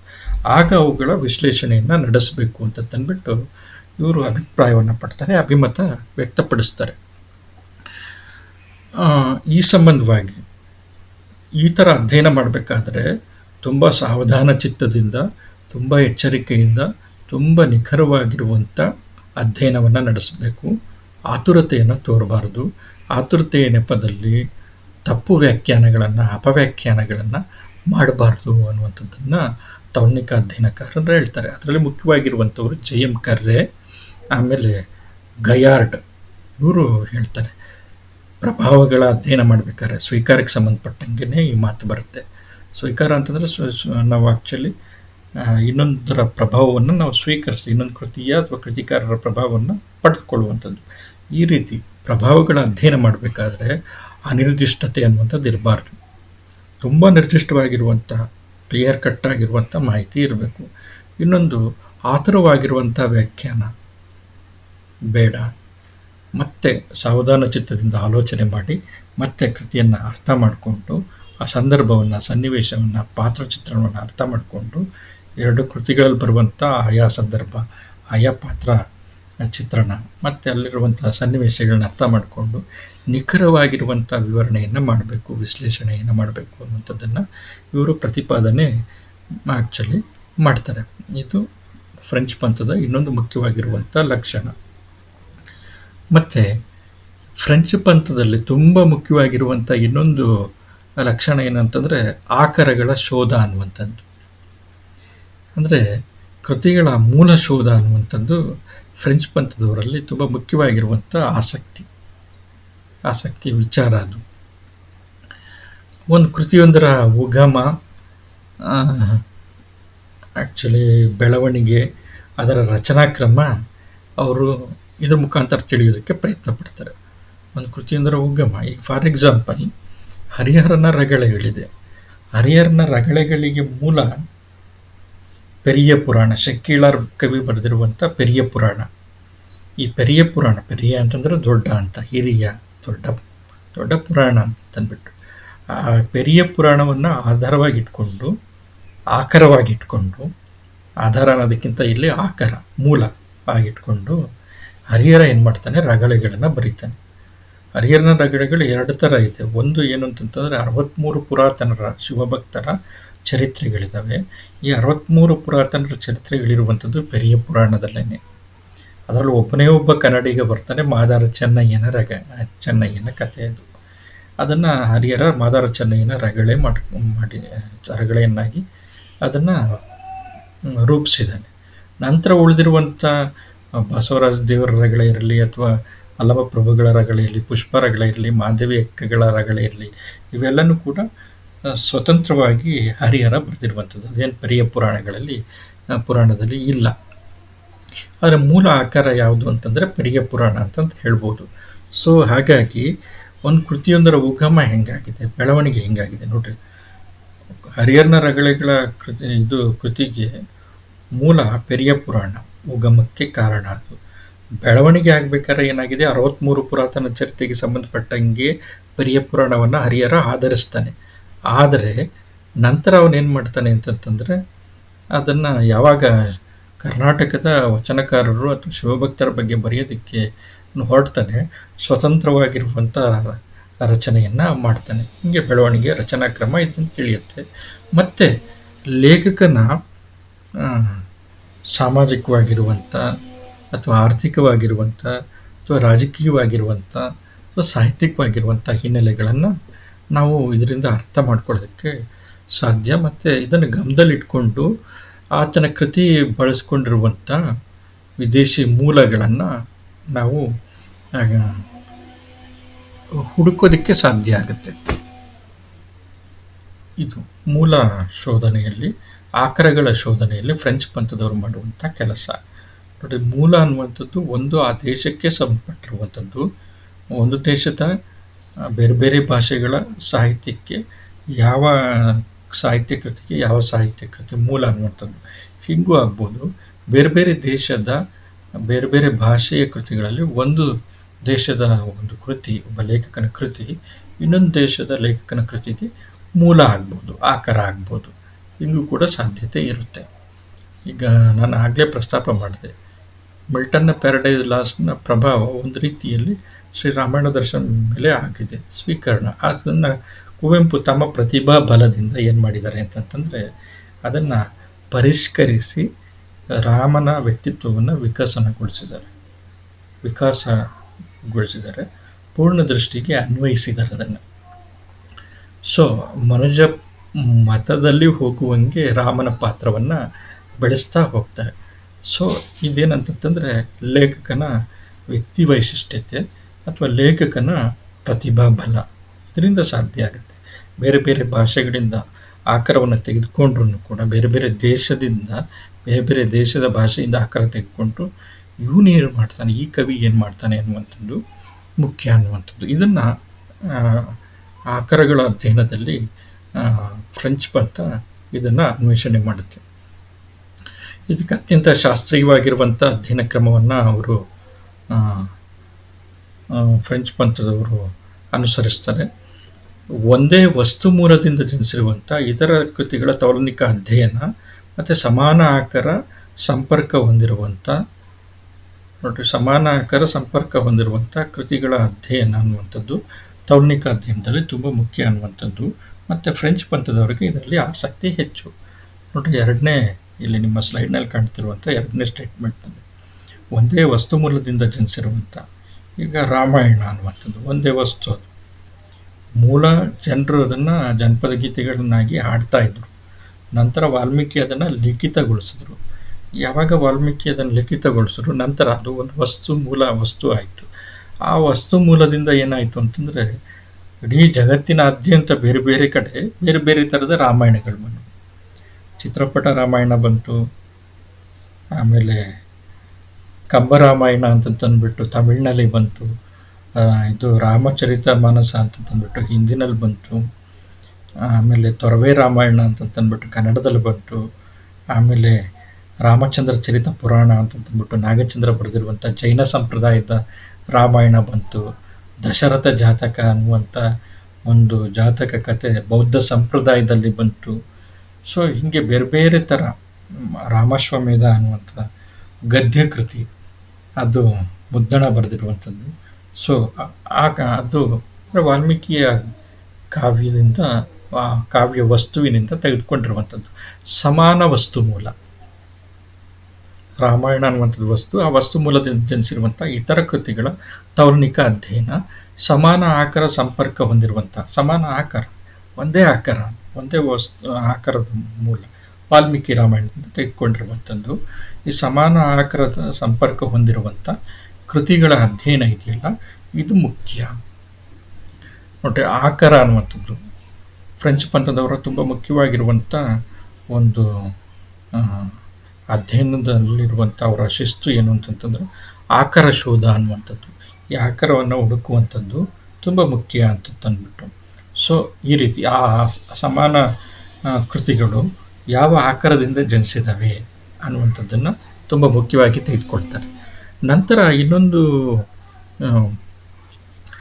ಆಗ ಅವುಗಳ ವಿಶ್ಲೇಷಣೆಯನ್ನು ನಡೆಸಬೇಕು ಅಂತ ತಂದ್ಬಿಟ್ಟು ಇವರು ಅಭಿಪ್ರಾಯವನ್ನು ಪಡ್ತಾರೆ, ಅಭಿಮತ ವ್ಯಕ್ತಪಡಿಸ್ತಾರೆ. ಈ ಸಂಬಂಧವಾಗಿ ಈ ಥರ ಅಧ್ಯಯನ ಮಾಡಬೇಕಾದ್ರೆ ತುಂಬ ಸಾವಧಾನ ಚಿತ್ತದಿಂದ, ತುಂಬ ಎಚ್ಚರಿಕೆಯಿಂದ, ತುಂಬ ನಿಖರವಾಗಿರುವಂಥ ಅಧ್ಯಯನವನ್ನು ನಡೆಸಬೇಕು. ಆತುರತೆಯನ್ನು ತೋರಬಾರದು. ಆತುರತೆಯ ನೆಪದಲ್ಲಿ ತಪ್ಪು ವ್ಯಾಖ್ಯಾನಗಳನ್ನು, ಅಪವ್ಯಾಖ್ಯಾನಗಳನ್ನು ಮಾಡಬಾರ್ದು ಅನ್ನುವಂಥದ್ದನ್ನು ತೌರ್ಣಿಕ ಅಧ್ಯಯನಕಾರರು ಹೇಳ್ತಾರೆ. ಅದರಲ್ಲಿ ಮುಖ್ಯವಾಗಿರುವಂಥವರು JM ಕರ್ರೆ, ಆಮೇಲೆ ಗಯಾರ್ಡ್, ಇವರು ಹೇಳ್ತಾರೆ. ಪ್ರಭಾವಗಳ ಅಧ್ಯಯನ ಮಾಡಬೇಕಾದ್ರೆ ಸ್ವೀಕಾರಕ್ಕೆ ಸಂಬಂಧಪಟ್ಟಂಗೆ ಈ ಮಾತು ಬರುತ್ತೆ. ಸ್ವೀಕಾರ ಅಂತಂದರೆ ನಾವು ಆ್ಯಕ್ಚುಲಿ ಇನ್ನೊಂದರ ಪ್ರಭಾವವನ್ನು ನಾವು ಸ್ವೀಕರಿಸಿ, ಇನ್ನೊಂದು ಕೃತಿಯ ಅಥವಾ ಕೃತಿಕಾರರ ಪ್ರಭಾವವನ್ನು ಪಡೆದುಕೊಳ್ಳುವಂಥದ್ದು. ಈ ರೀತಿ ಪ್ರಭಾವಗಳ ಅಧ್ಯಯನ ಮಾಡಬೇಕಾದ್ರೆ ಅನಿರ್ದಿಷ್ಟತೆ ಅನ್ನುವಂಥದ್ದು ಇರಬಾರ್ದು. ತುಂಬ ನಿರ್ದಿಷ್ಟವಾಗಿರುವಂಥ, ಕ್ಲಿಯರ್ ಕಟ್ ಆಗಿರುವಂಥ ಮಾಹಿತಿ ಇರಬೇಕು. ಇನ್ನೊಂದು ಆತುರವಾಗಿರುವಂಥ ವ್ಯಾಖ್ಯಾನ ಬೇಡ. ಮತ್ತೆ ಸಾವಧಾನ ಚಿತ್ತದಿಂದ ಆಲೋಚನೆ ಮಾಡಿ ಮತ್ತೆ ಕೃತಿಯನ್ನು ಅರ್ಥ ಮಾಡಿಕೊಂಡು, ಆ ಸಂದರ್ಭವನ್ನು, ಸನ್ನಿವೇಶವನ್ನು, ಪಾತ್ರಚಿತ್ರಣವನ್ನು ಅರ್ಥ ಮಾಡಿಕೊಂಡು, ಎರಡು ಕೃತಿಗಳಲ್ಲಿ ಬರುವಂಥ ಆಯಾ ಸಂದರ್ಭ, ಆಯಾ ಪಾತ್ರ ಚಿತ್ರಣ ಮತ್ತು ಅಲ್ಲಿರುವಂಥ ಸನ್ನಿವೇಶಗಳನ್ನ ಅರ್ಥ ಮಾಡಿಕೊಂಡು ನಿಖರವಾಗಿರುವಂಥ ವಿವರಣೆಯನ್ನು ಮಾಡಬೇಕು, ವಿಶ್ಲೇಷಣೆಯನ್ನು ಮಾಡಬೇಕು ಅನ್ನುವಂಥದ್ದನ್ನು ಇವರು ಪ್ರತಿಪಾದನೆ ಆ್ಯಕ್ಚುಲಿ ಮಾಡ್ತಾರೆ. ಇದು ಫ್ರೆಂಚ್ ಪಂಥದ ಇನ್ನೊಂದು ಮುಖ್ಯವಾಗಿರುವಂಥ ಲಕ್ಷಣ. ಮತ್ತು ಫ್ರೆಂಚ್ ಪಂಥದಲ್ಲಿ ತುಂಬ ಮುಖ್ಯವಾಗಿರುವಂಥ ಇನ್ನೊಂದು ಲಕ್ಷಣ ಏನಂತಂದರೆ ಆಕರಗಳ ಶೋಧ ಅನ್ನುವಂಥದ್ದು. ಅಂದರೆ ಕೃತಿಗಳ ಮೂಲ ಶೋಧ ಅನ್ನುವಂಥದ್ದು ಫ್ರೆಂಚ್ ಪಂಥದವರಲ್ಲಿ ತುಂಬ ಮುಖ್ಯವಾಗಿರುವಂಥ ಆಸಕ್ತಿ ವಿಚಾರ. ಅದು ಒಂದು ಕೃತಿಯೊಂದರ ಉಗಮ, ಆ್ಯಕ್ಚುಲಿ ಬೆಳವಣಿಗೆ, ಅದರ ರಚನಾಕ್ರಮ ಅವರು ಇದ್ರ ಮುಖಾಂತರ ತಿಳಿಯೋದಕ್ಕೆ ಪ್ರಯತ್ನ ಪಡ್ತಾರೆ. ಒಂದು ಕೃತಿಯೊಂದರ ಉಗಮ, ಈಗ ಫಾರ್ ಎಕ್ಸಾಂಪಲ್ ಹರಿಹರನ ರಗಳೆಗಳಿದೆ. ಹರಿಹರನ ರಗಳೆಗಳಿಗೆ ಮೂಲ ಪೆರಿಯ ಪುರಾಣ, ಶೆಕ್ಕಿಳಾರ್ ಕವಿ ಬರೆದಿರುವಂಥ ಪೆರಿಯ ಪುರಾಣ. ಈ ಪೆರಿಯ ಪುರಾಣ, ಪೆರಿಯ ಅಂತಂದ್ರೆ ದೊಡ್ಡ ಅಂತ, ಹಿರಿಯ, ದೊಡ್ಡ ಪುರಾಣ ಅಂತ ಅಂದ್ಬಿಟ್ಟು, ಆ ಪೆರಿಯ ಪುರಾಣವನ್ನು ಆಧಾರವಾಗಿಟ್ಕೊಂಡು, ಆಕರವಾಗಿಟ್ಕೊಂಡು, ಆಧಾರ ಅನ್ನೋದಕ್ಕಿಂತ ಇಲ್ಲಿ ಆಕರ, ಮೂಲ ಆಗಿಟ್ಕೊಂಡು ಹರಿಹರ ಏನು ಮಾಡ್ತಾನೆ, ರಗಳೆಗಳನ್ನು ಬರೀತಾನೆ. ಹರಿಹರನ ರಗಳೆಗಳು ಎರಡು ಥರ ಇದೆ. ಒಂದು ಏನು ಅಂತಂತಂದರೆ 63 ಪುರಾತನರ ಶಿವಭಕ್ತರ ಚರಿತ್ರೆಗಳಿದ್ದಾವೆ. ಈ 63 ಪುರಾತನರ ಚರಿತ್ರೆಗಳಿರುವಂಥದ್ದು ಪೆರಿಯ ಪುರಾಣದಲ್ಲೇ. ಅದರಲ್ಲೂ ಒಬ್ಬನೇ ಒಬ್ಬ ಕನ್ನಡಿಗ ಬರ್ತಾನೆ, ಮಾದಾರ ಚೆನ್ನಯ್ಯನ ಕಥೆ ಅದು. ಅದನ್ನು ಹರಿಹರ ಮಾದಾರ ಚೆನ್ನಯ್ಯನ ರಗಳೆಯನ್ನಾಗಿ ಅದನ್ನು ರೂಪಿಸಿದ್ದಾನೆ. ನಂತರ ಉಳಿದಿರುವಂಥ ಬಸವರಾಜ ದೇವರ ರಗಳೆ ಇರಲಿ, ಅಥವಾ ಅಲ್ಲಮ ಪ್ರಭುಗಳ ರಗಳೆ ಇರಲಿ, ಪುಷ್ಪ ರಗಳೆ ಇರಲಿ, ಮಾಧವಿ ಅಕ್ಕಗಳ ರಗಳೆ ಇರಲಿ, ಇವೆಲ್ಲನೂ ಕೂಡ ಸ್ವತಂತ್ರವಾಗಿ ಹರಿಹರ ಬರೆದಿರುವಂಥದ್ದು. ಅದೇನು ಪೆರಿಯ ಪುರಾಣದಲ್ಲಿ ಇಲ್ಲ. ಆದರೆ ಮೂಲ ಆಕಾರ ಯಾವುದು ಅಂತಂದರೆ ಪೆರಿಯ ಪುರಾಣ ಅಂತಂತ ಹೇಳ್ಬೋದು. ಸೊ ಹಾಗಾಗಿ ಒಂದು ಕೃತಿಯೊಂದರ ಉಗಮ ಹೆಂಗಾಗಿದೆ, ಬೆಳವಣಿಗೆ ಹೆಂಗಾಗಿದೆ ನೋಡ್ರಿ. ಹರಿಹರನ ರಗಳೆಗಳ ಕೃತಿಗೆ ಮೂಲ ಪೆರಿಯ ಪುರಾಣ ಉಗಮಕ್ಕೆ ಕಾರಣ. ಅದು ಬೆಳವಣಿಗೆ ಆಗಬೇಕಾದ್ರೆ ಏನಾಗಿದೆ, 63 ಪುರಾತನ ಚರಿತ್ರೆಗೆ ಸಂಬಂಧಪಟ್ಟಂಗೆ ಪೆರಿಯ ಪುರಾಣವನ್ನು ಹರಿಹರ ಆಧರಿಸ್ತಾನೆ. ಆದರೆ ನಂತರ ಅವನೇನು ಮಾಡ್ತಾನೆ ಅಂತಂತಂದರೆ, ಅದನ್ನು ಯಾವಾಗ ಕರ್ನಾಟಕದ ವಚನಕಾರರು ಅಥವಾ ಶಿವಭಕ್ತರ ಬಗ್ಗೆ ಬರೆಯೋದಕ್ಕೆ ಹೊರಡ್ತಾನೆ, ಸ್ವತಂತ್ರವಾಗಿರುವಂಥ ರಚನೆಯನ್ನು ಮಾಡ್ತಾನೆ. ಹೀಗೆ ಬೆಳವಣಿಗೆ, ರಚನಾಕ್ರಮ ಇದನ್ನು ತಿಳಿಯುತ್ತೆ. ಮತ್ತು ಲೇಖಕನ ಸಾಮಾಜಿಕವಾಗಿರುವಂಥ ಅಥವಾ ಆರ್ಥಿಕವಾಗಿರುವಂಥ ಅಥವಾ ರಾಜಕೀಯವಾಗಿರುವಂಥ ಅಥವಾ ಸಾಹಿತ್ಯಿಕವಾಗಿರುವಂಥ ಹಿನ್ನೆಲೆಗಳನ್ನು ನಾವು ಇದರಿಂದ ಅರ್ಥ ಮಾಡ್ಕೊಳ್ಳೋದಕ್ಕೆ ಸಾಧ್ಯ. ಮತ್ತು ಇದನ್ನು ಗಮನದಲ್ಲಿಟ್ಕೊಂಡು ಆತನ ಕೃತಿ ಬಳಸ್ಕೊಂಡಿರುವಂಥ ವಿದೇಶಿ ಮೂಲಗಳನ್ನು ನಾವು ಹುಡುಕೋದಕ್ಕೆ ಸಾಧ್ಯ ಆಗುತ್ತೆ. ಇದು ಮೂಲ ಶೋಧನೆಯಲ್ಲಿ, ಆಕರಗಳ ಶೋಧನೆಯಲ್ಲಿ ಫ್ರೆಂಚ್ ಪಂಥದವರು ಮಾಡುವಂಥ ಕೆಲಸ. ನೋಡಿ, ಮೂಲ ಅನ್ನುವಂಥದ್ದು ಒಂದು ಆ ದೇಶಕ್ಕೆ ಸಂಬಂಧಪಟ್ಟಿರುವಂಥದ್ದು, ಒಂದು ದೇಶದ ಬೇರೆ ಬೇರೆ ಭಾಷೆಗಳ ಸಾಹಿತ್ಯಕ್ಕೆ ಯಾವ ಸಾಹಿತ್ಯ ಕೃತಿಗೆ ಯಾವ ಸಾಹಿತ್ಯ ಕೃತಿ ಮೂಲ ಅನ್ನುವಂಥದ್ದು. ಹೀಗೂ ಆಗ್ಬೋದು, ಬೇರೆ ಬೇರೆ ದೇಶದ ಬೇರೆ ಬೇರೆ ಭಾಷೆಯ ಕೃತಿಗಳಲ್ಲಿ ಒಂದು ದೇಶದ ಒಂದು ಕೃತಿ, ಒಬ್ಬ ಲೇಖಕನ ಕೃತಿ ಇನ್ನೊಂದು ದೇಶದ ಲೇಖಕನ ಕೃತಿಗೆ ಮೂಲ ಆಗ್ಬೋದು, ಆಕರ ಆಗ್ಬೋದು. ಹಿಂಗೂ ಕೂಡ ಸಾಧ್ಯತೆ ಇರುತ್ತೆ. ಈಗ ನಾನು ಆಗಲೇ ಪ್ರಸ್ತಾಪ ಮಾಡಿದೆ, ಮಿಲ್ಟನ್ನ ಪ್ಯಾರಡೈಸ್ ಲಾಸ್ಟ್ನ ಪ್ರಭಾವ ಒಂದು ರೀತಿಯಲ್ಲಿ ಶ್ರೀರಾಮಾಯಣ ದರ್ಶನ ಮೇಲೆ ಆಗಿದೆ, ಸ್ವೀಕರಣ. ಅದನ್ನು ಕುವೆಂಪು ತಮ್ಮ ಪ್ರತಿಭಾ ಬಲದಿಂದ ಏನು ಮಾಡಿದ್ದಾರೆ ಅಂತಂತಂದರೆ, ಅದನ್ನು ಪರಿಷ್ಕರಿಸಿ ರಾಮನ ವ್ಯಕ್ತಿತ್ವವನ್ನು ವಿಕಾಸಗೊಳಿಸಿದ್ದಾರೆ, ಪೂರ್ಣ ದೃಷ್ಟಿಗೆ ಅನ್ವಯಿಸಿದ್ದಾರೆ ಅದನ್ನು. ಸೊ ಮನುಜ ಮತದಲ್ಲಿ ಹೋಗುವಂಗೆ ರಾಮನ ಪಾತ್ರವನ್ನು ಬೆಳೆಸ್ತಾ ಹೋಗ್ತಾರೆ. ಸೊ ಇದೇನಂತಂದರೆ ಲೇಖಕನ ವ್ಯಕ್ತಿ ವೈಶಿಷ್ಟ್ಯತೆ ಅಥವಾ ಲೇಖಕನ ಪ್ರತಿಭಾ ಬಲ, ಇದರಿಂದ ಸಾಧ್ಯ ಆಗುತ್ತೆ. ಬೇರೆ ಬೇರೆ ಭಾಷೆಗಳಿಂದ ಆಕರವನ್ನು ತೆಗೆದುಕೊಂಡ್ರೂ ಕೂಡ, ಬೇರೆ ಬೇರೆ ದೇಶದಿಂದ ಬೇರೆ ಬೇರೆ ದೇಶದ ಭಾಷೆಯಿಂದ ಆಕಾರ ತೆಗೆದುಕೊಂಡು ಇವನು ಏನು ಮಾಡ್ತಾನೆ, ಈ ಕವಿ ಏನು ಮಾಡ್ತಾನೆ ಅನ್ನುವಂಥದ್ದು ಮುಖ್ಯ ಅನ್ನುವಂಥದ್ದು. ಇದನ್ನು ಆಕರಗಳ ಅಧ್ಯಯನದಲ್ಲಿ ಫ್ರೆಂಚ್ ಪಂಥ ಇದನ್ನು ಅನ್ವೇಷಣೆ ಮಾಡುತ್ತೆ. ಇದಕ್ಕೆ ಅತ್ಯಂತ ಶಾಸ್ತ್ರೀಯವಾಗಿರುವಂಥ ಅಧ್ಯಯನ ಕ್ರಮವನ್ನು ಅವರು ಫ್ರೆಂಚ್ ಪಂಥದವರು ಅನುಸರಿಸ್ತಾರೆ. ಒಂದೇ ವಸ್ತು ಮೂಲದಿಂದ ಜನಿಸಿರುವಂಥ ಇತರ ಕೃತಿಗಳ ತೌಲನಿಕ ಅಧ್ಯಯನ ಮತ್ತು ಸಮಾನ ಆಕಾರ ಸಂಪರ್ಕ ಹೊಂದಿರುವಂಥ ಕೃತಿಗಳ ಅಧ್ಯಯನ ಅನ್ನುವಂಥದ್ದು ತೌಲನಿಕ ಅಧ್ಯಯನದಲ್ಲಿ ತುಂಬ ಮುಖ್ಯ ಅನ್ನುವಂಥದ್ದು. ಮತ್ತು ಫ್ರೆಂಚ್ ಪಂಥದವರಿಗೆ ಇದರಲ್ಲಿ ಆಸಕ್ತಿ ಹೆಚ್ಚು. ನೋಡಿ, ಇಲ್ಲಿ ನಿಮ್ಮ ಸ್ಲೈಡ್ನಲ್ಲಿ ಕಾಣ್ತಿರುವಂಥ ಎರಡನೇ ಸ್ಟೇಟ್ಮೆಂಟ್ನಲ್ಲಿ ಒಂದೇ ವಸ್ತು ಮೂಲದಿಂದ ಜನಿಸಿರುವಂಥ, ಈಗ ರಾಮಾಯಣ ಅನ್ನುವಂಥದ್ದು ಒಂದೇ ವಸ್ತು, ಅದು ಮೂಲ ಜನರು ಅದನ್ನು ಜನಪದ ಗೀತೆಗಳನ್ನಾಗಿ ಹಾಡ್ತಾ ಇದ್ರು. ನಂತರ ವಾಲ್ಮೀಕಿ ಅದನ್ನು ಲಿಖಿತಗೊಳಿಸಿದ್ರು. ಯಾವಾಗ ವಾಲ್ಮೀಕಿ ಅದನ್ನು ಲಿಖಿತಗೊಳಿಸಿದ್ರು, ನಂತರ ಅದು ಒಂದು ಮೂಲ ವಸ್ತು ಆಯಿತು. ಆ ವಸ್ತು ಮೂಲದಿಂದ ಏನಾಯಿತು ಅಂತಂದರೆ, ಇಡೀ ಜಗತ್ತಿನಾದ್ಯಂತ ಬೇರೆ ಬೇರೆ ಕಡೆ ಬೇರೆ ಬೇರೆ ಥರದ ರಾಮಾಯಣಗಳು ಬಂದವು. ಚಿತ್ರಪಟ ರಾಮಾಯಣ ಬಂತು, ಆಮೇಲೆ ಕಂಬರಾಮಾಯಣ ಅಂತಂದ್ಬಿಟ್ಟು ತಮಿಳಿನಲ್ಲಿ ಬಂತು, ಇದು ರಾಮಚರಿತ ಮಾನಸ ಅಂತಂದ್ಬಿಟ್ಟು ಹಿಂದಿನಲ್ಲಿ ಬಂತು, ಆಮೇಲೆ ತೊರವೆ ರಾಮಾಯಣ ಅಂತಂದ್ಬಿಟ್ಟು ಕನ್ನಡದಲ್ಲಿ ಬಂತು, ಆಮೇಲೆ ರಾಮಚಂದ್ರ ಚರಿತ ಪುರಾಣ ಅಂತಂದ್ಬಿಟ್ಟು ನಾಗಚಂದ್ರ ಬರೆದಿರುವಂಥ ಜೈನ ಸಂಪ್ರದಾಯದ ರಾಮಾಯಣ ಬಂತು, ದಶರಥ ಜಾತಕ ಅನ್ನುವಂಥ ಒಂದು ಜಾತಕ ಕತೆ ಬೌದ್ಧ ಸಂಪ್ರದಾಯದಲ್ಲಿ ಬಂತು. ಸೊ ಹೀಗೆ ಬೇರೆ ಬೇರೆ ಥರ ರಾಮಾಶ್ವಮೇಧ ಅನ್ನುವಂಥ ಗದ್ಯ ಕೃತಿ, ಅದು ಮುದ್ದಣ ಬರೆದಿರುವಂಥದ್ದು. ಸೊ ಅದು ವಾಲ್ಮೀಕಿಯ ಕಾವ್ಯದಿಂದ, ಕಾವ್ಯ ವಸ್ತುವಿನಿಂದ ತೆಗೆದುಕೊಂಡಿರುವಂಥದ್ದು. ಸಮಾನ ವಸ್ತು ಮೂಲ ರಾಮಾಯಣ ಅನ್ನುವಂಥದ್ದು ವಸ್ತು, ಆ ವಸ್ತು ಮೂಲದಿಂದ ಜನಿಸಿರುವಂಥ ಇತರ ಕೃತಿಗಳ ತೌಲನಿಕ ಅಧ್ಯಯನ, ಸಮಾನ ಆಕಾರ ಸಂಪರ್ಕ ಹೊಂದಿರುವಂಥ, ಸಮಾನ ಆಕಾರ, ಒಂದೇ ಆಕಾರ, ಒಂದೇ ಆಕಾರದ ಮೂಲ ವಾಲ್ಮೀಕಿ ರಾಮಾಯಣದಿಂದ ತೆಗೆದುಕೊಂಡಿರುವಂಥದ್ದು. ಈ ಸಮಾನ ಆಕಾರದ ಸಂಪರ್ಕ ಹೊಂದಿರುವಂಥ ಕೃತಿಗಳ ಅಧ್ಯಯನ ಇದೆಯಲ್ಲ, ಇದು ಮುಖ್ಯ. ನೋಡಿ, ಆಕಾರ ಅನ್ನುವಂಥದ್ದು ಫ್ರೆಂಚ್ ಪಂಥದವರ ತುಂಬ ಮುಖ್ಯವಾಗಿರುವಂಥ ಒಂದು ಅಧ್ಯಯನದಲ್ಲಿರುವಂಥ ಅವರ ಶಿಸ್ತು ಏನು ಅಂತಂತಂದ್ರೆ ಆಕಾರ ಶೋಧ ಅನ್ನುವಂಥದ್ದು. ಈ ಆಕಾರವನ್ನು ಹುಡುಕುವಂಥದ್ದು ತುಂಬ ಮುಖ್ಯ ಅಂತಂದ್ಬಿಟ್ಟು. ಸೊ ಈ ರೀತಿ ಆ ಸಮಾನ ಕೃತಿಗಳು ಯಾವ ಆಕಾರದಿಂದ ಜನಿಸಿದವೆ ಅನ್ನುವಂಥದ್ದನ್ನು ತುಂಬ ಮುಖ್ಯವಾಗಿ ತೆಗೆದುಕೊಳ್ತಾರೆ. ನಂತರ ಇನ್ನೊಂದು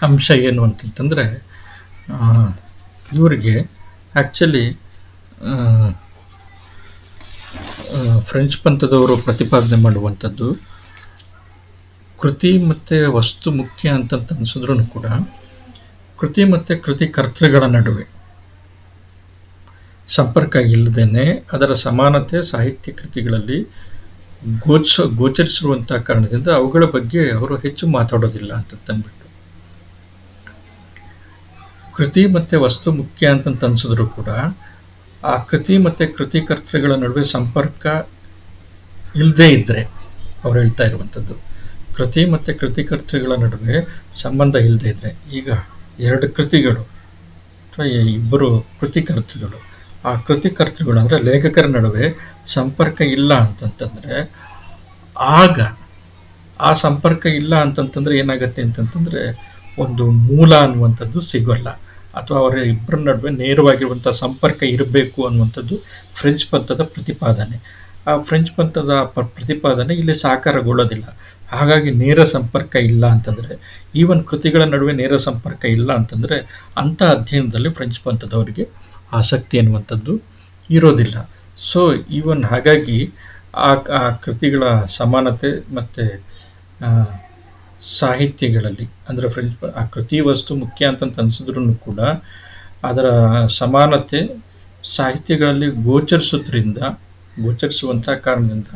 ಅಂಶ ಏನು ಅಂತಂತಂದರೆ, ಇವರಿಗೆ ಆ್ಯಕ್ಚುಲಿ ಫ್ರೆಂಚ್ ಪಂಥದವರು ಪ್ರತಿಪಾದನೆ ಮಾಡುವಂಥದ್ದು ಕೃತಿ ಮತ್ತು ವಸ್ತು ಮುಖ್ಯ ಅಂತಂತ ಅನಿಸಿದ್ರೂ ಕೂಡ, ಕೃತಿ ಮತ್ತು ಕೃತಿಕರ್ತೃಗಳ ನಡುವೆ ಸಂಪರ್ಕ ಇಲ್ಲದೇನೆ ಅದರ ಸಮಾನತೆ ಸಾಹಿತ್ಯ ಕೃತಿಗಳಲ್ಲಿ ಗೋಚರಿಸಿರುವಂಥ ಕಾರಣದಿಂದ ಅವುಗಳ ಬಗ್ಗೆ ಅವರು ಹೆಚ್ಚು ಮಾತಾಡೋದಿಲ್ಲ ಅಂತಂದ್ಬಿಟ್ಟು. ಕೃತಿ ಮತ್ತು ವಸ್ತು ಮುಖ್ಯ ಅಂತಂತ ಅನಿಸಿದ್ರು ಕೂಡ ಆ ಕೃತಿ ಮತ್ತು ಕೃತಿಕರ್ತೃಗಳ ನಡುವೆ ಸಂಪರ್ಕ ಇಲ್ಲದೇ ಇದ್ದರೆ, ಅವ್ರು ಹೇಳ್ತಾ ಇರುವಂಥದ್ದು. ಕೃತಿ ಮತ್ತು ಕೃತಿಕರ್ತೃಗಳ ನಡುವೆ ಸಂಬಂಧ ಇಲ್ಲದೆ ಇದ್ರೆ, ಈಗ ಎರಡು ಕೃತಿಗಳು ಅಥವಾ ಇಬ್ಬರು ಕೃತಿಕರ್ತೃಗಳು, ಆ ಕೃತಿಕರ್ತೃಗಳು ಅಂದರೆ ಲೇಖಕರ ನಡುವೆ ಸಂಪರ್ಕ ಇಲ್ಲ ಅಂತಂತಂದರೆ, ಆಗ ಆ ಸಂಪರ್ಕ ಇಲ್ಲ ಅಂತಂತಂದ್ರೆ ಏನಾಗತ್ತೆ ಅಂತಂತಂದರೆ ಒಂದು ಮೂಲ ಅನ್ನುವಂಥದ್ದು ಸಿಗೋಲ್ಲ, ಅಥವಾ ಅವರ ಇಬ್ಬರ ನಡುವೆ ನೇರವಾಗಿರುವಂಥ ಸಂಪರ್ಕ ಇರಬೇಕು ಅನ್ನುವಂಥದ್ದು ಫ್ರೆಂಚ್ ಪಂಥದ ಪ್ರತಿಪಾದನೆ. ಆ ಫ್ರೆಂಚ್ ಪಂಥದ ಪ್ರತಿಪಾದನೆ ಇಲ್ಲಿ ಸಾಕಾರಗೊಳ್ಳೋದಿಲ್ಲ. ಹಾಗಾಗಿ ನೇರ ಸಂಪರ್ಕ ಇಲ್ಲ ಅಂತಂದರೆ, ಈವನ್ ಕೃತಿಗಳ ನಡುವೆ ನೇರ ಸಂಪರ್ಕ ಇಲ್ಲ ಅಂತಂದರೆ, ಅಂಥ ಅಧ್ಯಯನದಲ್ಲಿ ಫ್ರೆಂಚ್ ಪಂಥದವರಿಗೆ ಆಸಕ್ತಿ ಅನ್ನುವಂಥದ್ದು ಇರೋದಿಲ್ಲ. ಸೊ ಈವನ್ ಹಾಗಾಗಿ ಆ ಕೃತಿಗಳ ಸಮಾನತೆ ಮತ್ತು ಸಾಹಿತ್ಯಗಳಲ್ಲಿ ಅಂದರೆ ಆ ಕೃತಿ ವಸ್ತು ಮುಖ್ಯ ಅಂತಂತ ಅನಿಸಿದ್ರು ಕೂಡ ಅದರ ಸಮಾನತೆ ಸಾಹಿತ್ಯಗಳಲ್ಲಿ ಗೋಚರಿಸುವಂಥ ಕಾರಣದಿಂದ,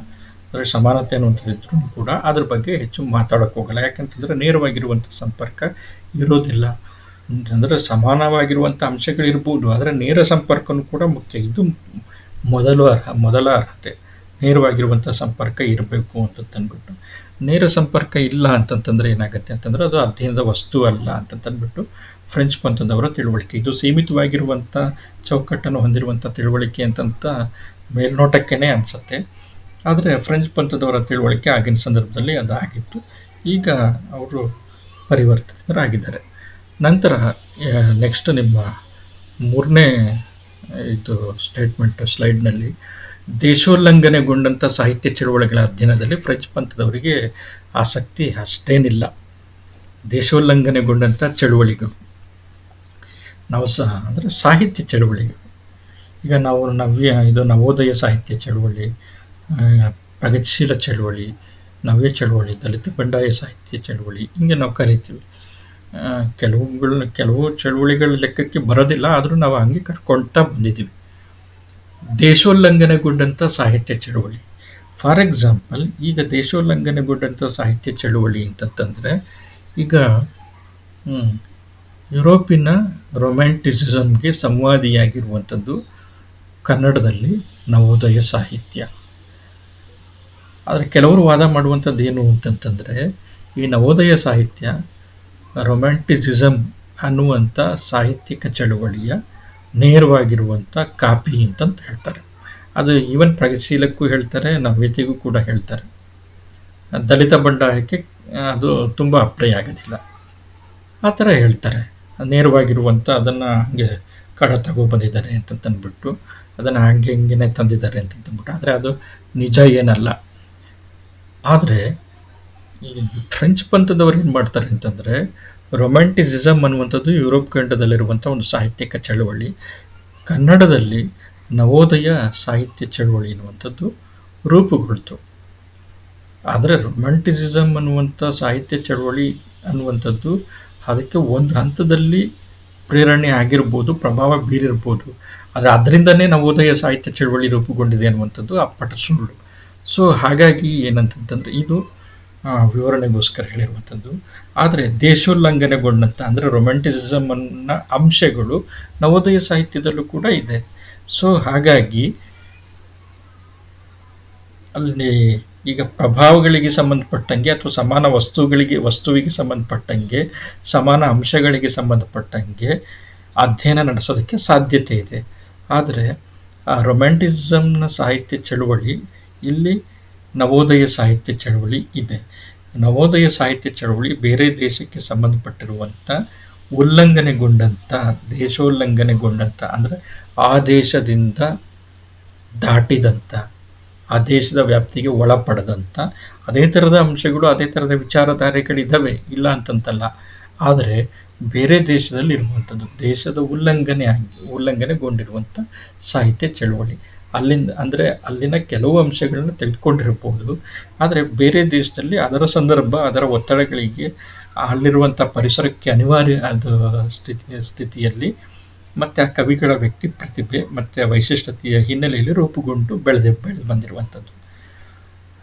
ಅಂದರೆ ಸಮಾನತೆ ಅನ್ನುವಂಥದ್ದಿದ್ರೂ ಕೂಡ ಅದ್ರ ಬಗ್ಗೆ ಹೆಚ್ಚು ಮಾತಾಡೋಕ್ಕೆ ಹೋಗಲ್ಲ. ಯಾಕಂತಂದರೆ ನೇರವಾಗಿರುವಂಥ ಸಂಪರ್ಕ ಇರೋದಿಲ್ಲ. ಅಂದರೆ ಸಮಾನವಾಗಿರುವಂಥ ಅಂಶಗಳಿರ್ಬೋದು, ಆದರೆ ನೇರ ಸಂಪರ್ಕನೂ ಕೂಡ ಮುಖ್ಯ. ಇದು ಮೊದಲ ಅರ್ಹತೆ, ನೇರವಾಗಿರುವಂಥ ಸಂಪರ್ಕ ಇರಬೇಕು ಅಂತಂದ್ಬಿಟ್ಟು. ನೇರ ಸಂಪರ್ಕ ಇಲ್ಲ ಅಂತಂತಂದರೆ ಏನಾಗುತ್ತೆ ಅಂತಂದರೆ ಅದು ಅಧ್ಯಯನದ ವಸ್ತು ಅಲ್ಲ ಅಂತಂದ್ಬಿಟ್ಟು ಫ್ರೆಂಚ್ ಪಂಥದವರ ತಿಳುವಳಿಕೆ. ಇದು ಸೀಮಿತವಾಗಿರುವಂಥ ಚೌಕಟ್ಟನ್ನು ಹೊಂದಿರುವಂಥ ತಿಳುವಳಿಕೆ ಅಂತಂತ ಮೇಲ್ನೋಟಕ್ಕೇ ಅನಿಸುತ್ತೆ. ಆದರೆ ಫ್ರೆಂಚ್ ಪಂಥದವರ ತಿಳುವಳಿಕೆ ಆಗಿನ ಸಂದರ್ಭದಲ್ಲಿ ಅದಾಗಿತ್ತು. ಈಗ ಅವರು ಪರಿವರ್ತಿತರಾಗಿದ್ದಾರೆ. ನಂತರ ನೆಕ್ಸ್ಟ್ ನಿಮ್ಮ ಮೂರನೇ ಇದು ಸ್ಟೇಟ್ಮೆಂಟ್ ಸ್ಲೈಡ್ನಲ್ಲಿ, ದೇಶೋಲ್ಲಂಘನೆಗೊಂಡಂಥ ಸಾಹಿತ್ಯ ಚಳುವಳಿಗಳ ಅಧ್ಯಯನದಲ್ಲಿ ಫ್ರೆಂಚ್ ಪಂಥದವರಿಗೆ ಆಸಕ್ತಿ ಅಷ್ಟೇನಿಲ್ಲ. ದೇಶೋಲ್ಲಂಘನೆಗೊಂಡಂಥ ಚಳುವಳಿಗಳು ನಾವು ಅಂದರೆ ಸಾಹಿತ್ಯ ಚಳುವಳಿಗಳು, ಈಗ ಇದು ನವೋದಯ ಸಾಹಿತ್ಯ ಚಳುವಳಿ, ಪ್ರಗತಿಶೀಲ ಚಳುವಳಿ, ನವ್ಯ ಚಳುವಳಿ, ದಲಿತ ಬಂಡಾಯ ಸಾಹಿತ್ಯ ಚಳುವಳಿ, ಹಿಂಗೆ ನಾವು ಕರಿತೀವಿ. ಕೆಲವು ಚಳುವಳಿಗಳ ಲೆಕ್ಕಕ್ಕೆ ಬರೋದಿಲ್ಲ, ಆದರೂ ನಾವು ಹಂಗೆ ಕರ್ಕೊಳ್ತಾ ಬಂದಿದ್ದೀವಿ. ದೇಶೋಲ್ಲಂಘನೆಗೊಂಡಂಥ ಸಾಹಿತ್ಯ ಚಳುವಳಿ, ಫಾರ್ ಎಕ್ಸಾಂಪಲ್, ಈಗ ದೇಶೋಲ್ಲಂಘನೆಗೊಂಡಂಥ ಸಾಹಿತ್ಯ ಚಳುವಳಿ ಅಂತಂತಂದರೆ, ಈಗ ಯುರೋಪಿನ ರೊಮ್ಯಾಂಟಿಸಿಸಮ್ಗೆ ಸಂವಾದಿಯಾಗಿರುವಂಥದ್ದು ಕನ್ನಡದಲ್ಲಿ ನವೋದಯ ಸಾಹಿತ್ಯ. ಆದರೆ ಕೆಲವರು ವಾದ ಮಾಡುವಂಥದ್ದು ಏನು ಅಂತಂತಂದರೆ, ಈ ನವೋದಯ ಸಾಹಿತ್ಯ ರೊಮ್ಯಾಂಟಿಸಿಸಮ್ ಅನ್ನುವಂಥ ಸಾಹಿತ್ಯಿಕ ಚಳುವಳಿಯ ನೇರವಾಗಿರುವಂಥ ಕಾಪಿ ಅಂತಂತ ಹೇಳ್ತಾರೆ. ಅದು ಈವನ್ ಪ್ರಗತಿಶೀಲಕ್ಕೂ ಹೇಳ್ತಾರೆ, ನವ್ಯತೆಗೂ ಕೂಡ ಹೇಳ್ತಾರೆ. ದಲಿತ ಬಂಡಾಯಕ್ಕೆ ಅದು ತುಂಬ ಅಪ್ಲೈ ಆಗೋದಿಲ್ಲ, ಆ ಥರ ಹೇಳ್ತಾರೆ. ನೇರವಾಗಿರುವಂಥ ಅದನ್ನು ಹಂಗೆ ಕಡ ತಗೊಬಂದಿದ್ದಾರೆ ಅಂತಂದ್ಬಿಟ್ಟು, ಅದನ್ನು ಹಿಂಗೇನೆ ತಂದಿದ್ದಾರೆ ಅಂತಂದ್ಬಿಟ್ಟು, ಆದರೆ ಅದು ನಿಜ ಏನಲ್ಲ. ಆದರೆ ಈ ಫ್ರೆಂಚ್ ಪಂಥದವ್ರು ಏನು ಮಾಡ್ತಾರೆ ಅಂತಂದರೆ, ರೊಮ್ಯಾಂಟಿಸಿಸಮ್ ಅನ್ನುವಂಥದ್ದು ಯುರೋಪ್ ಖಂಡದಲ್ಲಿರುವಂಥ ಒಂದು ಸಾಹಿತ್ಯಿಕ ಚಳುವಳಿ, ಕನ್ನಡದಲ್ಲಿ ನವೋದಯ ಸಾಹಿತ್ಯ ಚಳುವಳಿ ಅನ್ನುವಂಥದ್ದು ರೂಪುಗೊಳ್ತು. ಆದರೆ ರೊಮ್ಯಾಂಟಿಸಿಸಮ್ ಅನ್ನುವಂಥ ಸಾಹಿತ್ಯ ಚಳುವಳಿ ಅನ್ನುವಂಥದ್ದು ಅದಕ್ಕೆ ಒಂದು ಹಂತದಲ್ಲಿ ಪ್ರೇರಣೆ ಆಗಿರ್ಬೋದು, ಪ್ರಭಾವ ಬೀರಿರ್ಬೋದು, ಆದರೆ ಅದರಿಂದನೇ ನವೋದಯ ಸಾಹಿತ್ಯ ಚಳುವಳಿ ರೂಪುಗೊಂಡಿದೆ ಅನ್ನುವಂಥದ್ದು ಅಪ್ಪಟ ಸುಳ್ಳು. ಸೊ ಹಾಗಾಗಿ ಏನಂತಂತಂದರೆ ಇದು ವಿವರಣೆಗೋಸ್ಕರ ಹೇಳಿರುವಂಥದ್ದು. ಆದರೆ ದೇಶೋಲ್ಲಂಘನೆಗೊಂಡಂಥ ಅಂದರೆ ರೊಮ್ಯಾಂಟಿಸಿಸಮ್ ಅನ್ನ ಅಂಶಗಳು ನವೋದಯ ಸಾಹಿತ್ಯದಲ್ಲೂ ಕೂಡ ಇದೆ. ಸೊ ಹಾಗಾಗಿ ಅಲ್ಲಿ ಈಗ ಪ್ರಭಾವಗಳಿಗೆ ಸಂಬಂಧಪಟ್ಟಂಗೆ ಅಥವಾ ಸಮಾನ ವಸ್ತುವಿಗೆ ಸಂಬಂಧಪಟ್ಟಂಗೆ, ಸಮಾನ ಅಂಶಗಳಿಗೆ ಸಂಬಂಧಪಟ್ಟಂಗೆ ಅಧ್ಯಯನ ನಡೆಸೋದಕ್ಕೆ ಸಾಧ್ಯತೆ ಇದೆ. ಆದರೆ ಆ ರೊಮ್ಯಾಂಟಿಸಿಸಮ್ನ ಸಾಹಿತ್ಯ ಚಳುವಳಿ, ಇಲ್ಲಿ ನವೋದಯ ಸಾಹಿತ್ಯ ಚಳುವಳಿ ಇದೆ. ನವೋದಯ ಸಾಹಿತ್ಯ ಚಳುವಳಿ ಬೇರೆ ದೇಶಕ್ಕೆ ಸಂಬಂಧಪಟ್ಟಿರುವಂಥ ದೇಶೋಲ್ಲಂಘನೆಗೊಂಡಂಥ ಅಂದರೆ ಆ ದೇಶದಿಂದ ದಾಟಿದಂಥ, ಆ ದೇಶದ ವ್ಯಾಪ್ತಿಗೆ ಒಳಪಡದಂಥ ಅದೇ ಥರದ ಅಂಶಗಳು, ಅದೇ ಥರದ ವಿಚಾರಧಾರೆಗಳಿದ್ದಾವೆ, ಇಲ್ಲ ಅಂತಂತಲ್ಲ. ಆದರೆ ಬೇರೆ ದೇಶದಲ್ಲಿ ಇರುವಂಥದ್ದು, ದೇಶದ ಉಲ್ಲಂಘನೆಗೊಂಡಿರುವಂಥ ಸಾಹಿತ್ಯ ಚಳುವಳಿ, ಅಲ್ಲಿನ ಕೆಲವು ಅಂಶಗಳನ್ನ ತೆಗೆದುಕೊಂಡಿರಬಹುದು. ಆದರೆ ಬೇರೆ ದೇಶದಲ್ಲಿ ಅದರ ಸಂದರ್ಭ, ಅದರ ಒತ್ತಡಗಳಿಗೆ, ಅಲ್ಲಿರುವಂಥ ಪರಿಸರಕ್ಕೆ ಅನಿವಾರ್ಯ ಸ್ಥಿತಿಯಲ್ಲಿ ಮತ್ತು ಆ ಕವಿಗಳ ವ್ಯಕ್ತಿ ಪ್ರತಿಭೆ ಮತ್ತು ವೈಶಿಷ್ಟ್ಯತೆಯ ಹಿನ್ನೆಲೆಯಲ್ಲಿ ರೂಪುಗೊಂಡು ಬೆಳೆದು ಬಂದಿರುವಂಥದ್ದು.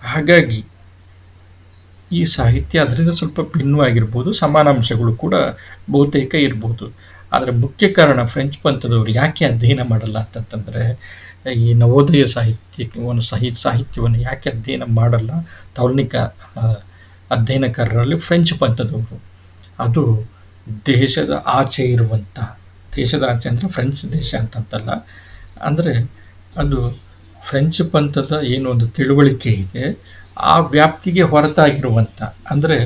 ಹಾಗಾಗಿ ಈ ಸಾಹಿತ್ಯ ಅದರಿಂದ ಸ್ವಲ್ಪ ಭಿನ್ನವಾಗಿರ್ಬೋದು, ಸಮಾನಾಂಶಗಳು ಕೂಡ ಬಹುತೇಕ ಇರ್ಬೋದು. ಆದರೆ ಮುಖ್ಯ ಕಾರಣ ಫ್ರೆಂಚ್ ಪಂಥದವರು ಯಾಕೆ ಅಧ್ಯಯನ ಮಾಡಲ್ಲ ಅಂತಂತಂದರೆ, ಈ ನವೋದಯ ಸಾಹಿತ್ಯವನ್ನು ಯಾಕೆ ಅಧ್ಯಯನ ಮಾಡಲ್ಲ ತೌಲನಿಕ ಅಧ್ಯಯನಕಾರರಲ್ಲಿ ಫ್ರೆಂಚ್ ಪಂಥದವರು. ಅದು ದೇಶದ ಆಚೆ ಇರುವಂಥ, ದೇಶದ ಆಚೆ ಅಂದರೆ ಫ್ರೆಂಚ್ ದೇಶ ಅಂತಲ್ಲ, ಅಂದರೆ ಅದು ಫ್ರೆಂಚ್ ಪಂಥದ ಏನೊಂದು ತಿಳುವಳಿಕೆ ಇದೆ ಆ ವ್ಯಾಪ್ತಿಗೆ ಹೊರತಾಗಿರುವಂಥ, ಅಂದರೆ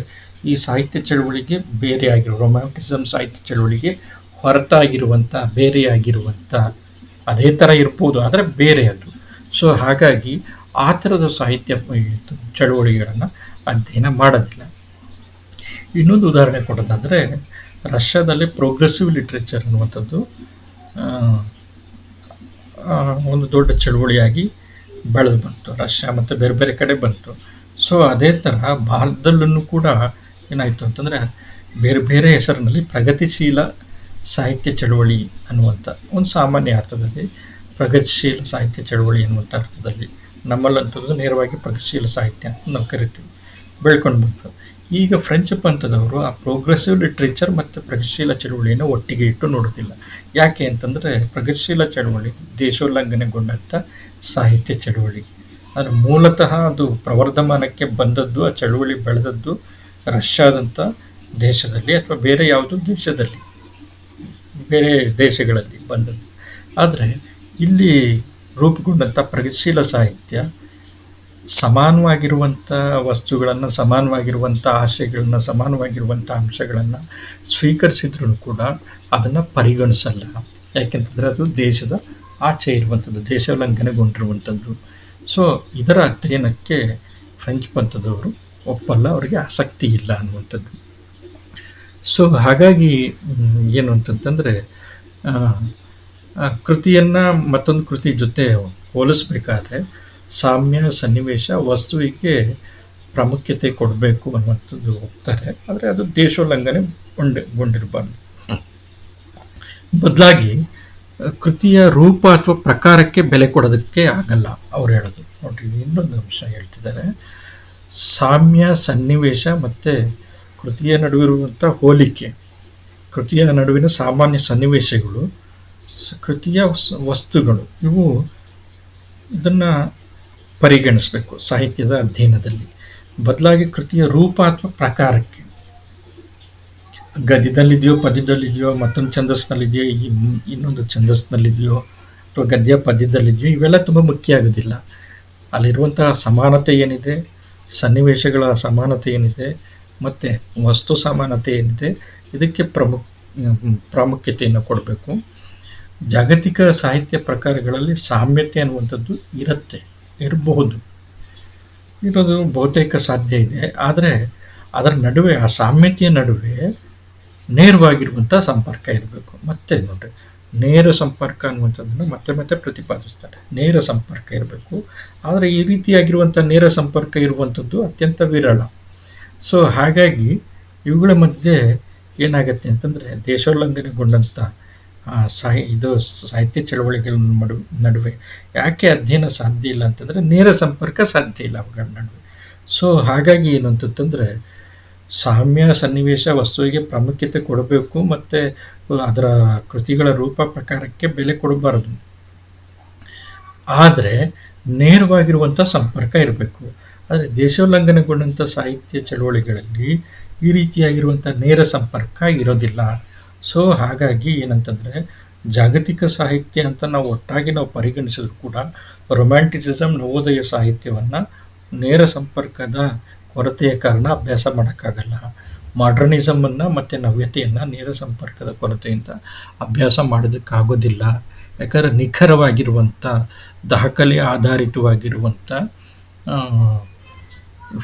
ಈ ಸಾಹಿತ್ಯ ಚಳುವಳಿಗೆ ಬೇರೆ ಆಗಿರೋ ರೊಮ್ಯಾಂಟಿಸಮ್ ಸಾಹಿತ್ಯ ಚಳುವಳಿಗೆ ಹೊರತಾಗಿರುವಂಥ, ಬೇರೆಯಾಗಿರುವಂಥ, ಅದೇ ಥರ ಇರ್ಬೋದು ಆದರೆ ಬೇರೆ ಅದು. ಸೊ ಹಾಗಾಗಿ ಆ ಥರದ ಸಾಹಿತ್ಯ ಚಳುವಳಿಗಳನ್ನು ಅಧ್ಯಯನ ಮಾಡೋದಿಲ್ಲ. ಇನ್ನೊಂದು ಉದಾಹರಣೆ ಕೊಡೋದಾದರೆ, ರಷ್ಯಾದಲ್ಲಿ ಪ್ರೋಗ್ರೆಸಿವ್ ಲಿಟ್ರೇಚರ್ ಅನ್ನುವಂಥದ್ದು ಒಂದು ದೊಡ್ಡ ಚಳುವಳಿಯಾಗಿ ಬೆಳೆದು ಬಂತು. ರಷ್ಯಾ ಮತ್ತು ಬೇರೆ ಬೇರೆ ಕಡೆ ಬಂತು. ಸೊ ಅದೇ ಥರ ಭಾರತದಲ್ಲೂ ಕೂಡ ಏನಾಯಿತು ಅಂತಂದರೆ, ಬೇರೆ ಬೇರೆ ಹೆಸರಿನಲ್ಲಿ ಪ್ರಗತಿಶೀಲ ಸಾಹಿತ್ಯ ಚಳುವಳಿ ಅನ್ನುವಂಥ ಒಂದು ಸಾಮಾನ್ಯ ಅರ್ಥದಲ್ಲಿ, ಪ್ರಗತಿಶೀಲ ಸಾಹಿತ್ಯ ಚಳುವಳಿ ಅನ್ನುವಂಥ ಅರ್ಥದಲ್ಲಿ, ನಮ್ಮಲ್ಲಂಥದ್ದು ನೇರವಾಗಿ ಪ್ರಗತಿಶೀಲ ಸಾಹಿತ್ಯ ಅಂತ ನಾವು ಕರಿತೀವಿ, ಬೆಳ್ಕೊಂಡು ಬಂತು. ಈಗ ಫ್ರೆಂಚ್ ಪಂಥದವರು ಆ ಪ್ರೋಗ್ರೆಸಿವ್ ಲಿಟ್ರೇಚರ್ ಮತ್ತು ಪ್ರಗತಿಶೀಲ ಚಳುವಳಿಯನ್ನು ಒಟ್ಟಿಗೆ ಇಟ್ಟು ನೋಡೋದಿಲ್ಲ. ಯಾಕೆ ಅಂತಂದರೆ, ಪ್ರಗತಿಶೀಲ ಚಳುವಳಿ ದೇಶೋಲ್ಲಂಘನೆಗೊಂಡಂಥ ಸಾಹಿತ್ಯ ಚಳುವಳಿ. ಆದರೆ ಮೂಲತಃ ಅದು ಪ್ರವರ್ಧಮಾನಕ್ಕೆ ಬಂದದ್ದು, ಆ ಚಳುವಳಿ ಬೆಳೆದದ್ದು ರಷ್ಯಾದಂಥ ದೇಶದಲ್ಲಿ ಅಥವಾ ಬೇರೆ ಯಾವುದೋ ದೇಶದಲ್ಲಿ, ಬೇರೆ ದೇಶಗಳಲ್ಲಿ ಬಂದದ್ದು. ಆದರೆ ಇಲ್ಲಿ ರೂಪುಗೊಂಡಂಥ ಪ್ರಗತಿಶೀಲ ಸಾಹಿತ್ಯ ಸಮಾನವಾಗಿರುವಂಥ ವಸ್ತುಗಳನ್ನು, ಸಮಾನವಾಗಿರುವಂಥ ಆಶಯಗಳನ್ನು, ಸಮಾನವಾಗಿರುವಂಥ ಅಂಶಗಳನ್ನು ಸ್ವೀಕರಿಸಿದ್ರೂ ಕೂಡ ಅದನ್ನು ಪರಿಗಣಿಸಲ್ಲ. ಯಾಕೆಂತಂದರೆ ಅದು ದೇಶದ ಆಚೆ ಇರುವಂಥದ್ದು, ದೇಶೋಲ್ಲಂಘನೆಗೊಂಡಿರುವಂಥದ್ದು. ಸೊ ಇದರ ಅಧ್ಯಯನಕ್ಕೆ ಫ್ರೆಂಚ್ ಪಂಥದವರು ಒಪ್ಪಲ್ಲ, ಅವರಿಗೆ ಆಸಕ್ತಿ ಇಲ್ಲ ಅನ್ನುವಂಥದ್ದು. ಸೊ ಹಾಗಾಗಿ ಏನು ಅಂತಂತಂದರೆ, ಕೃತಿಯನ್ನು ಮತ್ತೊಂದು ಕೃತಿ ಜೊತೆ ಹೋಲಿಸ್ಬೇಕಾದ್ರೆ ಸಾಮ್ಯ, ಸನ್ನಿವೇಶ, ವಸ್ತುವಿಗೆ ಪ್ರಾಮುಖ್ಯತೆ ಕೊಡಬೇಕು ಅನ್ನುವಂಥದ್ದು ಒಪ್ತಾರೆ. ಆದರೆ ಅದು ದೇಶೋಲ್ಲಂಘನೆಗೊಂಡಿರಬಾರ್ದು. ಬದಲಾಗಿ ಕೃತಿಯ ರೂಪ ಅಥವಾ ಪ್ರಕಾರಕ್ಕೆ ಬೆಲೆ ಕೊಡೋದಕ್ಕೆ ಆಗಲ್ಲ ಅವ್ರು ಹೇಳೋದು. ನೋಡ್ರಿ, ಇನ್ನೊಂದು ಅಂಶ ಹೇಳ್ತಿದ್ದಾರೆ. ಸಾಮ್ಯ, ಸನ್ನಿವೇಶ ಮತ್ತು ಕೃತಿಯ ನಡುವಿರುವಂಥ ಹೋಲಿಕೆ, ಕೃತಿಯ ನಡುವಿನ ಸಾಮಾನ್ಯ ಸನ್ನಿವೇಶಗಳು, ಕೃತಿಯ ವಸ್ತುಗಳು, ಇವು ಇದನ್ನು ಪರಿಗಣಿಸಬೇಕು ಸಾಹಿತ್ಯದ ಅಧ್ಯಯನದಲ್ಲಿ. ಬದಲಾಗಿ ಕೃತಿಯ ರೂಪ ಅಥವಾ ಪ್ರಕಾರಕ್ಕೆ, ಗದ್ಯದಲ್ಲಿದೆಯೋ, ಪದ್ಯದಲ್ಲಿದೆಯೋ, ಮತ್ತೊಂದು ಛಂದಸ್ನಲ್ಲಿದೆಯೋ, ಇನ್ನೊಂದು ಛಂದಸ್ನಲ್ಲಿದೆಯೋ, ಅಥವಾ ಗದ್ಯ ಪದ್ಯದಲ್ಲಿದೆಯೋ, ಇವೆಲ್ಲ ತುಂಬ ಮುಖ್ಯ ಆಗೋದಿಲ್ಲ. ಅಲ್ಲಿರುವಂತಹ ಸಮಾನತೆ ಏನಿದೆ, ಸನ್ನಿವೇಶಗಳ ಸಮಾನತೆ ಏನಿದೆ, ಮತ್ತು ವಸ್ತು ಸಮಾನತೆ ಏನಿದೆ, ಇದಕ್ಕೆ ಪ್ರಾಮುಖ್ಯತೆಯನ್ನು ಕೊಡಬೇಕು. ಜಾಗತಿಕ ಸಾಹಿತ್ಯ ಪ್ರಕಾರಗಳಲ್ಲಿ ಸಾಮ್ಯತೆ ಅನ್ನುವಂಥದ್ದು ಇರಬಹುದು, ಇರೋದು ಬಹುತೇಕ ಸಾಧ್ಯ ಇದೆ. ಆದರೆ ಅದರ ನಡುವೆ, ಆ ಸಾಮ್ಯತೆಯ ನಡುವೆ ನೇರವಾಗಿರುವಂಥ ಸಂಪರ್ಕ ಇರಬೇಕು. ಮತ್ತೆ ನೋಡ್ರಿ, ನೇರ ಸಂಪರ್ಕ ಅನ್ನುವಂಥದ್ದನ್ನು ಮತ್ತೆ ಪ್ರತಿಪಾದಿಸ್ತಾರೆ. ನೇರ ಸಂಪರ್ಕ ಇರಬೇಕು. ಆದರೆ ಈ ರೀತಿಯಾಗಿರುವಂಥ ನೇರ ಸಂಪರ್ಕ ಇರುವಂಥದ್ದು ಅತ್ಯಂತ ವಿರಳ. ಸೊ ಹಾಗಾಗಿ ಇವುಗಳ ಮಧ್ಯೆ ಏನಾಗತ್ತೆ ಅಂತಂದರೆ, ದೇಶೋಲ್ಲಂಘನೆಗೊಂಡಂಥ ಸಾಹಿತ್ಯ ಚಳವಳಿಗಳ ನಡುವೆ ಯಾಕೆ ಅಧ್ಯಯನ ಸಾಧ್ಯ ಇಲ್ಲ ಅಂತಂದರೆ, ನೇರ ಸಂಪರ್ಕ ಸಾಧ್ಯ ಇಲ್ಲ ಅವುಗಳ ನಡುವೆ. ಸೊ ಹಾಗಾಗಿ ಏನು ಅಂತಂತಂದರೆ, ಸಾಮ್ಯ, ಸನ್ನಿವೇಶ, ವಸ್ತುವಿಗೆ ಪ್ರಾಮುಖ್ಯತೆ ಕೊಡಬೇಕು, ಮತ್ತು ಅದರ ಕೃತಿಗಳ ರೂಪ ಪ್ರಕಾರಕ್ಕೆ ಬೆಲೆ ಕೊಡಬಾರದು. ಆದರೆ ನೇರವಾಗಿರುವಂಥ ಸಂಪರ್ಕ ಇರಬೇಕು. ಆದರೆ ದೇಶೋಲ್ಲಂಘನೆಗೊಂಡಂಥ ಸಾಹಿತ್ಯ ಚಳವಳಿಗಳಲ್ಲಿ ಈ ರೀತಿಯಾಗಿರುವಂಥ ನೇರ ಸಂಪರ್ಕ ಇರೋದಿಲ್ಲ. ಸೊ ಹಾಗಾಗಿ ಏನಂತಂದರೆ, ಜಾಗತಿಕ ಸಾಹಿತ್ಯ ಅಂತ ನಾವು ಒಟ್ಟಾಗಿ ಪರಿಗಣಿಸಿದ್ರು ಕೂಡ ರೊಮ್ಯಾಂಟಿಸಿಸಮ್, ನವೋದಯ ಸಾಹಿತ್ಯವನ್ನು ನೇರ ಸಂಪರ್ಕದ ಕೊರತೆಯ ಕಾರಣ ಅಭ್ಯಾಸ ಮಾಡೋಕ್ಕಾಗಲ್ಲ. ಮಾಡರ್ನಿಸಮನ್ನು ಮತ್ತು ನವ್ಯತೆಯನ್ನು ನೇರ ಸಂಪರ್ಕದ ಕೊರತೆಯಿಂದ ಅಭ್ಯಾಸ ಮಾಡೋದಕ್ಕಾಗೋದಿಲ್ಲ. ಯಾಕಂದರೆ ನಿಖರವಾಗಿರುವಂಥ, ದಾಖಲೆ ಆಧಾರಿತವಾಗಿರುವಂಥ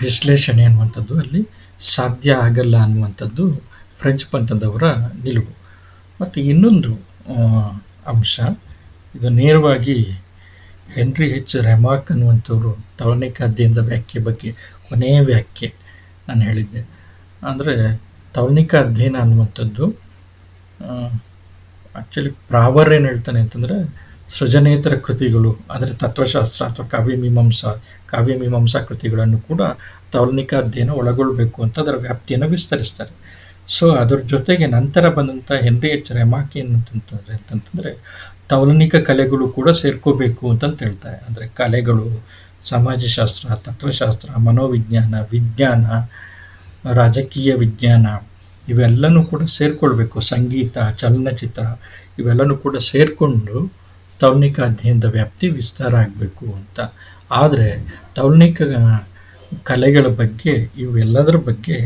ವಿಶ್ಲೇಷಣೆ ಅನ್ನುವಂಥದ್ದು ಅಲ್ಲಿ ಸಾಧ್ಯ ಆಗಲ್ಲ ಅನ್ನುವಂಥದ್ದು ಫ್ರೆಂಚ್ ಪಂಥದವರ ನಿಲುವು. ಮತ್ತು ಇನ್ನೊಂದು ಅಂಶ, ಇದು ನೇರವಾಗಿ ಹೆನ್ರಿ ಎಚ್ ರೆಮಾರ್ಕ್ ಅನ್ನುವಂಥವ್ರು ತೌಲನಿಕ ಅಧ್ಯಯನದ ವ್ಯಾಖ್ಯೆ ಬಗ್ಗೆ ಕೊನೆಯ ವ್ಯಾಖ್ಯೆ ನಾನು ಹೇಳಿದ್ದೆ. ಅಂದರೆ ತೌಲನಿಕ ಅಧ್ಯಯನ ಅನ್ನುವಂಥದ್ದು ಆ್ಯಕ್ಚುಲಿ ಪ್ರಾವರ್ ಏನು ಹೇಳ್ತಾನೆ ಅಂತಂದರೆ, ಸೃಜನೇತರ ಕೃತಿಗಳು, ಅಂದರೆ ತತ್ವಶಾಸ್ತ್ರ ಅಥವಾ ಕಾವ್ಯಮೀಮಾಂಸಾ ಕೃತಿಗಳನ್ನು ಕೂಡ ತೌಲನಿಕ ಅಧ್ಯಯನ ಒಳಗೊಳ್ಳಬೇಕು ಅಂತ ಅದರ ವ್ಯಾಪ್ತಿಯನ್ನು ವಿಸ್ತರಿಸ್ತಾರೆ. ಸೊ ಅದ್ರ ಜೊತೆಗೆ ನಂತರ ಬಂದಂಥ ಹೆನ್ರಿ ಎಚ್ ರೆಮಾರ್ಕ್ ಅಂತಂತಂದ್ರೆ ತೌಲನಿಕ ಕಲೆಗಳು ಕೂಡ ಸೇರ್ಕೋಬೇಕು ಅಂತಂತ ಹೇಳ್ತಾರೆ. ಅಂದರೆ ಕಲೆಗಳು, ಸಮಾಜಶಾಸ್ತ್ರ, ತತ್ವಶಾಸ್ತ್ರ, ಮನೋವಿಜ್ಞಾನ, ವಿಜ್ಞಾನ, ರಾಜಕೀಯ ವಿಜ್ಞಾನ ಇವೆಲ್ಲನೂ ಕೂಡ ಸೇರ್ಕೊಳ್ಬೇಕು. ಸಂಗೀತ, ಚಲನಚಿತ್ರ ಇವೆಲ್ಲನೂ ಕೂಡ ಸೇರಿಕೊಂಡು ತೌಲನಿಕ ಅಧ್ಯಯನದ ವ್ಯಾಪ್ತಿ ವಿಸ್ತಾರ ಆಗಬೇಕು ಅಂತ. ಆದರೆ ತೌಲನಿಕ ಕಲೆಗಳ ಬಗ್ಗೆ ಇವೆಲ್ಲದರ ಬಗ್ಗೆ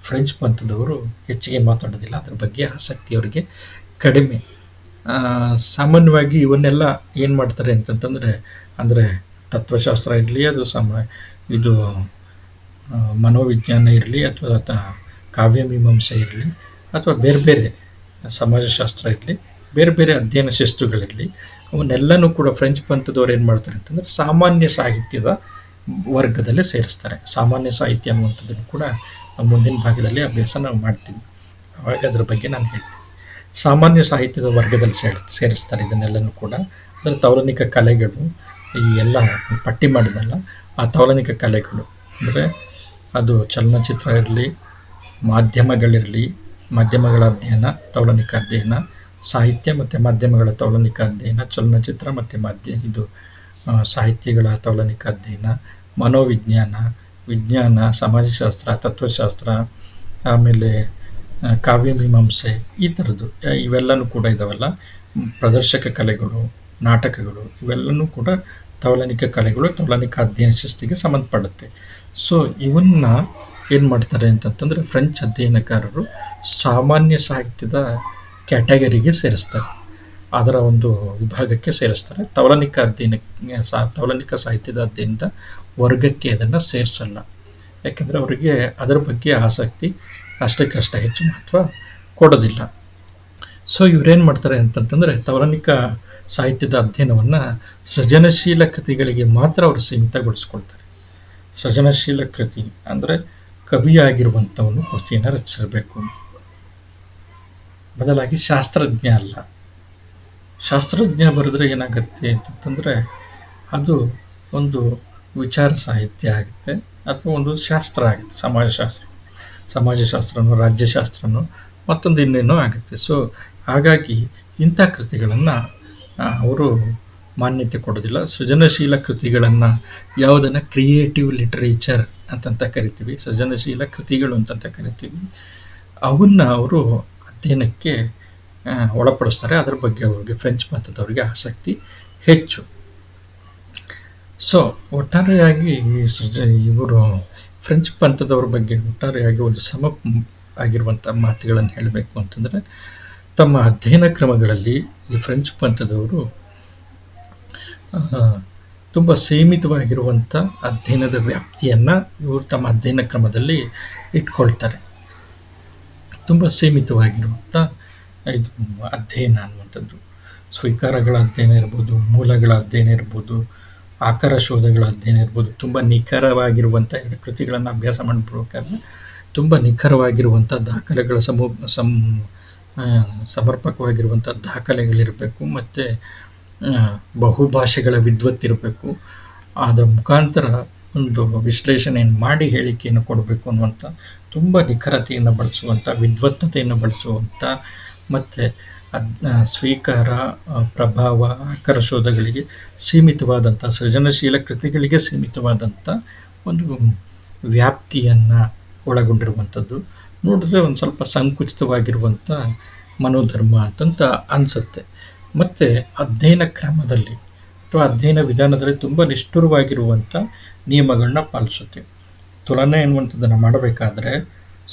ಫ್ರೆಂಚ್ ಪಂಥದವರು ಹೆಚ್ಚಿಗೆ ಮಾತಾಡೋದಿಲ್ಲ. ಅದ್ರ ಬಗ್ಗೆ ಆಸಕ್ತಿ ಅವರಿಗೆ ಕಡಿಮೆ. ಸಾಮಾನ್ಯವಾಗಿ ಇವನ್ನೆಲ್ಲ ಏನು ಮಾಡ್ತಾರೆ ಅಂತಂತಂದರೆ, ಅಂದರೆ ತತ್ವಶಾಸ್ತ್ರ ಇರಲಿ, ಅದು ಇದು ಮನೋವಿಜ್ಞಾನ ಇರಲಿ, ಅಥವಾ ಕಾವ್ಯಮೀಮಾಂಸೆ ಇರಲಿ, ಅಥವಾ ಬೇರೆ ಬೇರೆ ಸಮಾಜಶಾಸ್ತ್ರ ಇರಲಿ, ಬೇರೆ ಬೇರೆ ಅಧ್ಯಯನ ಶಿಸ್ತುಗಳಿರಲಿ, ಅವನ್ನೆಲ್ಲನೂ ಕೂಡ ಫ್ರೆಂಚ್ ಪಂಥದವ್ರು ಏನು ಮಾಡ್ತಾರೆ ಅಂತಂದರೆ ಸಾಮಾನ್ಯ ಸಾಹಿತ್ಯದ ವರ್ಗದಲ್ಲೇ ಸೇರಿಸ್ತಾರೆ. ಸಾಮಾನ್ಯ ಸಾಹಿತ್ಯ ಅನ್ನುವಂಥದ್ದನ್ನು ಕೂಡ ಮುಂದಿನ ಭಾಗದಲ್ಲಿ ಅಭ್ಯಾಸ ನಾವು ಮಾಡ್ತೀವಿ, ಅವಾಗ ಅದ್ರ ಬಗ್ಗೆ ನಾನು ಹೇಳ್ತೀನಿ. ಸಾಮಾನ್ಯ ಸಾಹಿತ್ಯದ ವರ್ಗದಲ್ಲಿ ಸೇರಿಸ್ತಾರೆ ಇದನ್ನೆಲ್ಲನೂ ಕೂಡ. ಅಂದರೆ ತೌಲನಿಕ ಕಲೆಗಳು, ಈ ಎಲ್ಲ ಪಟ್ಟಿ ಮಾಡಿದಲ್ಲ ಆ ತೌಲನಿಕ ಕಲೆಗಳು, ಅಂದರೆ ಅದು ಚಲನಚಿತ್ರ ಇರಲಿ, ಮಾಧ್ಯಮಗಳಿರಲಿ, ಮಾಧ್ಯಮಗಳ ಅಧ್ಯಯನ, ತೌಲನಿಕ ಅಧ್ಯಯನ, ಸಾಹಿತ್ಯ ಮತ್ತು ಮಾಧ್ಯಮಗಳ ತೌಲನಿಕ ಅಧ್ಯಯನ, ಚಲನಚಿತ್ರ ಮತ್ತು ಸಾಹಿತ್ಯಗಳ ತೌಲನಿಕ ಅಧ್ಯಯನ, ಮನೋವಿಜ್ಞಾನ, ವಿಜ್ಞಾನ, ಸಮಾಜಶಾಸ್ತ್ರ, ತತ್ವಶಾಸ್ತ್ರ, ಆಮೇಲೆ ಕಾವ್ಯಮೀಮಾಂಸೆ, ಈ ಥರದ್ದು ಇವೆಲ್ಲನೂ ಕೂಡ ಇದಾವಲ್ಲ, ಪ್ರದರ್ಶಕ ಕಲೆಗಳು, ನಾಟಕಗಳು, ಇವೆಲ್ಲನೂ ಕೂಡ ತೌಲನಿಕ ಕಲೆಗಳು, ತೌಲನಿಕ ಅಧ್ಯಯನ ಶಿಸ್ತಿಗೆ ಸಂಬಂಧಪಡುತ್ತೆ. ಸೊ ಇವನ್ನ ಏನು ಮಾಡ್ತಾರೆ ಅಂತಂತಂದರೆ ಫ್ರೆಂಚ್ ಅಧ್ಯಯನಕಾರರು ಸಾಮಾನ್ಯ ಸಾಹಿತ್ಯದ ಕ್ಯಾಟಗರಿಗೆ ಸೇರಿಸ್ತಾರೆ, ಅದರ ಒಂದು ವಿಭಾಗಕ್ಕೆ ಸೇರಿಸ್ತಾರೆ. ತೌಲನಿಕ ಸಾಹಿತ್ಯದ ಅಧ್ಯಯನದ ವರ್ಗಕ್ಕೆ ಅದನ್ನು ಸೇರಿಸಲ್ಲ. ಯಾಕೆಂದರೆ ಅವರಿಗೆ ಅದರ ಬಗ್ಗೆ ಆಸಕ್ತಿ ಅಷ್ಟಕ್ಕಷ್ಟೇ, ಹೆಚ್ಚು ಮಹತ್ವ ಕೊಡೋದಿಲ್ಲ. ಸೊ ಇವರೇನು ಮಾಡ್ತಾರೆ ಅಂತಂತಂದರೆ ತೌಲನಿಕ ಸಾಹಿತ್ಯದ ಅಧ್ಯಯನವನ್ನು ಸೃಜನಶೀಲ ಕೃತಿಗಳಿಗೆ ಮಾತ್ರ ಅವರು ಸೀಮಿತಗೊಳಿಸ್ಕೊಳ್ತಾರೆ. ಸೃಜನಶೀಲ ಕೃತಿ ಅಂದರೆ ಕವಿಯಾಗಿರುವಂಥವನು ಕೃತಿಯನ್ನು ರಚಿಸಿರಬೇಕು, ಬದಲಾಗಿ ಶಾಸ್ತ್ರಜ್ಞ ಅಲ್ಲ. ಶಾಸ್ತ್ರಜ್ಞ ಬರೆದ್ರೆ ಏನಾಗುತ್ತೆ ಅಂತಂತಂದರೆ ಅದು ಒಂದು ವಿಚಾರ ಸಾಹಿತ್ಯ ಆಗುತ್ತೆ, ಅಥವಾ ಒಂದು ಶಾಸ್ತ್ರ ಆಗುತ್ತೆ, ಸಮಾಜಶಾಸ್ತ್ರನೋ ರಾಜ್ಯಶಾಸ್ತ್ರನೋ ಮತ್ತೊಂದು ಇನ್ನೇನೋ ಆಗುತ್ತೆ. ಸೊ ಹಾಗಾಗಿ ಇಂಥ ಕೃತಿಗಳನ್ನು ಅವರು ಮಾನ್ಯತೆ ಕೊಡೋದಿಲ್ಲ. ಸೃಜನಶೀಲ ಕೃತಿಗಳನ್ನು ಯಾವುದನ್ನು ಕ್ರಿಯೇಟಿವ್ ಲಿಟ್ರೇಚರ್ ಅಂತಂತ ಕರಿತೀವಿ, ಸೃಜನಶೀಲ ಕೃತಿಗಳು ಅಂತಂತ ಕರಿತೀವಿ, ಅವನ್ನ ಅವರು ಅಧ್ಯಯನಕ್ಕೆ ಒಳಪಡಿಸ್ತಾರೆ. ಅದರ ಬಗ್ಗೆ ಅವ್ರಿಗೆ ಫ್ರೆಂಚ್ ಪಂಥದವರಿಗೆ ಆಸಕ್ತಿ ಹೆಚ್ಚು. ಸೊ ಒಟ್ಟಾರೆಯಾಗಿ ಇವರು ಫ್ರೆಂಚ್ ಪಂಥದವ್ರ ಬಗ್ಗೆ ಒಟ್ಟಾರೆಯಾಗಿ ಒಂದು ಆಗಿರುವಂಥ ಮಾತುಗಳನ್ನು ಹೇಳಬೇಕು ಅಂತಂದರೆ, ತಮ್ಮ ಅಧ್ಯಯನ ಕ್ರಮಗಳಲ್ಲಿ ಈ ಫ್ರೆಂಚ್ ಪಂಥದವರು ತುಂಬ ಸೀಮಿತವಾಗಿರುವಂಥ ಅಧ್ಯಯನದ ವ್ಯಾಪ್ತಿಯನ್ನು ಇವರು ತಮ್ಮ ಅಧ್ಯಯನ ಕ್ರಮದಲ್ಲಿ ಇಟ್ಕೊಳ್ತಾರೆ. ತುಂಬ ಸೀಮಿತವಾಗಿರುವಂಥ ಇದು ಅಧ್ಯಯನ ಅನ್ನುವಂಥದ್ದು. ಸ್ವೀಕಾರಗಳ ಅಧ್ಯಯನ ಇರ್ಬೋದು, ಮೂಲಗಳ ಅಧ್ಯಯನ ಇರ್ಬೋದು, ಆಕಾರ ಶೋಧಗಳ ಅಧ್ಯಯನ ಇರ್ಬೋದು. ತುಂಬ ನಿಖರವಾಗಿರುವಂಥ ಕೃತಿಗಳನ್ನು ಅಭ್ಯಾಸ ಮಾಡಿಬಿಡ್ಬೇಕಾದ್ರೆ ತುಂಬ ನಿಖರವಾಗಿರುವಂಥ ದಾಖಲೆಗಳ ಸಮರ್ಪಕವಾಗಿರುವಂಥ ದಾಖಲೆಗಳಿರಬೇಕು, ಮತ್ತು ಬಹುಭಾಷೆಗಳ ವಿದ್ವತ್ತಿರಬೇಕು. ಅದರ ಮುಖಾಂತರ ಒಂದು ವಿಶ್ಲೇಷಣೆಯನ್ನು ಮಾಡಿ ಹೇಳಿಕೆಯನ್ನು ಕೊಡಬೇಕು ಅನ್ನುವಂಥ ತುಂಬ ನಿಖರತೆಯನ್ನು ಬಳಸುವಂಥ, ವಿದ್ವತ್ತತೆಯನ್ನು ಬಳಸುವಂಥ, ಮತ್ತು ಸ್ವೀಕಾರ, ಪ್ರಭಾವ, ಆಕಾರ ಶೋಧಗಳಿಗೆ ಸೀಮಿತವಾದಂಥ, ಸೃಜನಶೀಲ ಕೃತಿಗಳಿಗೆ ಸೀಮಿತವಾದಂಥ ಒಂದು ವ್ಯಾಪ್ತಿಯನ್ನು ಒಳಗೊಂಡಿರುವಂಥದ್ದು. ನೋಡಿದ್ರೆ ಒಂದು ಸ್ವಲ್ಪ ಸಂಕುಚಿತವಾಗಿರುವಂಥ ಮನೋಧರ್ಮ ಅಂತಂತ ಅನಿಸುತ್ತೆ. ಮತ್ತು ಅಧ್ಯಯನ ಕ್ರಮದಲ್ಲಿ ಅಥವಾ ಅಧ್ಯಯನ ವಿಧಾನದಲ್ಲಿ ತುಂಬ ನಿಷ್ಠುರವಾಗಿರುವಂಥ ನಿಯಮಗಳನ್ನ ಪಾಲಿಸುತ್ತೆ. ತುಲನೆ ಎನ್ನುವಂಥದ್ದನ್ನು ಮಾಡಬೇಕಾದ್ರೆ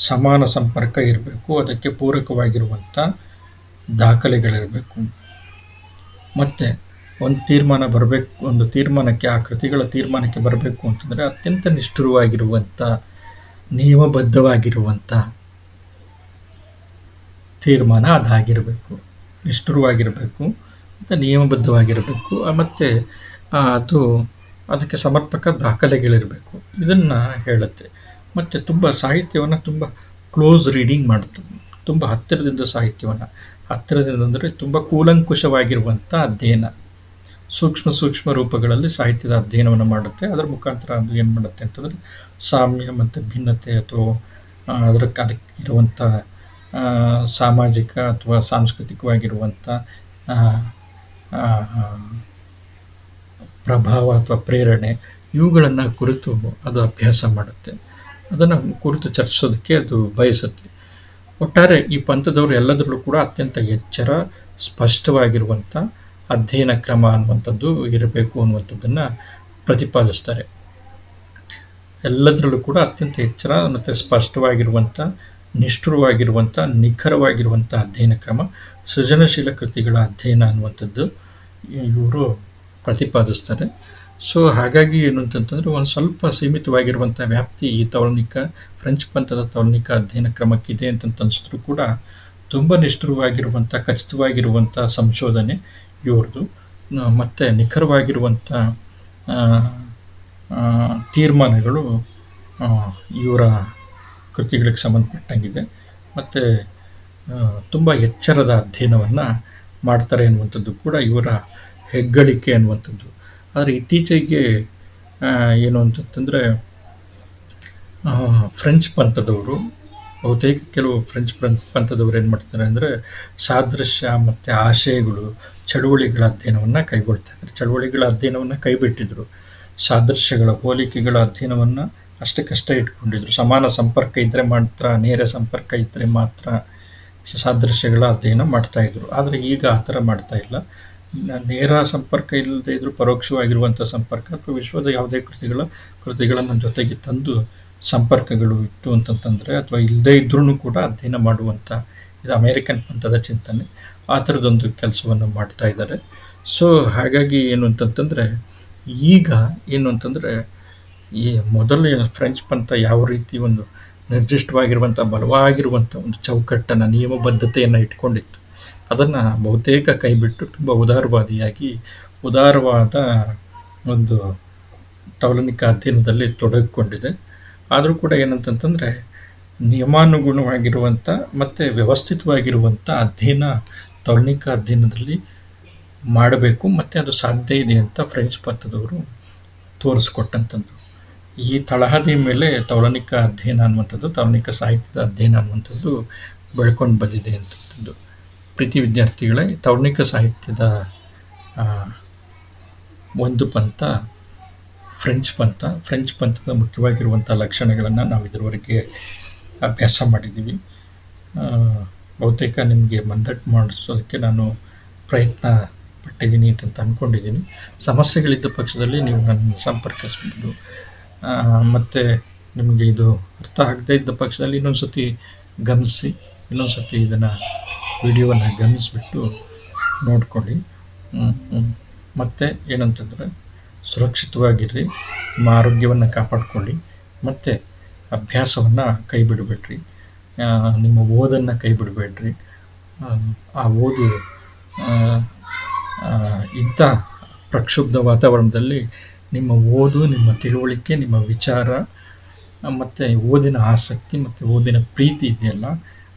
ಸಮಾನ ಸಂಪರ್ಕ ಇರಬೇಕು, ಅದಕ್ಕೆ ಪೂರಕವಾಗಿರುವಂಥ ದಾಖಲೆಗಳಿರಬೇಕು, ಮತ್ತು ಒಂದು ತೀರ್ಮಾನಕ್ಕೆ, ಆ ಕೃತಿಗಳ ತೀರ್ಮಾನಕ್ಕೆ ಬರಬೇಕು ಅಂತಂದರೆ ಅತ್ಯಂತ ನಿಷ್ಠುರವಾಗಿರುವಂಥ, ನಿಯಮಬದ್ಧವಾಗಿರುವಂಥ ತೀರ್ಮಾನ ಅದಾಗಿರಬೇಕು. ನಿಷ್ಠುರವಾಗಿರಬೇಕು ಮತ್ತು ನಿಯಮಬದ್ಧವಾಗಿರಬೇಕು, ಮತ್ತು ಅದಕ್ಕೆ ಸಮರ್ಪಕ ದಾಖಲೆಗಳಿರಬೇಕು. ಇದನ್ನು ಹೇಳುತ್ತೆ. ಮತ್ತು ತುಂಬ ಸಾಹಿತ್ಯವನ್ನು ತುಂಬ ಕ್ಲೋಸ್ ರೀಡಿಂಗ್ ಮಾಡುತ್ತದೆ. ತುಂಬ ಹತ್ತಿರದಿಂದ ಸಾಹಿತ್ಯವನ್ನು, ಹತ್ತಿರದಿಂದ ಅಂದರೆ ತುಂಬ ಕೂಲಂಕುಷವಾಗಿರುವಂಥ ಅಧ್ಯಯನ, ಸೂಕ್ಷ್ಮ ರೂಪಗಳಲ್ಲಿ ಸಾಹಿತ್ಯದ ಅಧ್ಯಯನವನ್ನು ಮಾಡುತ್ತೆ. ಅದರ ಮುಖಾಂತರ ಅದು ಏನು ಮಾಡುತ್ತೆ ಅಂತಂದರೆ ಸಾಮ್ಯ ಮತ್ತು ಭಿನ್ನತೆ ಅಥವಾ ಅದಕ್ಕಿರುವಂಥ ಸಾಮಾಜಿಕ ಅಥವಾ ಸಾಂಸ್ಕೃತಿಕವಾಗಿರುವಂಥ ಪ್ರಭಾವ ಅಥವಾ ಪ್ರೇರಣೆ ಇವುಗಳನ್ನು ಕುರಿತು ಅದು ಅಭ್ಯಾಸ ಮಾಡುತ್ತೆ. ಅದನ್ನು ಕುರಿತು ಚರ್ಚಿಸೋದಕ್ಕೆ ಅದು ಬಯಸುತ್ತೆ. ಒಟ್ಟಾರೆ ಈ ಪಂಥದವರು ಎಲ್ಲದರಲ್ಲೂ ಕೂಡ ಅತ್ಯಂತ ಎಚ್ಚರ, ಸ್ಪಷ್ಟವಾಗಿರುವಂಥ ಅಧ್ಯಯನ ಕ್ರಮ ಅನ್ನುವಂಥದ್ದು ಇರಬೇಕು ಅನ್ನುವಂಥದ್ದನ್ನು ಪ್ರತಿಪಾದಿಸ್ತಾರೆ. ಎಲ್ಲದರಲ್ಲೂ ಕೂಡ ಅತ್ಯಂತ ಎಚ್ಚರ ಮತ್ತು ಸ್ಪಷ್ಟವಾಗಿರುವಂಥ, ನಿಷ್ಠುರವಾಗಿರುವಂಥ, ನಿಖರವಾಗಿರುವಂಥ ಅಧ್ಯಯನ ಕ್ರಮ, ಸೃಜನಶೀಲ ಕೃತಿಗಳ ಅಧ್ಯಯನ ಅನ್ನುವಂಥದ್ದು ಇವರು ಪ್ರತಿಪಾದಿಸ್ತಾರೆ. ಸೊ ಹಾಗಾಗಿ ಏನು ಅಂತಂತಂದರೆ ಒಂದು ಸ್ವಲ್ಪ ಸೀಮಿತವಾಗಿರುವಂಥ ವ್ಯಾಪ್ತಿ ಈ ಫ್ರೆಂಚ್ ಪಂಥದ ತೌಲನಿಕ ಅಧ್ಯಯನ ಕ್ರಮಕ್ಕಿದೆ ಅಂತ ಅನಿಸಿದ್ರು ಕೂಡ ತುಂಬ ನಿಷ್ಠುರವಾಗಿರುವಂಥ, ಖಚಿತವಾಗಿರುವಂಥ ಸಂಶೋಧನೆ ಇವ್ರದ್ದು, ಮತ್ತು ನಿಖರವಾಗಿರುವಂಥ ತೀರ್ಮಾನಗಳು ಇವರ ಕೃತಿಗಳಿಗೆ ಸಂಬಂಧಪಟ್ಟಂಗಿದೆ. ಮತ್ತು ತುಂಬ ಎಚ್ಚರದ ಅಧ್ಯಯನವನ್ನು ಮಾಡ್ತಾರೆ ಅನ್ನುವಂಥದ್ದು ಕೂಡ ಇವರ ಹೆಗ್ಗಳಿಕೆ ಅನ್ನುವಂಥದ್ದು. ಆದರೆ ಇತ್ತೀಚೆಗೆ ಏನು ಅಂತಂತಂದರೆ ಫ್ರೆಂಚ್ ಪಂಥದವರು, ಬಹುತೇಕ ಕೆಲವು ಫ್ರೆಂಚ್ ಪಂಥದವರು ಏನು ಮಾಡ್ತಾರೆ ಅಂದರೆ ಸಾದೃಶ್ಯ ಮತ್ತು ಆಶಯಗಳು, ಚಳುವಳಿಗಳ ಅಧ್ಯಯನವನ್ನು ಕೈಗೊಳ್ತಾ ಇದ್ದಾರೆ. ಚಳುವಳಿಗಳ ಅಧ್ಯಯನವನ್ನು ಕೈಬಿಟ್ಟಿದ್ರು, ಸಾದೃಶ್ಯಗಳ, ಹೋಲಿಕೆಗಳ ಅಧ್ಯಯನವನ್ನು ಅಷ್ಟಕ್ಕಷ್ಟೇ ಇಟ್ಕೊಂಡಿದ್ರು. ಸಮಾನ ಸಂಪರ್ಕ ಇದ್ದರೆ ಮಾತ್ರ, ನೇರ ಸಂಪರ್ಕ ಇದ್ದರೆ ಮಾತ್ರ ಸಾದೃಶ್ಯಗಳ ಅಧ್ಯಯನ ಮಾಡ್ತಾಯಿದ್ರು. ಆದರೆ ಈಗ ಆ ಥರ ಮಾಡ್ತಾ ಇಲ್ಲ. ನೇರ ಸಂಪರ್ಕ ಇಲ್ಲದೆ ಇದ್ರೂ ಪರೋಕ್ಷವಾಗಿರುವಂಥ ಸಂಪರ್ಕ ಅಥವಾ ವಿಶ್ವದ ಯಾವುದೇ ಕೃತಿಗಳನ್ನು ಜೊತೆಗೆ ತಂದು ಸಂಪರ್ಕಗಳು ಇತ್ತು ಅಂತಂತಂದರೆ, ಅಥವಾ ಇಲ್ಲದೇ ಇದ್ರೂ ಕೂಡ ಅಧ್ಯಯನ ಮಾಡುವಂಥ, ಇದು ಅಮೇರಿಕನ್ ಪಂಥದ ಚಿಂತನೆ. ಆ ಥರದೊಂದು ಕೆಲಸವನ್ನು ಮಾಡ್ತಾ ಇದ್ದಾರೆ. ಸೊ ಹಾಗಾಗಿ ಏನು ಅಂತಂತಂದರೆ ಈಗ ಏನು ಅಂತಂದರೆ ಈ ಮೊದಲನೇ ಫ್ರೆಂಚ್ ಪಂಥ ಯಾವ ರೀತಿ ಒಂದು ನಿರ್ದಿಷ್ಟವಾಗಿರುವಂಥ, ಬಲವಾಗಿರುವಂಥ ಒಂದು ಚೌಕಟ್ಟನ್ನು, ನಿಯಮಬದ್ಧತೆಯನ್ನು ಇಟ್ಕೊಂಡಿತ್ತು, ಅದನ್ನು ಬಹುತೇಕ ಕೈಬಿಟ್ಟು ತುಂಬ ಉದಾರವಾದ ಒಂದು ತೌಲನಿಕ ಅಧ್ಯಯನದಲ್ಲಿ ತೊಡಗಿಕೊಂಡಿದೆ. ಆದರೂ ಕೂಡ ಏನಂತಂತಂದರೆ ನಿಯಮಾನುಗುಣವಾಗಿರುವಂಥ ಮತ್ತು ವ್ಯವಸ್ಥಿತವಾಗಿರುವಂಥ ಅಧ್ಯಯನ ತೌಲನಿಕ ಅಧ್ಯಯನದಲ್ಲಿ ಮಾಡಬೇಕು, ಮತ್ತು ಅದು ಸಾಧ್ಯ ಇದೆ ಅಂತ ಫ್ರೆಂಚ್ ಪಂಥದವರು ತೋರಿಸ್ಕೊಟ್ಟಂಥದ್ದು. ಈ ತಳಹದಿ ಮೇಲೆ ತೌಲನಿಕ ಅಧ್ಯಯನ ಅನ್ನುವಂಥದ್ದು, ತೌಲನಿಕ ಸಾಹಿತ್ಯದ ಅಧ್ಯಯನ ಅನ್ನುವಂಥದ್ದು ಬೆಳ್ಕೊಂಡು ಬಂದಿದೆ ಅಂತಂಥದ್ದು. ಪ್ರೀತಿ ವಿದ್ಯಾರ್ಥಿಗಳೇ, ತೌಲನಿಕ ಸಾಹಿತ್ಯದ ಒಂದು ಪಂಥ ಫ್ರೆಂಚ್ ಪಂಥದ ಮುಖ್ಯವಾಗಿರುವಂಥ ಲಕ್ಷಣಗಳನ್ನು ನಾವು ಇದರವರೆಗೆ ಅಭ್ಯಾಸ ಮಾಡಿದ್ದೀವಿ. ಬಹುತೇಕ ನಿಮಗೆ ಮಂದಟ್ಟು ಮಾಡಿಸೋದಕ್ಕೆ ನಾನು ಪ್ರಯತ್ನ ಪಟ್ಟಿದ್ದೀನಿ ಅಂತ ಅಂದ್ಕೊಂಡಿದ್ದೀನಿ. ಸಮಸ್ಯೆಗಳಿದ್ದ ಪಕ್ಷದಲ್ಲಿ ನೀವು ನನ್ನ ಸಂಪರ್ಕಿಸ್ಬೋದು. ಮತ್ತು ನಿಮಗೆ ಇದು ಅರ್ಥ ಆಗದೇ ಇದ್ದ ಪಕ್ಷದಲ್ಲಿ ಇನ್ನೊಂದು ಸತಿ ಗಮನಿಸಿ, ಇನ್ನೊಂದು ಸತಿ ಇದನ್ನು ವಿಡಿಯೋವನ್ನು ಗಮನಿಸ್ಬಿಟ್ಟು ನೋಡ್ಕೊಳ್ಳಿ. ಮತ್ತು ಏನಂತಂದರೆ ಸುರಕ್ಷಿತವಾಗಿರ್ರಿ, ನಿಮ್ಮ ಆರೋಗ್ಯವನ್ನು ಕಾಪಾಡಿಕೊಳ್ಳಿ, ಮತ್ತು ಅಭ್ಯಾಸವನ್ನು ಕೈ ಬಿಡಬೇಡ್ರಿ, ನಿಮ್ಮ ಓದನ್ನು ಕೈ ಬಿಡಬೇಡ್ರಿ. ಆ ಓದು ಇಂಥ ಪ್ರಕ್ಷುಬ್ಧ ವಾತಾವರಣದಲ್ಲಿ ನಿಮ್ಮ ಓದು, ನಿಮ್ಮ ತಿಳುವಳಿಕೆ, ನಿಮ್ಮ ವಿಚಾರ ಮತ್ತು ಓದಿನ ಆಸಕ್ತಿ ಮತ್ತು ಓದಿನ ಪ್ರೀತಿ ಇದೆಯಲ್ಲ,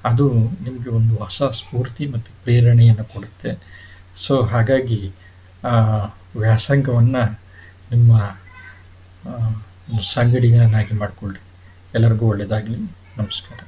ಅದು ನಿಮಗೆ ಒಂದು ಹೊಸ ಸ್ಫೂರ್ತಿ ಮತ್ತು ಪ್ರೇರಣೆಯನ್ನು ಕೊಡುತ್ತೆ. ಸೊ ಹಾಗಾಗಿ ವ್ಯಾಸಂಗವನ್ನು ನಿಮ್ಮ ಸಂಗಡಿಗನಾಗಿ ಮಾಡಿಕೊಳ್ಳಿ. ಎಲ್ಲರಿಗೂ ಒಳ್ಳೆಯದಾಗಲಿ. ನಮಸ್ಕಾರ.